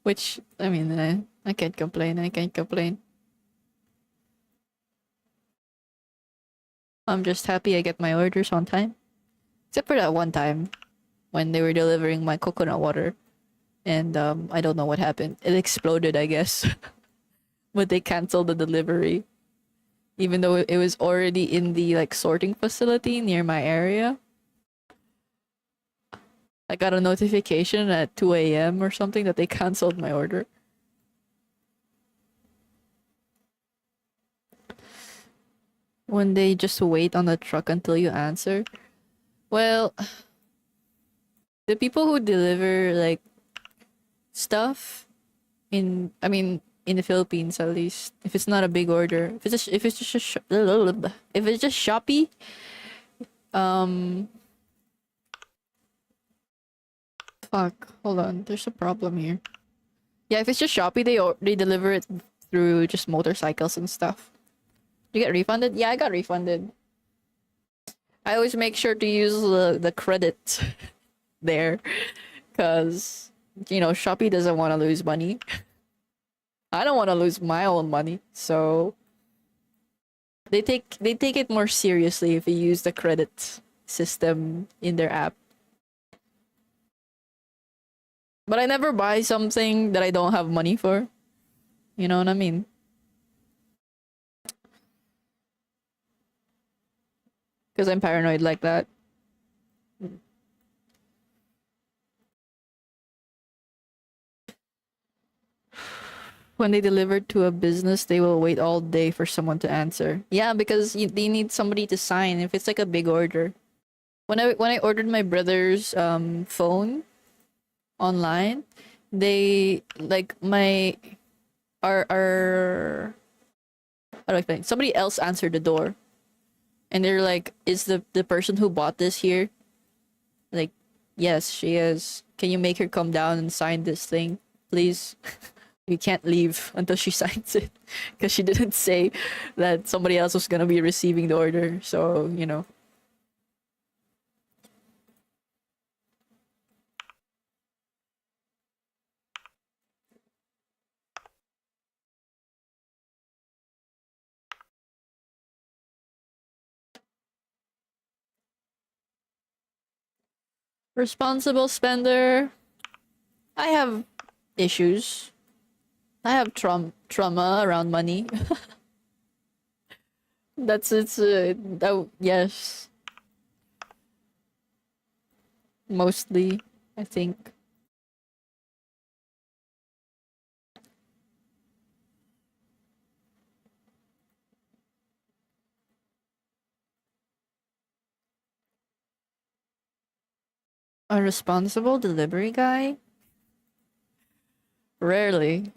Which, I mean, I can't complain. I can't complain. I'm just happy I get my orders on time. Except for that one time when they were delivering my coconut water. And I don't know what happened. It exploded, I guess. But they canceled the delivery. Even though it was already in the like sorting facility near my area. I got a notification at 2 a.m. or something that they canceled my order. When they just wait on the truck until you answer. Well, the people who deliver like stuff in the Philippines at least, if it's not a big order, if it's just Shopee, fuck, hold on, there's a problem here. Yeah, if it's just Shopee, they deliver it through just motorcycles and stuff. You get refunded? Yeah, I got refunded. I always make sure to use the credit there, cause you know Shopee doesn't want to lose money. I don't want to lose my own money, so they take it more seriously if you use the credit system in their app. But I never buy something that I don't have money for. You know what I mean? Because I'm paranoid like that. When they deliver to a business, they will wait all day for someone to answer. Yeah, because they need somebody to sign if it's like a big order. When I ordered my brother's phone online, they like our how do I explain? Somebody else answered the door, and they're like, "Is the person who bought this here?" Like, yes, she is. Can you make her come down and sign this thing, please? We can't leave until she signs it because she didn't say that somebody else was gonna be receiving the order. So, you know. Responsible spender. I have issues. I have trauma around money. Yes. Mostly, I think. A responsible delivery guy? Rarely.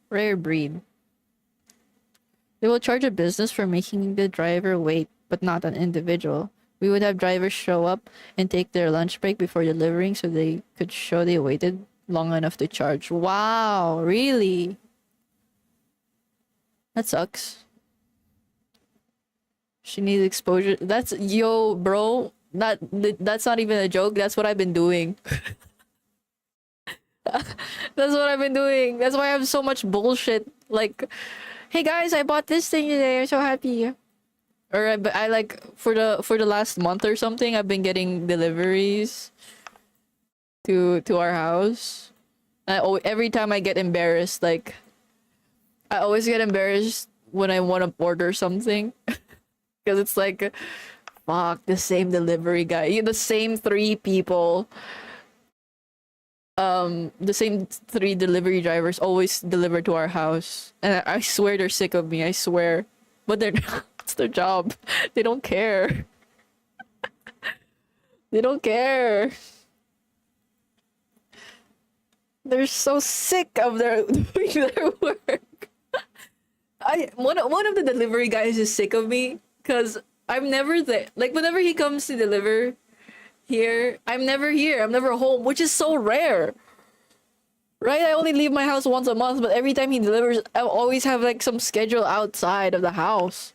Rare breed. They will charge a business for making the driver wait, but not an individual. We would have drivers show up and take their lunch break before delivering so they could show they waited long enough to charge. Wow, really? That sucks. She needs exposure. That's yo, bro. That's not even a joke. That's what I've been doing. That's what I've been doing. That's why I have so much bullshit like hey guys, I bought this thing today. I'm so happy. Or I like for the last month or something, I've been getting deliveries to our house. Every time I get embarrassed, like I always get embarrassed when I want to order something because it's like, fuck, the same delivery guy, the same three people, the same three delivery drivers always deliver to our house, and I swear they're sick of me. I swear, but they're not. It's their job. They don't care. They don't care. They're so sick of their doing their work. One of the delivery guys is sick of me because I'm never there. Like whenever he comes to deliver here, I'm never here. I'm never home, which is so rare. Right? I only leave my house once a month, but every time he delivers, I always have like some schedule outside of the house.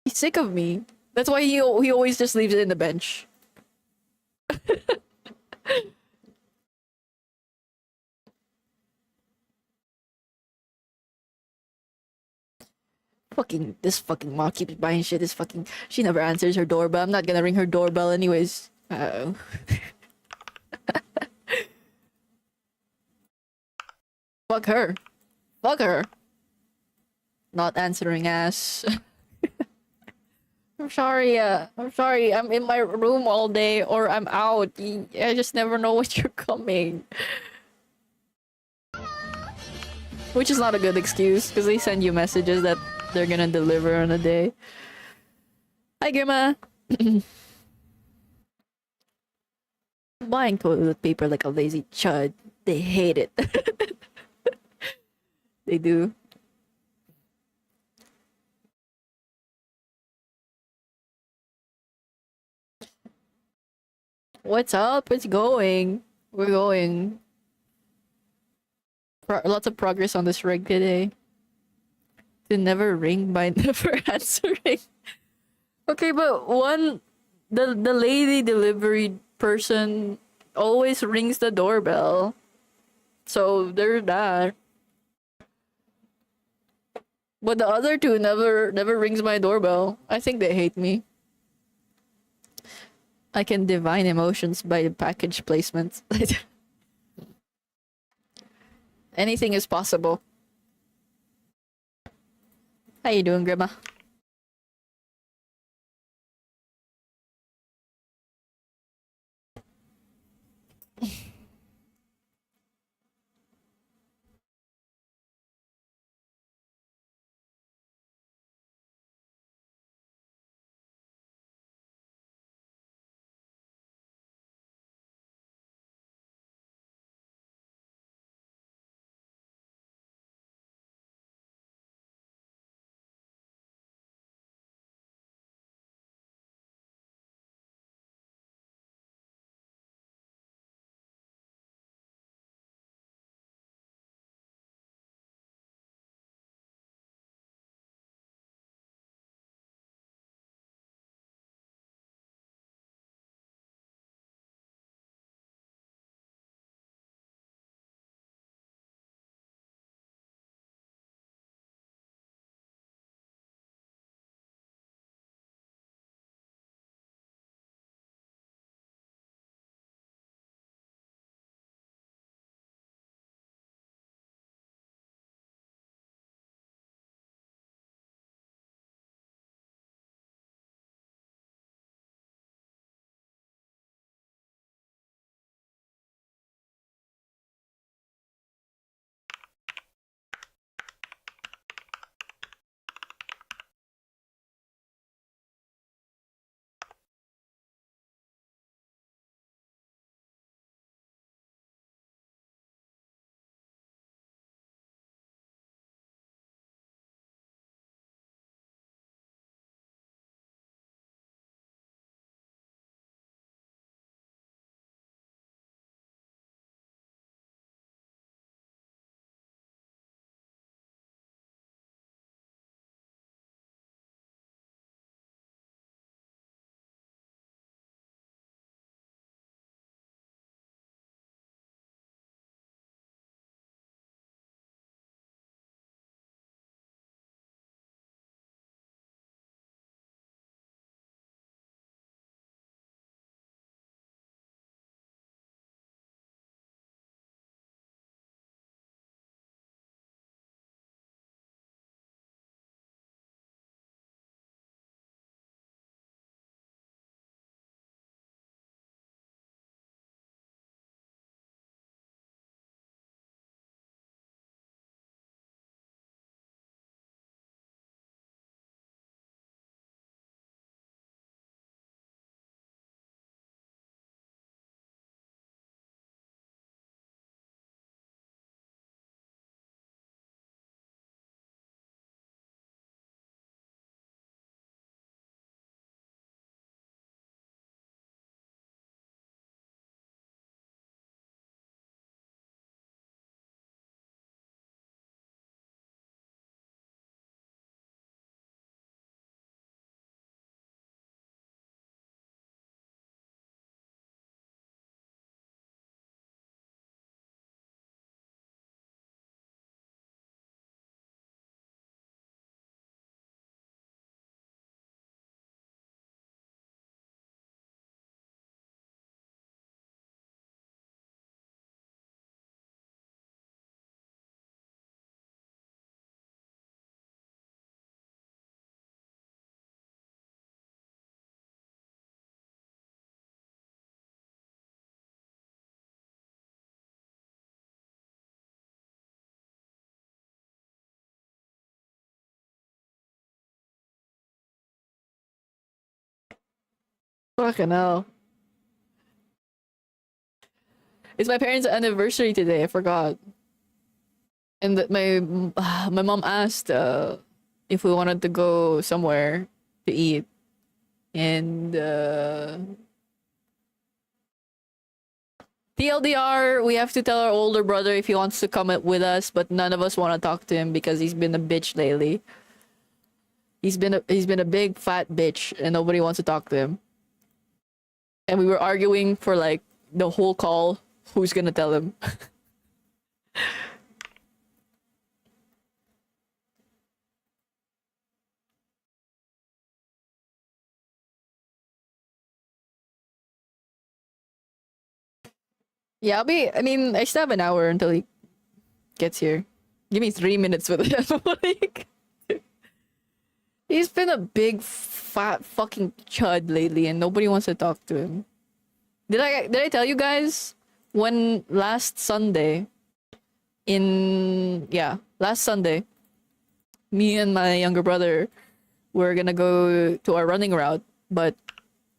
He's sick of me. That's why he always just leaves it in the bench. This fucking mom keeps buying shit. She never answers her doorbell. I'm not gonna ring her doorbell anyways. Uh-oh. Fuck her. Fuck her. Not answering ass. I'm sorry. I'm sorry. I'm in my room all day or I'm out. I just never know when you're coming. Which is not a good excuse because they send you messages that they're gonna deliver on a day. Hi, Grandma. Buying toilet paper like a lazy chud. They hate it. They do. What's up? It's going. We're going. Lots of progress on this rig today. To never ring by never answering. Okay, but the lady delivery person always rings the doorbell. So there's that. But the other two never rings my doorbell. I think they hate me. I can divine emotions by the package placement. Anything is possible. How you doing, Grandma? Fucking hell. It's my parents' anniversary today. I forgot. And my mom asked if we wanted to go somewhere to eat, and TLDR, we have to tell our older brother if he wants to come with us, but none of us want to talk to him because he's been a bitch lately. He's been a big fat bitch, and nobody wants to talk to him. And we were arguing for like the whole call. Who's gonna tell him? Yeah, I mean, I still have an hour until he gets here. Give me 3 minutes with him. Like, he's been a big fat fucking chud lately, and nobody wants to talk to him. Did I tell you guys when last Sunday? Last Sunday, me and my younger brother were gonna go to our running route, but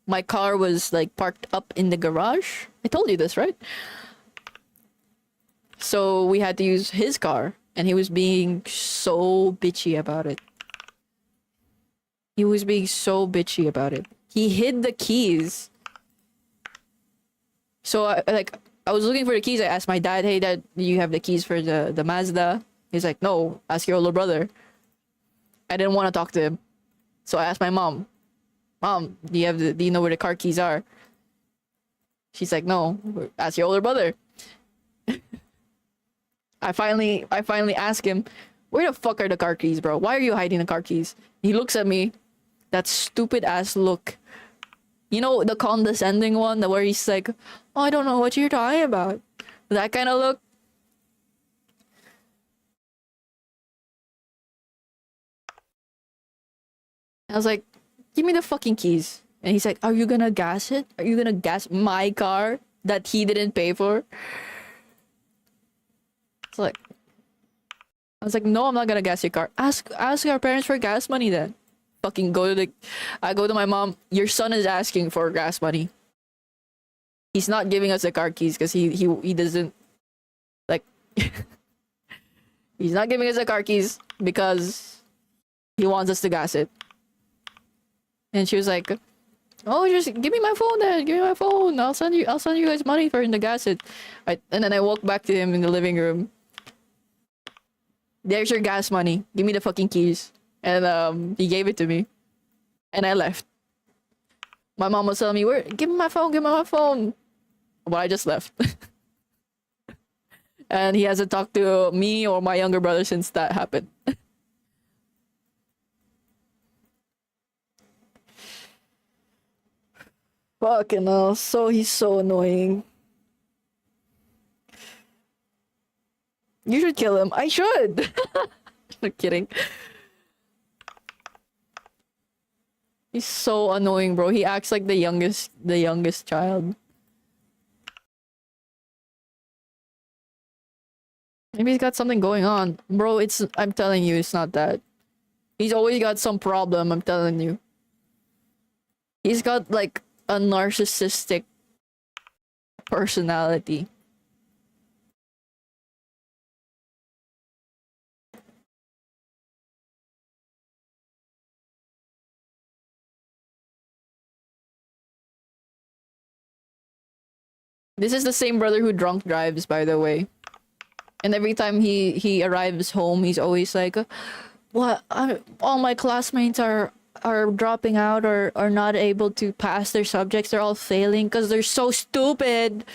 my car was like parked up in the garage. I told you this, right? So we had to use his car, and he was being so bitchy about it. He was being so bitchy about it. He hid the keys. So I was looking for the keys. I asked my dad, "Hey, Dad, do you have the keys for the Mazda?" He's like, "No, ask your older brother." I didn't want to talk to him, so I asked my mom, "Mom, do you know where the car keys are?" She's like, "No, ask your older brother." I finally ask him, "Where the fuck are the car keys, bro? Why are you hiding the car keys?" He looks at me, that stupid ass look. You know, the condescending one, where he's like, "Oh, I don't know what you're talking about." That kind of look. I was like, "Give me the fucking keys." And he's like, "Are you gonna gas it? Are you gonna gas my car that he didn't pay for?" It's like, I was like, "No, I'm not gonna gas your car. Ask our parents for gas money then." Fucking I go to my mom. "Your son is asking for gas money. He's not giving us the car keys because he doesn't like." He's not giving us the car keys because he wants us to gas it. And she was like, "Oh, just give me my phone then. Give me my phone. I'll send you guys money for him to gas it." And then I walked back to him in the living room. "There's your gas money. Give me the fucking keys." And he gave it to me. And I left. My mom was telling me, "Give me my phone, give me my phone." But I just left. And he hasn't talked to me or my younger brother since that happened. Fucking hell. He's so annoying. You should kill him. I should. I'm kidding. He's so annoying, bro. He acts like the youngest child. Maybe he's got something going on. Bro, I'm telling you, it's not that. He's always got some problem, I'm telling you. He's got like a narcissistic personality. This is the same brother who drunk drives, by the way. And every time he arrives home, he's always like, "What? All my classmates are dropping out or are not able to pass their subjects. They're all failing because they're so stupid."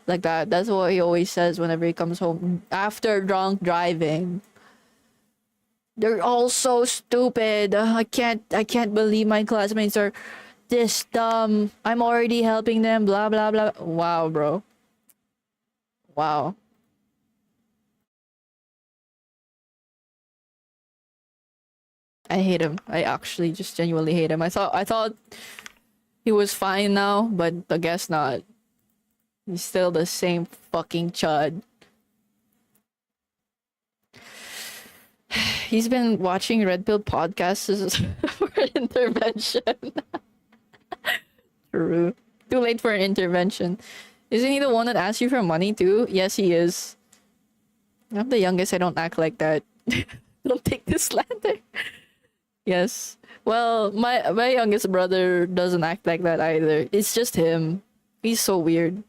Like that. That's what he always says whenever he comes home after drunk driving. "They're all so stupid. I can't believe my classmates are this dumb. I'm already helping them, blah blah blah." Wow, bro. Wow. I hate him. I actually just genuinely hate him. I thought he was fine now, but I guess not. He's still the same fucking chud. He's been watching Red Pill podcasts for intervention. True. Too late for an intervention. Isn't he the one that asked you for money too? Yes, he is. I'm the youngest. I don't act like that. Don't take this slander. Yes. Well, my youngest brother doesn't act like that either. It's just him. He's so weird.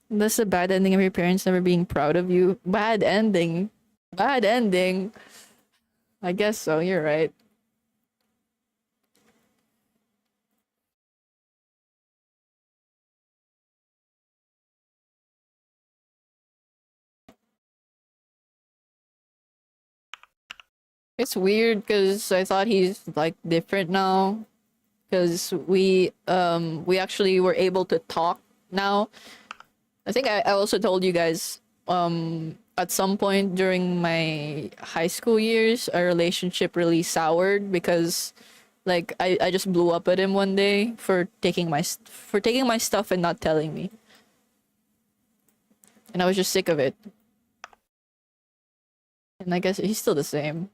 That's the bad ending of your parents never being proud of you. Bad ending. Bad ending. I guess so. You're right. It's weird because I thought he's like different now. Because we actually were able to talk now. I think I also told you guys at some point during my high school years our relationship really soured because like I just blew up at him one day for taking my stuff and not telling me. And I was just sick of it. And I guess he's still the same.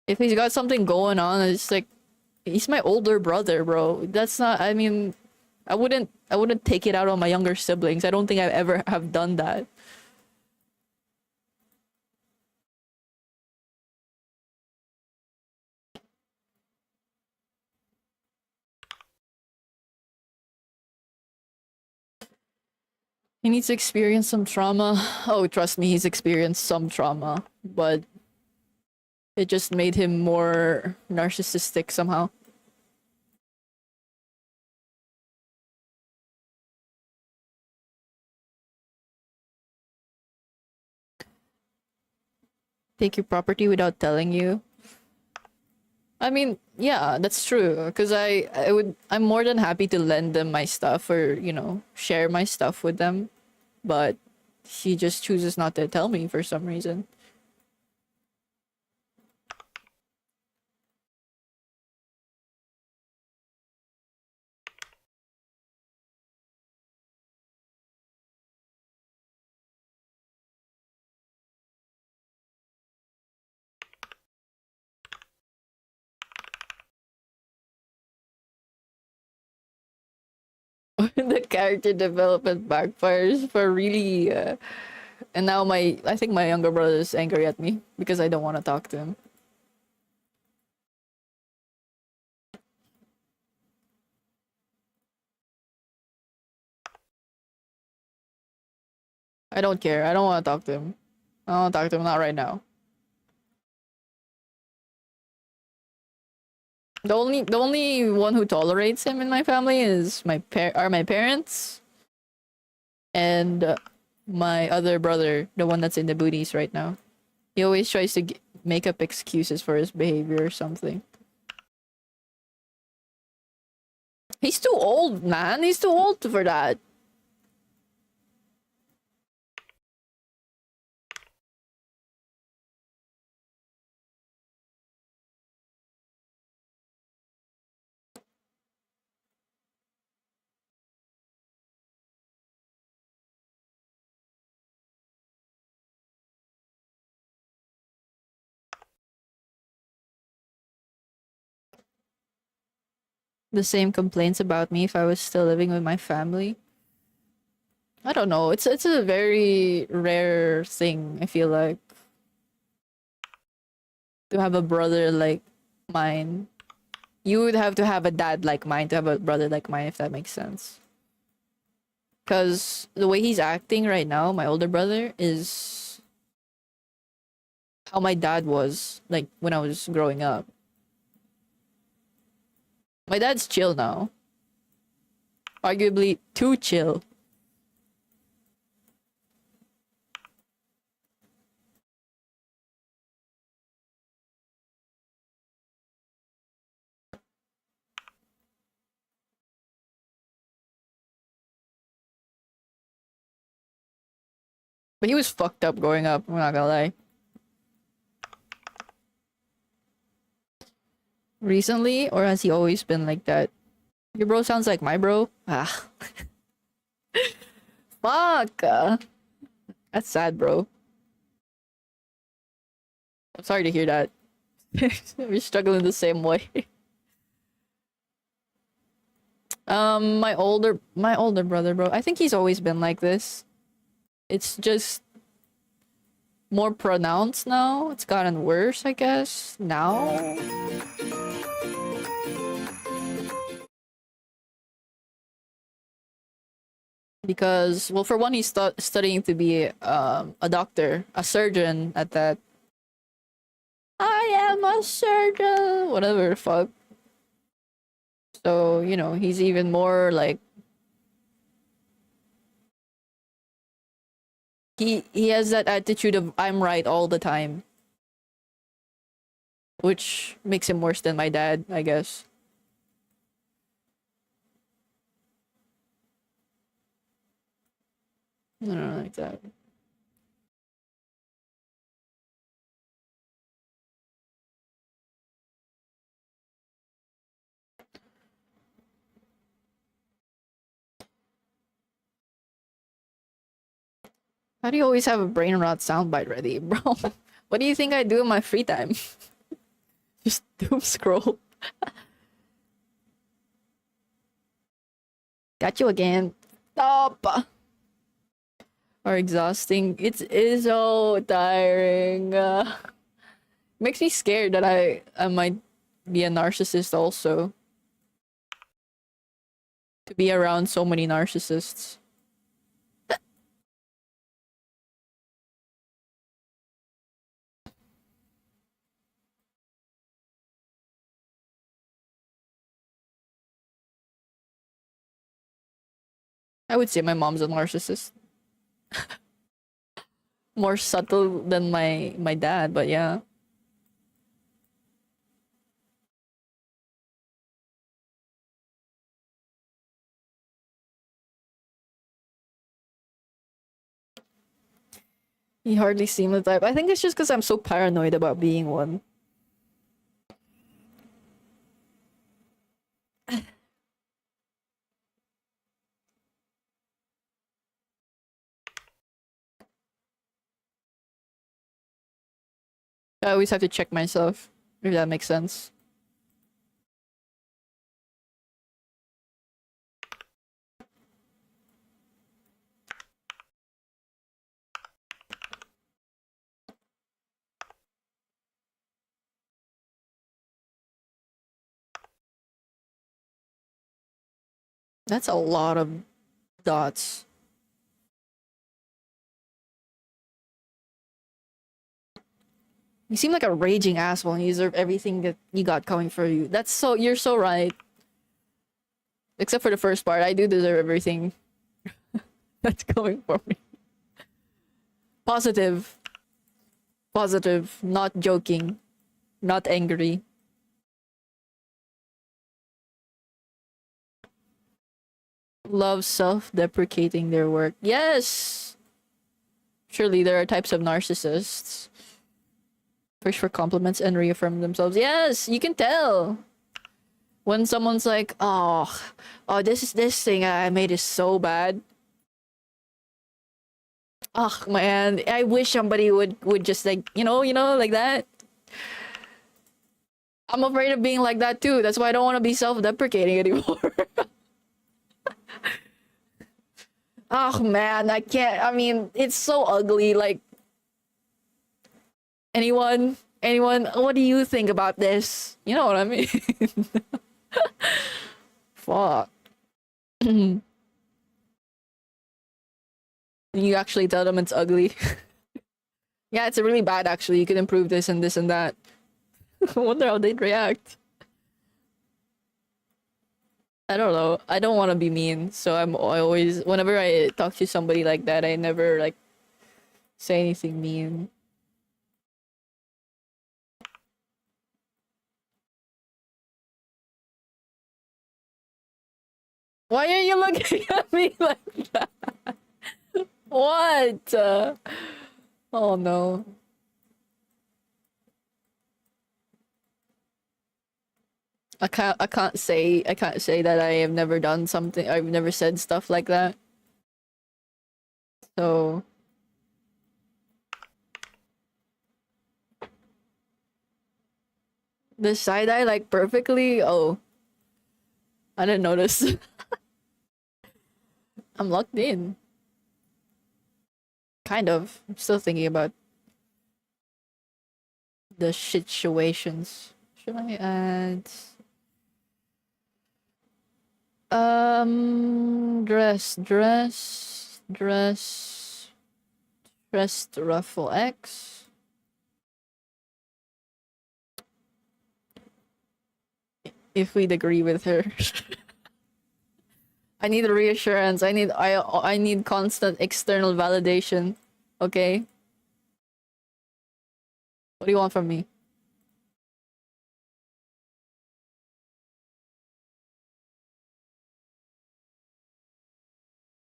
If he's got something going on, it's like he's my older brother, bro. That's not, I mean, I wouldn't take it out on my younger siblings. I don't think I ever have done that. He needs to experience some trauma. Oh, trust me, he's experienced some trauma, but it just made him more narcissistic somehow. Take your property without telling you. I mean, yeah, that's true. Cause I'm more than happy to lend them my stuff or, you know, share my stuff with them. But he just chooses not to tell me for some reason. The character development backfires for really and now I think my younger brother is angry at me because I don't want to talk to him. I don't care. I don't want to talk to him. I don't want to talk to him, not right now. The only one who tolerates him in my family is my parents and my other brother, the one that's in the booties right now. He always tries to make up excuses for his behavior or something. He's too old, man. He's too old for that. The same complaints about me if I was still living with my family. I don't know. It's a very rare thing, I feel like, to have a brother like mine. You would have to have a dad like mine to have a brother like mine, if that makes sense. Because the way he's acting right now, my older brother, is how my dad was, like, when I was growing up. My dad's chill now. Arguably too chill. But he was fucked up growing up, I'm not gonna lie. Recently, or has he always been like that? Your bro sounds like my bro. Ah. Fuck. That's sad, bro. I'm sorry to hear that. We're struggling the same way. My older brother, bro. I think he's always been like this. It's just more pronounced now. It's gotten worse, I guess. Now. Because, well, for one, he's studying to be a doctor, a surgeon at that. I am a surgeon, whatever the fuck. So, you know, he's even more like he has that attitude of I'm right all the time, which makes him worse than my dad, I guess. I don't know, like that. How do you always have a brain rot soundbite ready, bro? What do you think I do in my free time? Just doom scroll. Got you again. Stop. Or exhausting. It is so tiring. Makes me scared that I might be a narcissist also. To be around so many narcissists. I would say my mom's a narcissist. More subtle than my dad, but yeah. He hardly seemed the type. I think it's just because I'm so paranoid about being one. I always have to check myself, if that makes sense. That's a lot of dots. You seem like a raging asshole and you deserve everything that you got coming for you. You're so right. Except for the first part, I do deserve everything that's coming for me. Positive. Positive. Not joking. Not angry. Love self-deprecating their work. Yes! Surely there are types of narcissists. Push for compliments and reaffirm themselves. Yes, you can tell. When someone's like, oh, this thing I made is so bad. Oh man, I wish somebody would just like, like that. I'm afraid of being like that too. That's why I don't want to be self-deprecating anymore. Oh man, I can't. I mean, it's so ugly. Like, anyone, what do you think about this? You know what I mean? Fuck. You actually tell them it's ugly. Yeah, it's really bad actually. You could improve this and this and that. I wonder how they'd react. I don't know. I don't want to be mean, so I always, whenever I talk to somebody like that, I never like say anything mean. Why are you looking at me like that? What? Oh no. I can't say that I have never done something. I've never said stuff like that. So the side eye like perfectly. Oh, I didn't notice. I'm locked in. Kind of. I'm still thinking about the situations. Should I add dress to ruffle X. If we'd agree with her. I need reassurance. I need constant external validation. Okay? What do you want from me?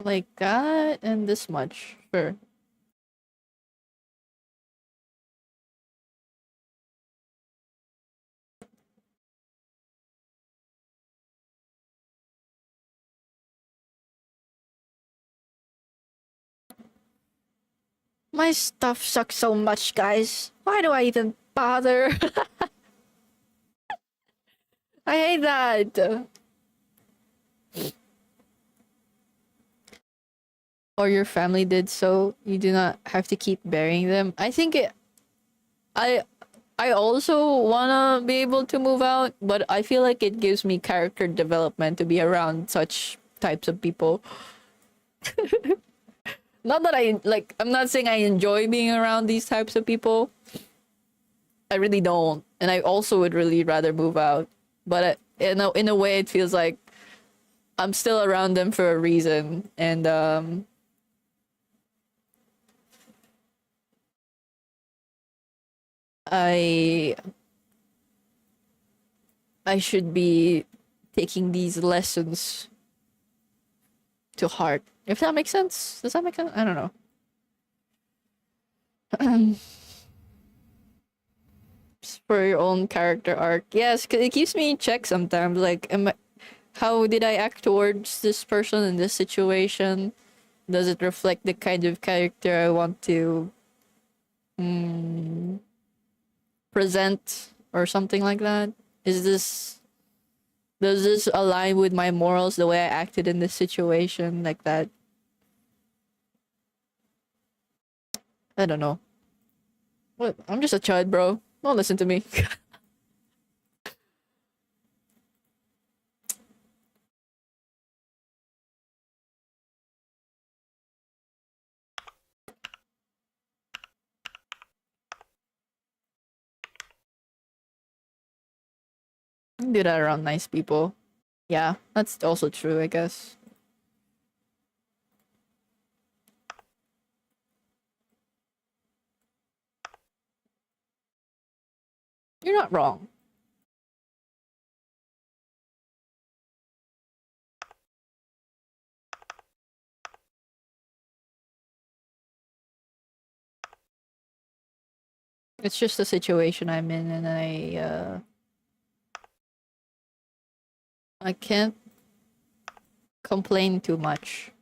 Like that and this much. Sure. My stuff sucks so much, guys. Why do I even bother? I hate that. Or your family did so, you do not have to keep burying them. I think I also wanna be able to move out, but I feel like it gives me character development to be around such types of people. Not that I'm not saying I enjoy being around these types of people. I really don't. And I also would really rather move out. But in a way, it feels like I'm still around them for a reason. And, I should be taking these lessons to heart. If that makes sense. Does that make sense? I don't know. For your own character arc. Yes, because it keeps me in check sometimes. Like, how did I act towards this person in this situation? Does it reflect the kind of character I want to present or something like that? Does this align with my morals, the way I acted in this situation, like that? I don't know. What? I'm just a child, bro. Don't listen to me. Do that around nice people. Yeah, that's also true, I guess. You're not wrong. It's just the situation I'm in, and I can't complain too much.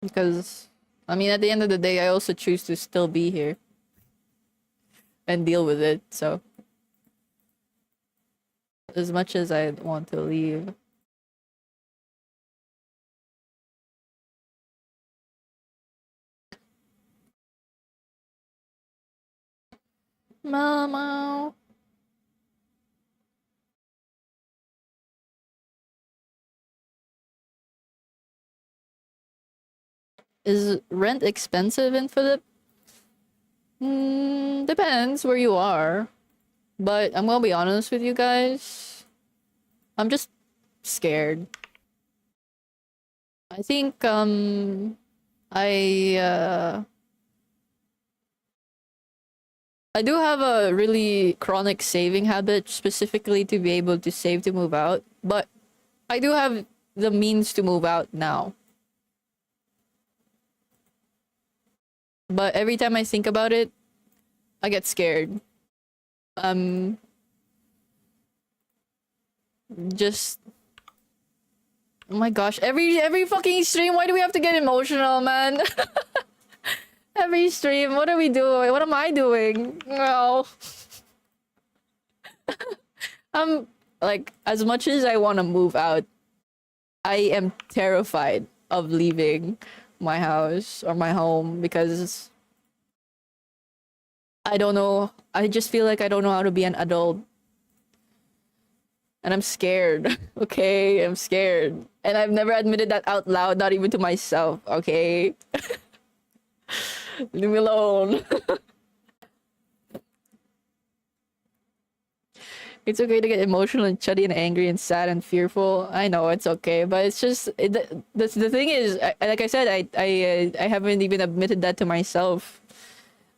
Because, I mean, at the end of the day, I also choose to still be here and deal with it, so. As much as I want to leave. Mama. Is rent expensive in Philip? Depends where you are. But I'm gonna be honest with you guys. I'm just scared. I think, I do have a really chronic saving habit, specifically to be able to save to move out. But I do have the means to move out now. But every time I think about it, I get scared. Just, oh my gosh, every fucking stream, why do we have to get emotional, man? Every stream, what are we doing? What am I doing? No. like as much as I want to move out, I am terrified of leaving my house or my home because I don't know. I just feel like I don't know how to be an adult. And I'm scared. Okay, I'm scared. And I've never admitted that out loud, not even to myself. Okay. Leave me alone. It's okay to get emotional and chuddy and angry and sad and fearful. I know it's okay, but it's just the thing is, like I said, I haven't even admitted that to myself.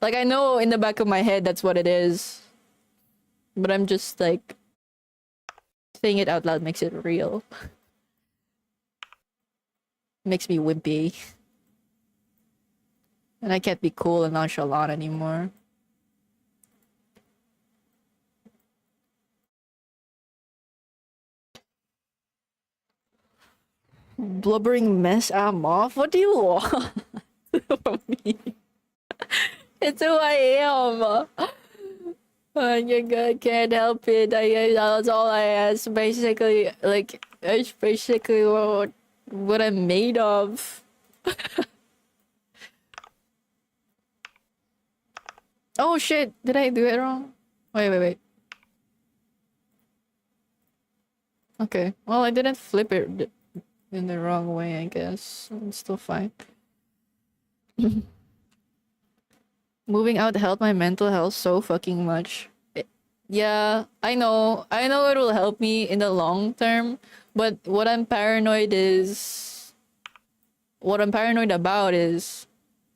Like I know in the back of my head that's what it is, but I'm just like saying it out loud makes it real. Makes me wimpy, and I can't be cool and nonchalant anymore. Blubbering mess, I'm off. What do you want from me? It's who I am. I can't help it. That's all I ask. Basically, like it's basically what I'm made of. Oh shit! Did I do it wrong? Wait. Okay. Well, I didn't flip it in the wrong way, I guess. It's still fine. Moving out helped my mental health so fucking much. Yeah, I know. I know it will help me in the long term, but what I'm paranoid about is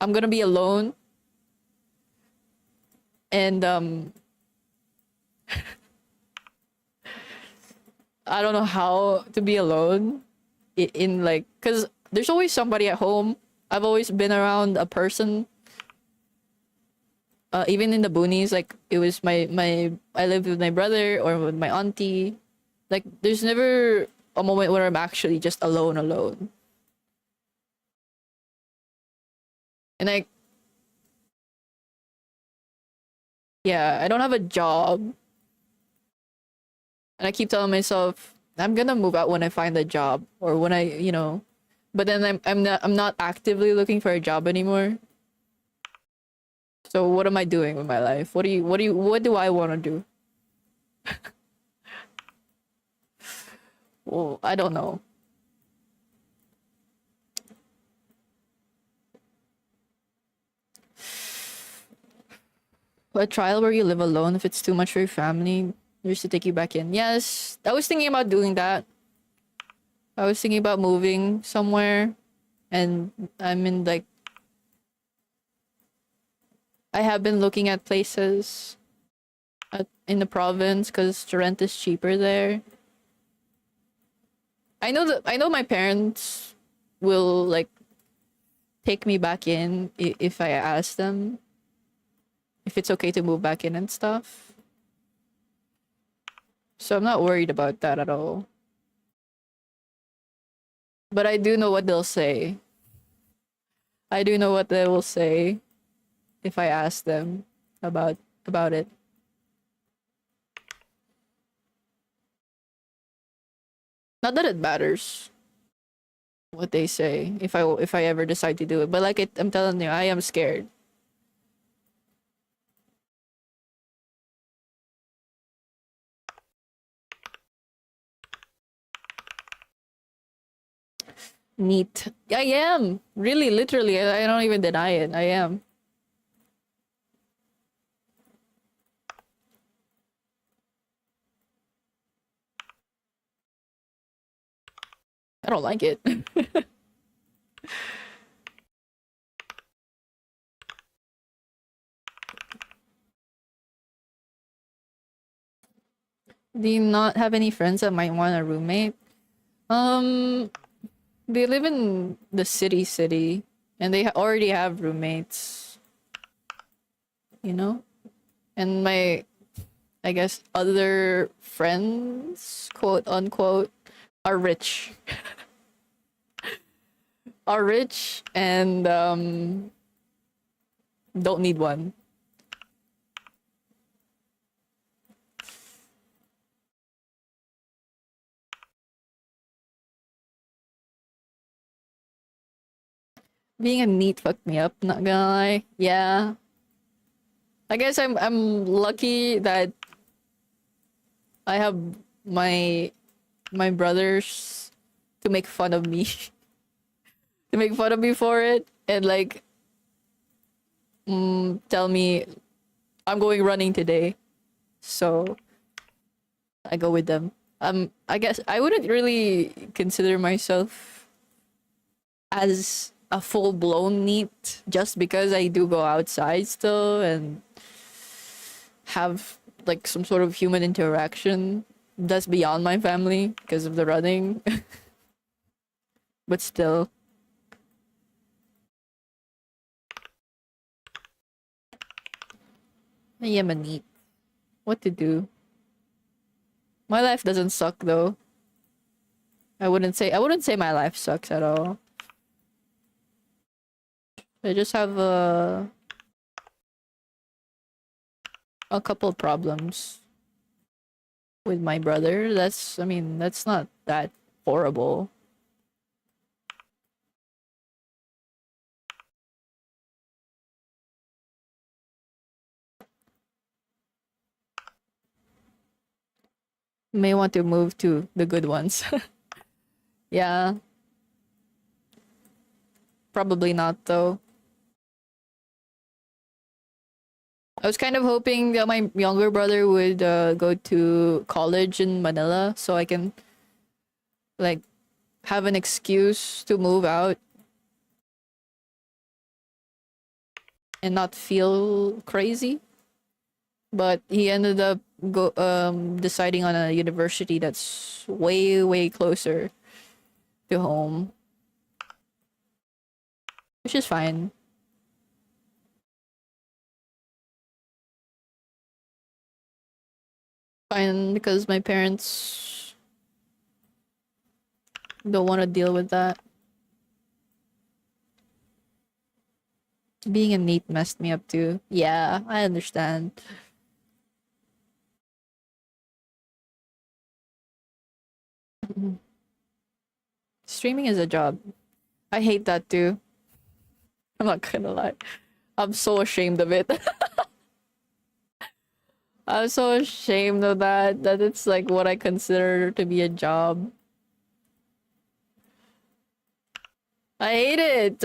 I'm gonna be alone and I don't know how to be alone in like, cuz there's always somebody at home. I've always been around a person. Even in the boonies, like it was my I lived with my brother or with my auntie. Like there's never a moment where I'm actually just alone. And I yeah, I don't have a job. And I keep telling myself I'm gonna move out when I find a job or when I, but then I'm not actively looking for a job anymore. So what am I doing with my life? What do I want to do? Well, I don't know. A trial where you live alone if it's too much for your family, just to take you back in. Yes, I was thinking about doing that. I was thinking about moving somewhere, and I'm in like I have been looking at places in the province because the rent is cheaper there. I know my parents will like take me back in if I ask them if it's okay to move back in and stuff. So I'm not worried about that at all. But I do know what they'll say. I do know what they will say if I ask them about it. Not that it matters what they say if I ever decide to do it, but like I'm telling you, I am scared. Neat. I am. Really, literally. I don't even deny it. I am. I don't like it. Do you not have any friends that might want a roommate? They live in the city, and they already have roommates. You know? And my, I guess, other friends, quote unquote, are rich. Are rich and don't need one. Being a NEET fucked me up, not gonna lie. Yeah. I guess I'm lucky that I have my my brothers to make fun of me. To make fun of me for it and like tell me I'm going running today. So I go with them. I guess I wouldn't really consider myself as a full-blown NEET just because I do go outside still and have like some sort of human interaction that's beyond my family because of the running. But still. I am a NEET. What to do? My life doesn't suck though. I wouldn't say my life sucks at all. I just have a couple problems with my brother. I mean, that's not that horrible. May want to move to the good ones. Yeah. Probably not though. I was kind of hoping that my younger brother would go to college in Manila so I can like have an excuse to move out and not feel crazy. But he ended up deciding on a university that's way closer to home, which is fine. Fine because my parents don't want to deal with that. Being a NEET messed me up too. Yeah, I understand. Streaming is a job. I hate that too. I'm not gonna lie. I'm so ashamed of it. I'm so ashamed of that it's like what I consider to be a job. I hate it.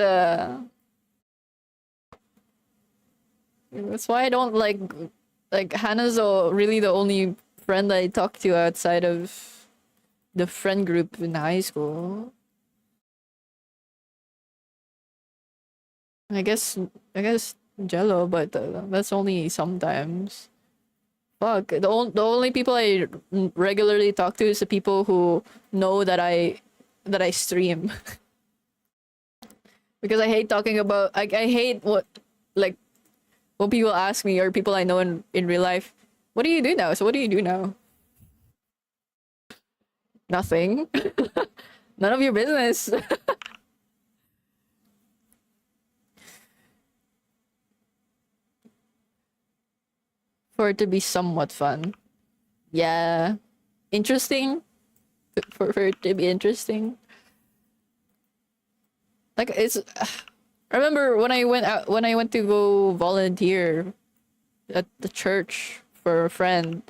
That's why I don't like Hannah's really the only friend I talk to outside of the friend group in high school. I guess Jello, but that's only sometimes. Fuck, the only people I regularly talk to is the people who know that I stream. Because I hate talking about I hate what like when people ask me or people I know in real life, what do you do now? So what do you do now? Nothing. None of your business. For it to be somewhat fun. Yeah. Interesting. For it to be interesting. Like it's I remember when I went to go volunteer at the church for a friend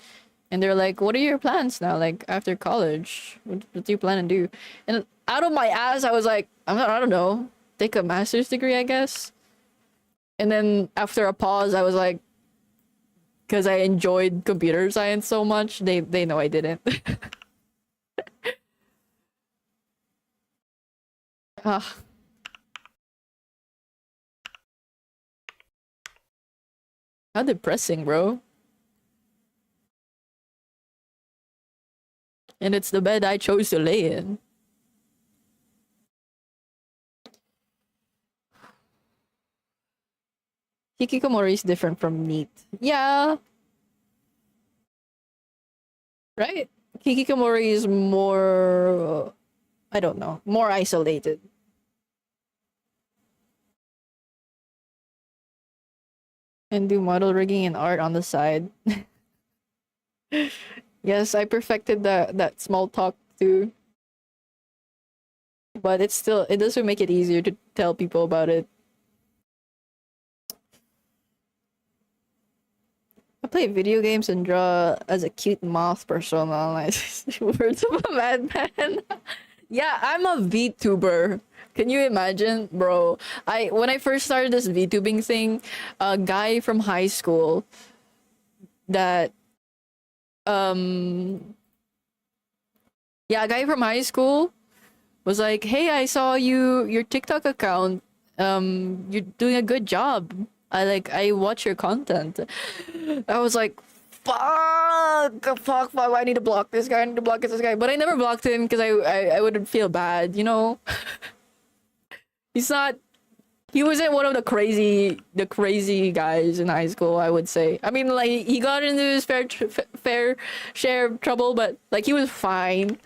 and they're like, what are your plans now? Like after college, what do you plan to do? And out of my ass, I was like, I don't know, take a master's degree, I guess. And then after a pause, I was like, because I enjoyed computer science so much, they know I didn't. Ah, how depressing, bro. And it's the bed I chose to lay in. Hikikomori is different from NEET. Yeah. Right? Hikikomori is more, I don't know, more isolated. And do model rigging and art on the side. Yes, I perfected that small talk too. But it doesn't make it easier tell people about it. I play video games and draw as a cute moth person online. Words of a madman. Yeah, I'm a VTuber. Can you imagine, bro? When I first started this VTubing thing, a guy from high school that yeah, a guy from high school was like, "Hey, I saw your TikTok account. You're doing a good job. I watch your content." I was like, fuck, I need to block this guy, I need to block this guy. But I never blocked him because I wouldn't feel bad, you know? He wasn't one of the crazy guys in high school, I would say. I mean, like, he got into his fair share of trouble, but like, he was fine,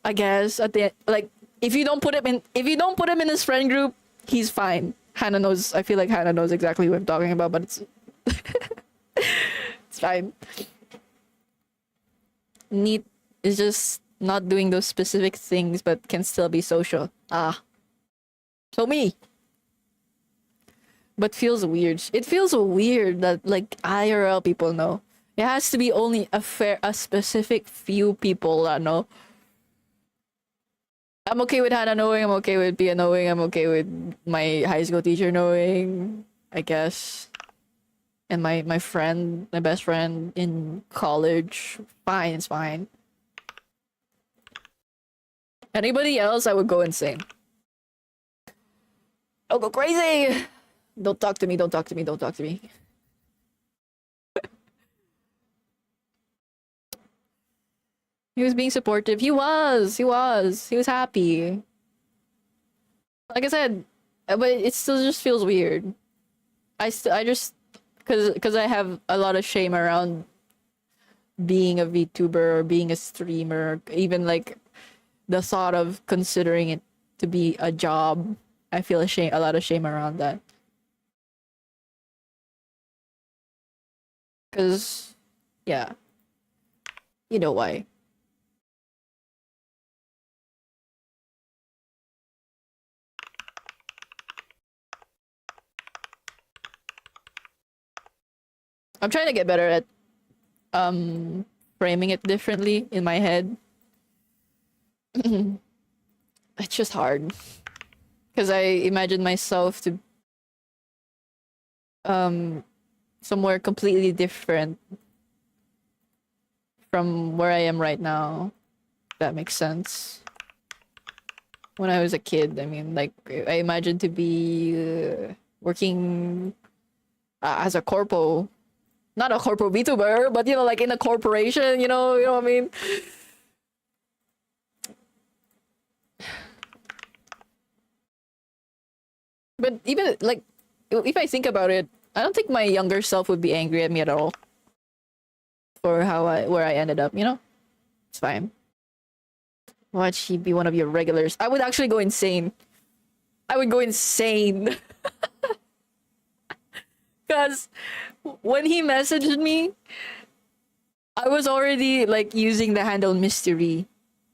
I guess. At the like, if you don't put him in his friend group, he's fine. Hannah knows. I feel like Hannah knows exactly what I'm talking about, but it's it's fine. Neat is just not doing those specific things, but can still be social. So me. But feels weird. It feels weird that like IRL people know. It has to be only a specific few people that know. I'm okay with Hannah knowing, I'm okay with Pia knowing, I'm okay with my high school teacher knowing, I guess. And my best friend in college. Fine, it's fine. Anybody else, I would go insane. I'll go crazy! Don't talk to me, don't talk to me, don't talk to me. He was being supportive. He was happy. Like I said, but it still just feels weird. I just, cause I have a lot of shame around being a VTuber or being a streamer, even like the thought of considering it to be a job. I feel a lot of shame around that. Cause, yeah, you know why. I'm trying to get better at framing it differently in my head. It's just hard because I imagine myself to somewhere completely different from where I am right now. If that makes sense. When I was a kid, I mean, like, I imagined to be working as a corpo. Not a corpo VTuber, but you know, like in a corporation, you know what I mean? But even like, if I think about it, I don't think my younger self would be angry at me at all for where I ended up, you know? It's fine. Watch he be one of your regulars. I would actually go insane. I would go insane. Because when he messaged me, I was already like using the handle mystery.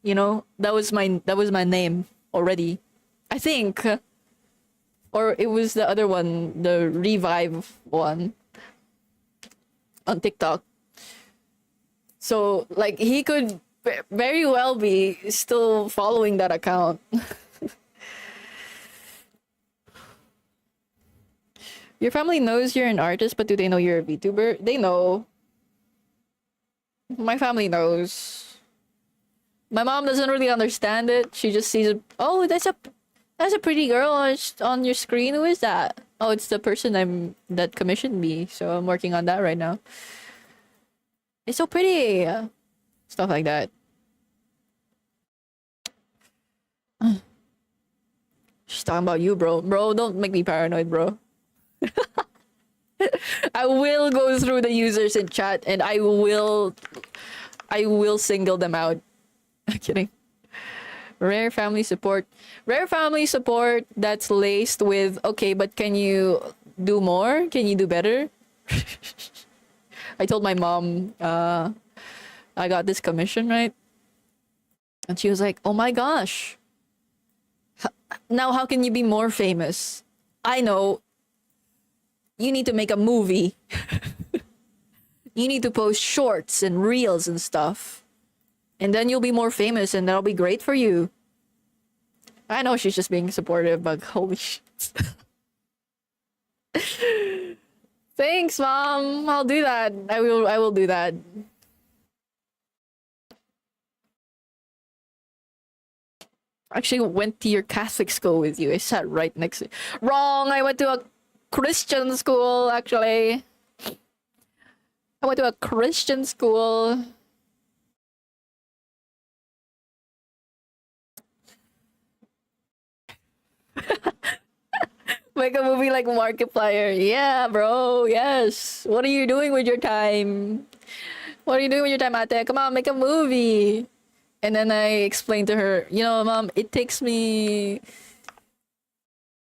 You know? That was my name already. I think. Or it was the other one, the revive one on TikTok. So like he could very well be still following that account. Your family knows you're an artist, but do they know you're a VTuber? They know. My family knows. My mom doesn't really understand it. She just sees it. Oh, that's a pretty girl on your screen. Who is that? Oh, it's the person that commissioned me. So I'm working on that right now. It's so pretty. Stuff like that. She's talking about you, bro. Bro, don't make me paranoid, bro. I will go through the users in chat and I will single them out. I'm kidding. Rare family support. Rare family support that's laced with, okay, but can you do more? Can you do better? I told my mom, I got this commission, right? And she was like, oh my gosh. Now how can you be more famous? I know. You need to make a movie. You need to post shorts and reels and stuff. And then you'll be more famous and that'll be great for you. I know she's just being supportive, but holy shit. Thanks, Mom. I'll do that. I will do that. Actually went to your Catholic school with you. I sat right next to Wrong. I went to a Christian school, actually. I went to a Christian school. Make a movie like Markiplier. Yeah, bro. Yes. What are you doing with your time? What are you doing with your time, ate? Come on, make a movie. And then I explained to her, you know, Mom, it takes me...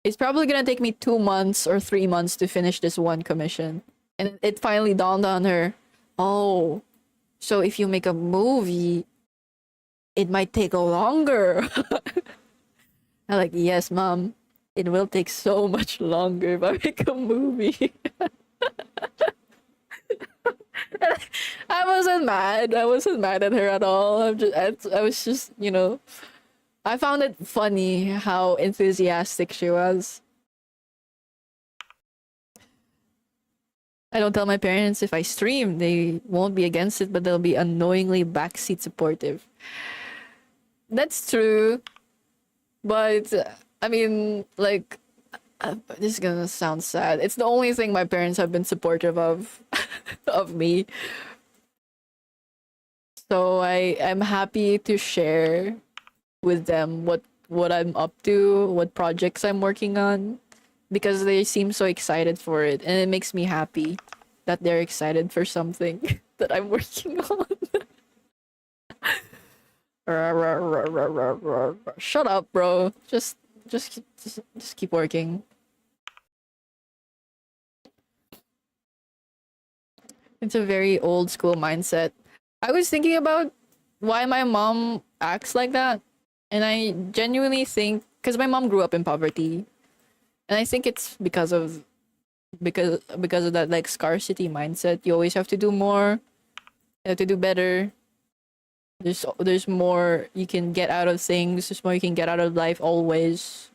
It's probably gonna take me 2 months or 3 months to finish this one commission. And it finally dawned on her, oh, so if you make a movie, it might take longer. I'm like, yes, Mom. It will take so much longer if I make a movie. I wasn't mad. I wasn't mad at her at all. I was just, you know, I found it funny how enthusiastic she was. I don't tell my parents if I stream, they won't be against it, but they'll be annoyingly backseat supportive. That's true. But, I mean, like, this is gonna sound sad. It's the only thing my parents have been supportive of, of me. So I'm happy to share with them what I'm up to, what projects I'm working on, because they seem so excited for it, and it makes me happy that they're excited for something that I'm working on. Shut up, bro. Just keep working. It's a very old school mindset. I was thinking about why my mom acts like that, and I genuinely think because my mom grew up in poverty, and I think it's because of that like scarcity mindset. You always have to do more, you have to do better. There's more you can get out of things. There's more you can get out of life always.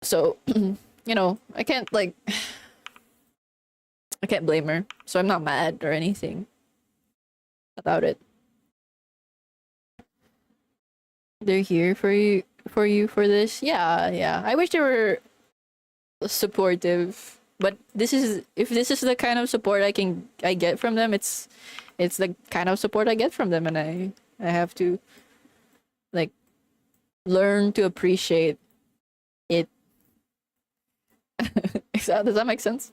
So, you know, I can't blame her. So I'm not mad or anything about it. They're here for you for this. Yeah. I wish they were supportive, but if this is the kind of support I get from them, it's the kind of support I get from them, and I have to like learn to appreciate it. Does that make sense?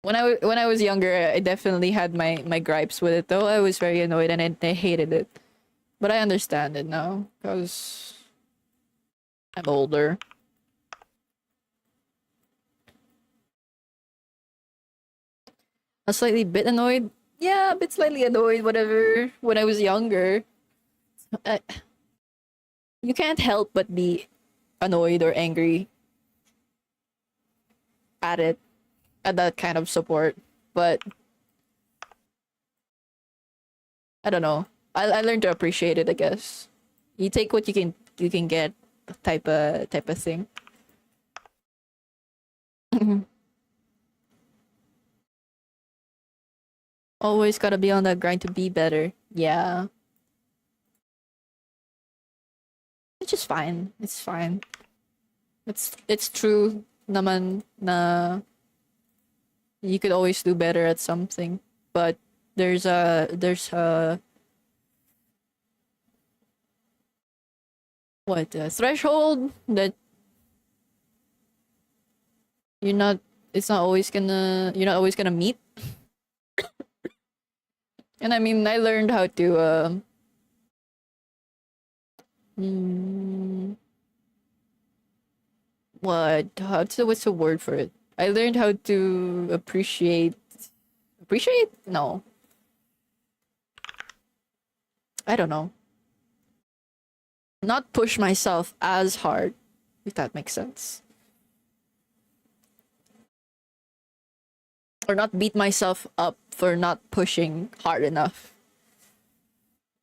When I was younger, I definitely had my gripes with it, though. I was very annoyed and I hated it. But I understand it now because I'm older. A slightly bit annoyed. Yeah, a bit slightly annoyed, whatever. When I was younger, you can't help but be annoyed or angry at it, at that kind of support. But I don't know. I learned to appreciate it, I guess. You take what you can get, type of thing. Always gotta be on that grind to be better. Yeah. It's just fine. It's fine. It's true naman na you could always do better at something, but there's a threshold that you're not always gonna meet. And I mean, I learned how to what's the word for it? I learned how to appreciate no. I don't know. Not push myself as hard, if that makes sense. Or not beat myself up for not pushing hard enough.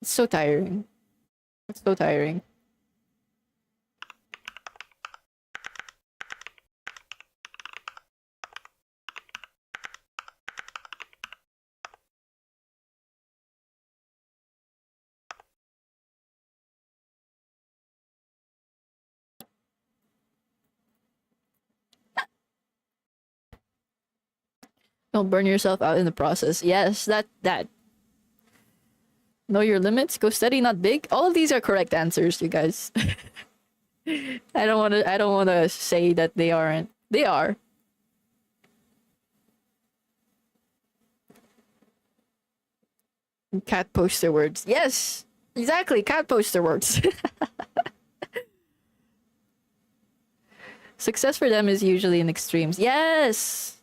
It's so tiring. It's so tiring. Don't burn yourself out in the process. Yes, that. Know your limits. Go steady, not big. All of these are correct answers, you guys. I don't want to say that they aren't. They are. Cat poster words. Yes, exactly. Cat poster words. Success for them is usually in extremes. Yes.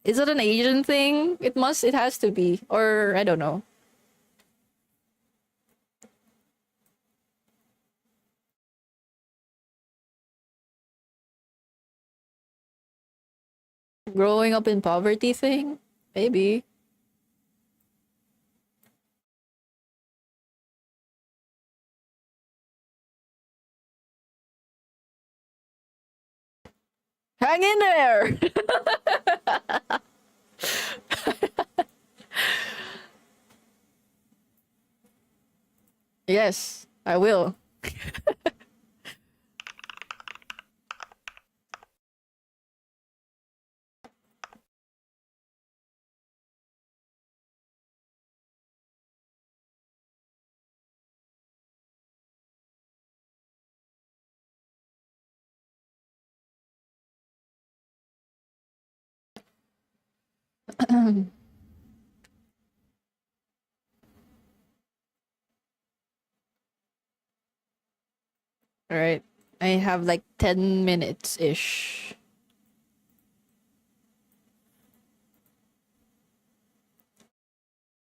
Is it an Asian thing? It must. It has to be. Or I don't know. Growing up in poverty thing? Maybe. Hang in there! Yes, I will. Alright. I have like 10 minutes ish.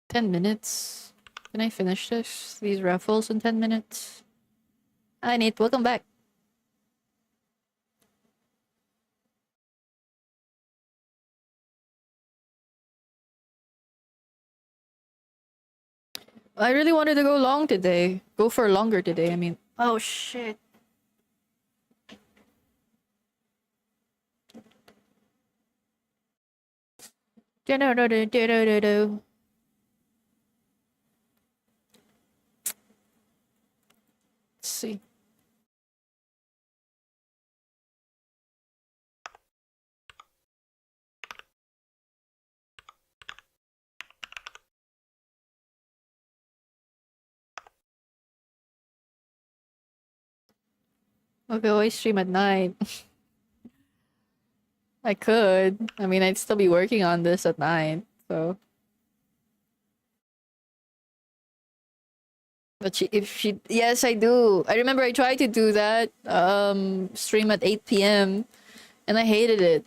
$10. Can I finish these raffles in 10 minutes? Hi Nate, welcome back. I really wanted to go long today. Go for longer today, I mean. Oh shit. Do-do-do-do-do-do-do. Let's see. Okay, always stream at night. I could. I mean, I'd still be working on this at night, so. But yes, I do. I remember I tried to do that, stream at 8 p.m. and I hated it.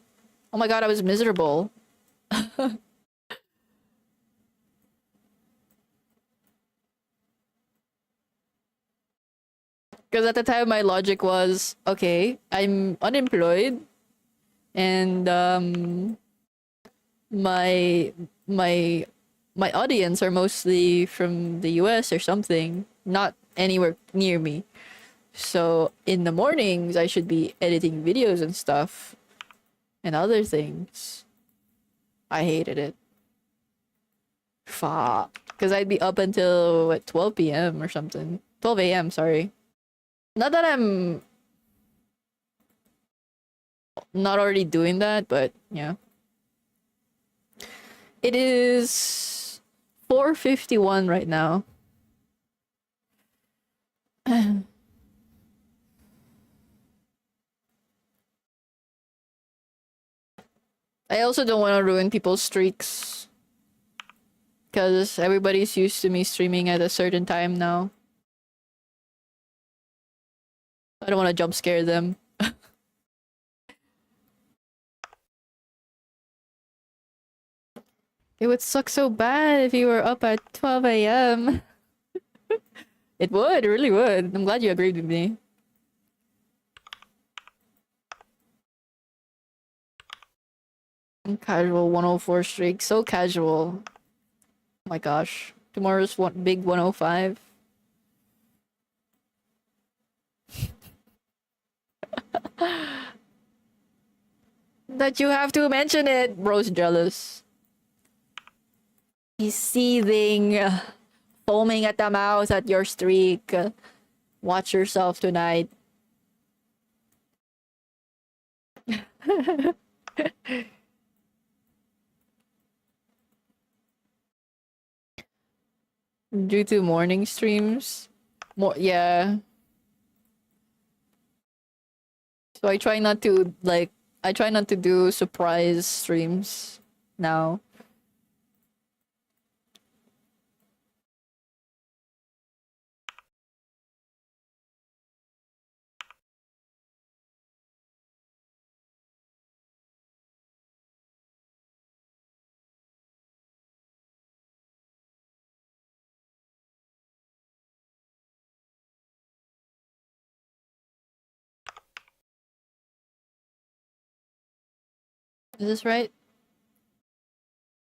Oh my god, I was miserable. Because at the time, my logic was, okay, I'm unemployed, and my my my audience are mostly from the US or something, not anywhere near me. So in the mornings, I should be editing videos and stuff and other things. I hated it. Fuck. Because I'd be up until what, 12 p.m. or something. 12 a.m., sorry. Not that I'm not already doing that, but yeah. It is 4:51 right now. I also don't want to ruin people's streaks. Because everybody's used to me streaming at a certain time now. I don't want to jump scare them. It would suck so bad if you were up at 12 a.m. It would, it really would. I'm glad you agreed with me. Casual 104 streak, so casual. Oh my gosh. Tomorrow's one big 105. That you have to mention it. Bro's jealous. He's seething, foaming at the mouth at your streak. Watch yourself tonight. Due to morning streams. Yeah. So I try not to do surprise streams now. Is this right?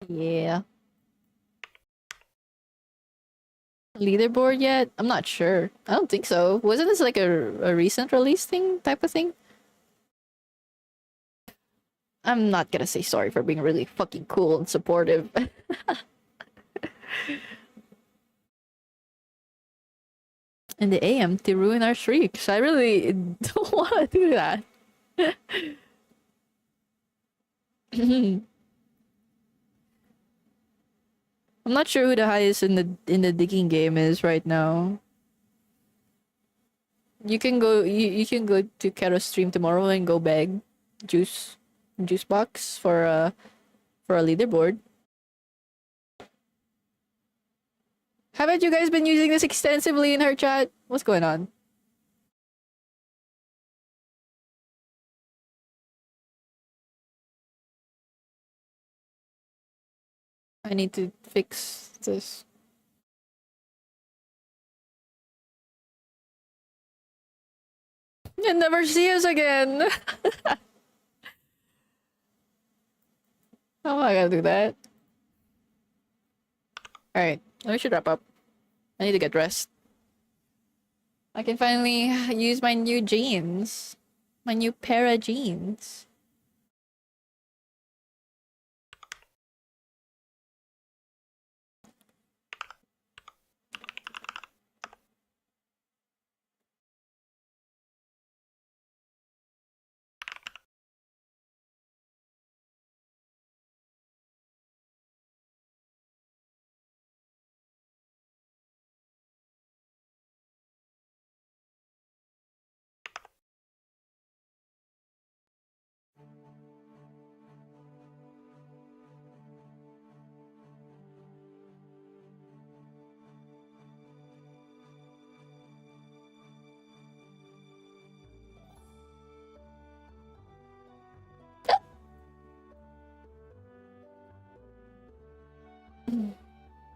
Yeah. Leaderboard yet? I'm not sure. I don't think so. Wasn't this like a recent release thing type of thing? I'm not gonna say sorry for being really fucking cool and supportive. In the AM to ruin our streaks. I really don't want to do that. I'm not sure who the highest in the digging game is right now. You can go to Kero's stream tomorrow and go beg juice box for a leaderboard. Haven't you guys been using this extensively in her chat? What's going on? I need to fix this. You'll never see us again. How am I gonna do that? Alright, we should wrap up. I need to get dressed. I can finally use my new jeans. My new pair of jeans.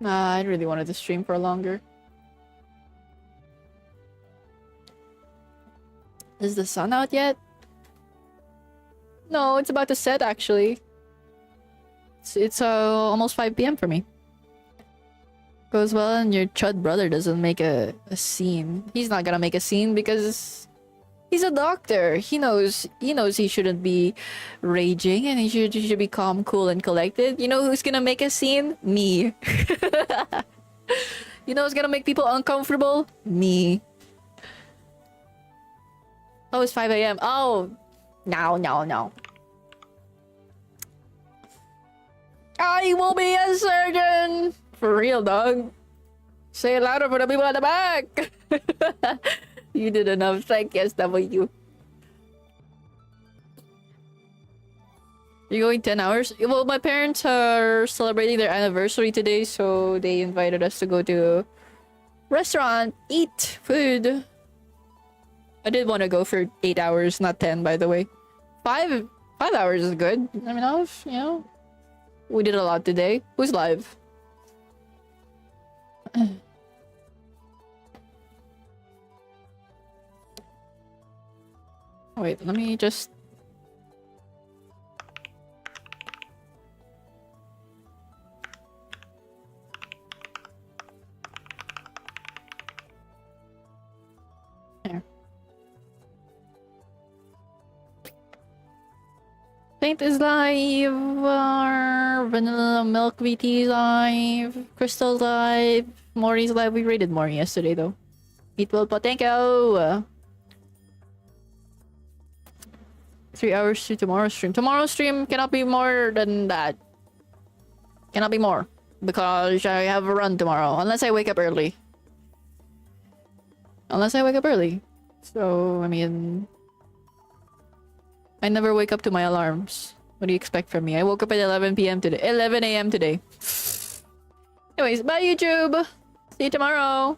Nah, I really wanted to stream for longer. Is the sun out yet? No, it's about to set actually. It's almost 5 p.m. for me. Goes well and your chud brother doesn't make a scene. He's not gonna make a scene because he's a doctor. He knows he shouldn't be raging and he should be calm, cool, and collected. You know who's gonna make a scene? Me. You know who's gonna make people uncomfortable? Me. Oh, it's 5 a.m. Oh, no. I will be a surgeon! For real, dog. Say it louder for the people at the back! You did enough. Thank SW. You're going 10 hours? Well, my parents are celebrating their anniversary today, so they invited us to go to a restaurant, eat food. I did want to go for 8 hours, not 10, by the way. 5 hours is good. I mean, you know, we did a lot today. Who's live? Wait, let me just... There. Paint is live. Vanilla Milk VT is live. Crystal's live. Maury's live. We rated Maury yesterday though. Meat will Potenko. 3 hours to tomorrow's stream. Tomorrow's stream cannot be more than that. Cannot be more. Because I have a run tomorrow. Unless I wake up early. So, I mean... I never wake up to my alarms. What do you expect from me? I woke up at 11 p.m. today. 11 a.m. today. Anyways, bye YouTube! See you tomorrow!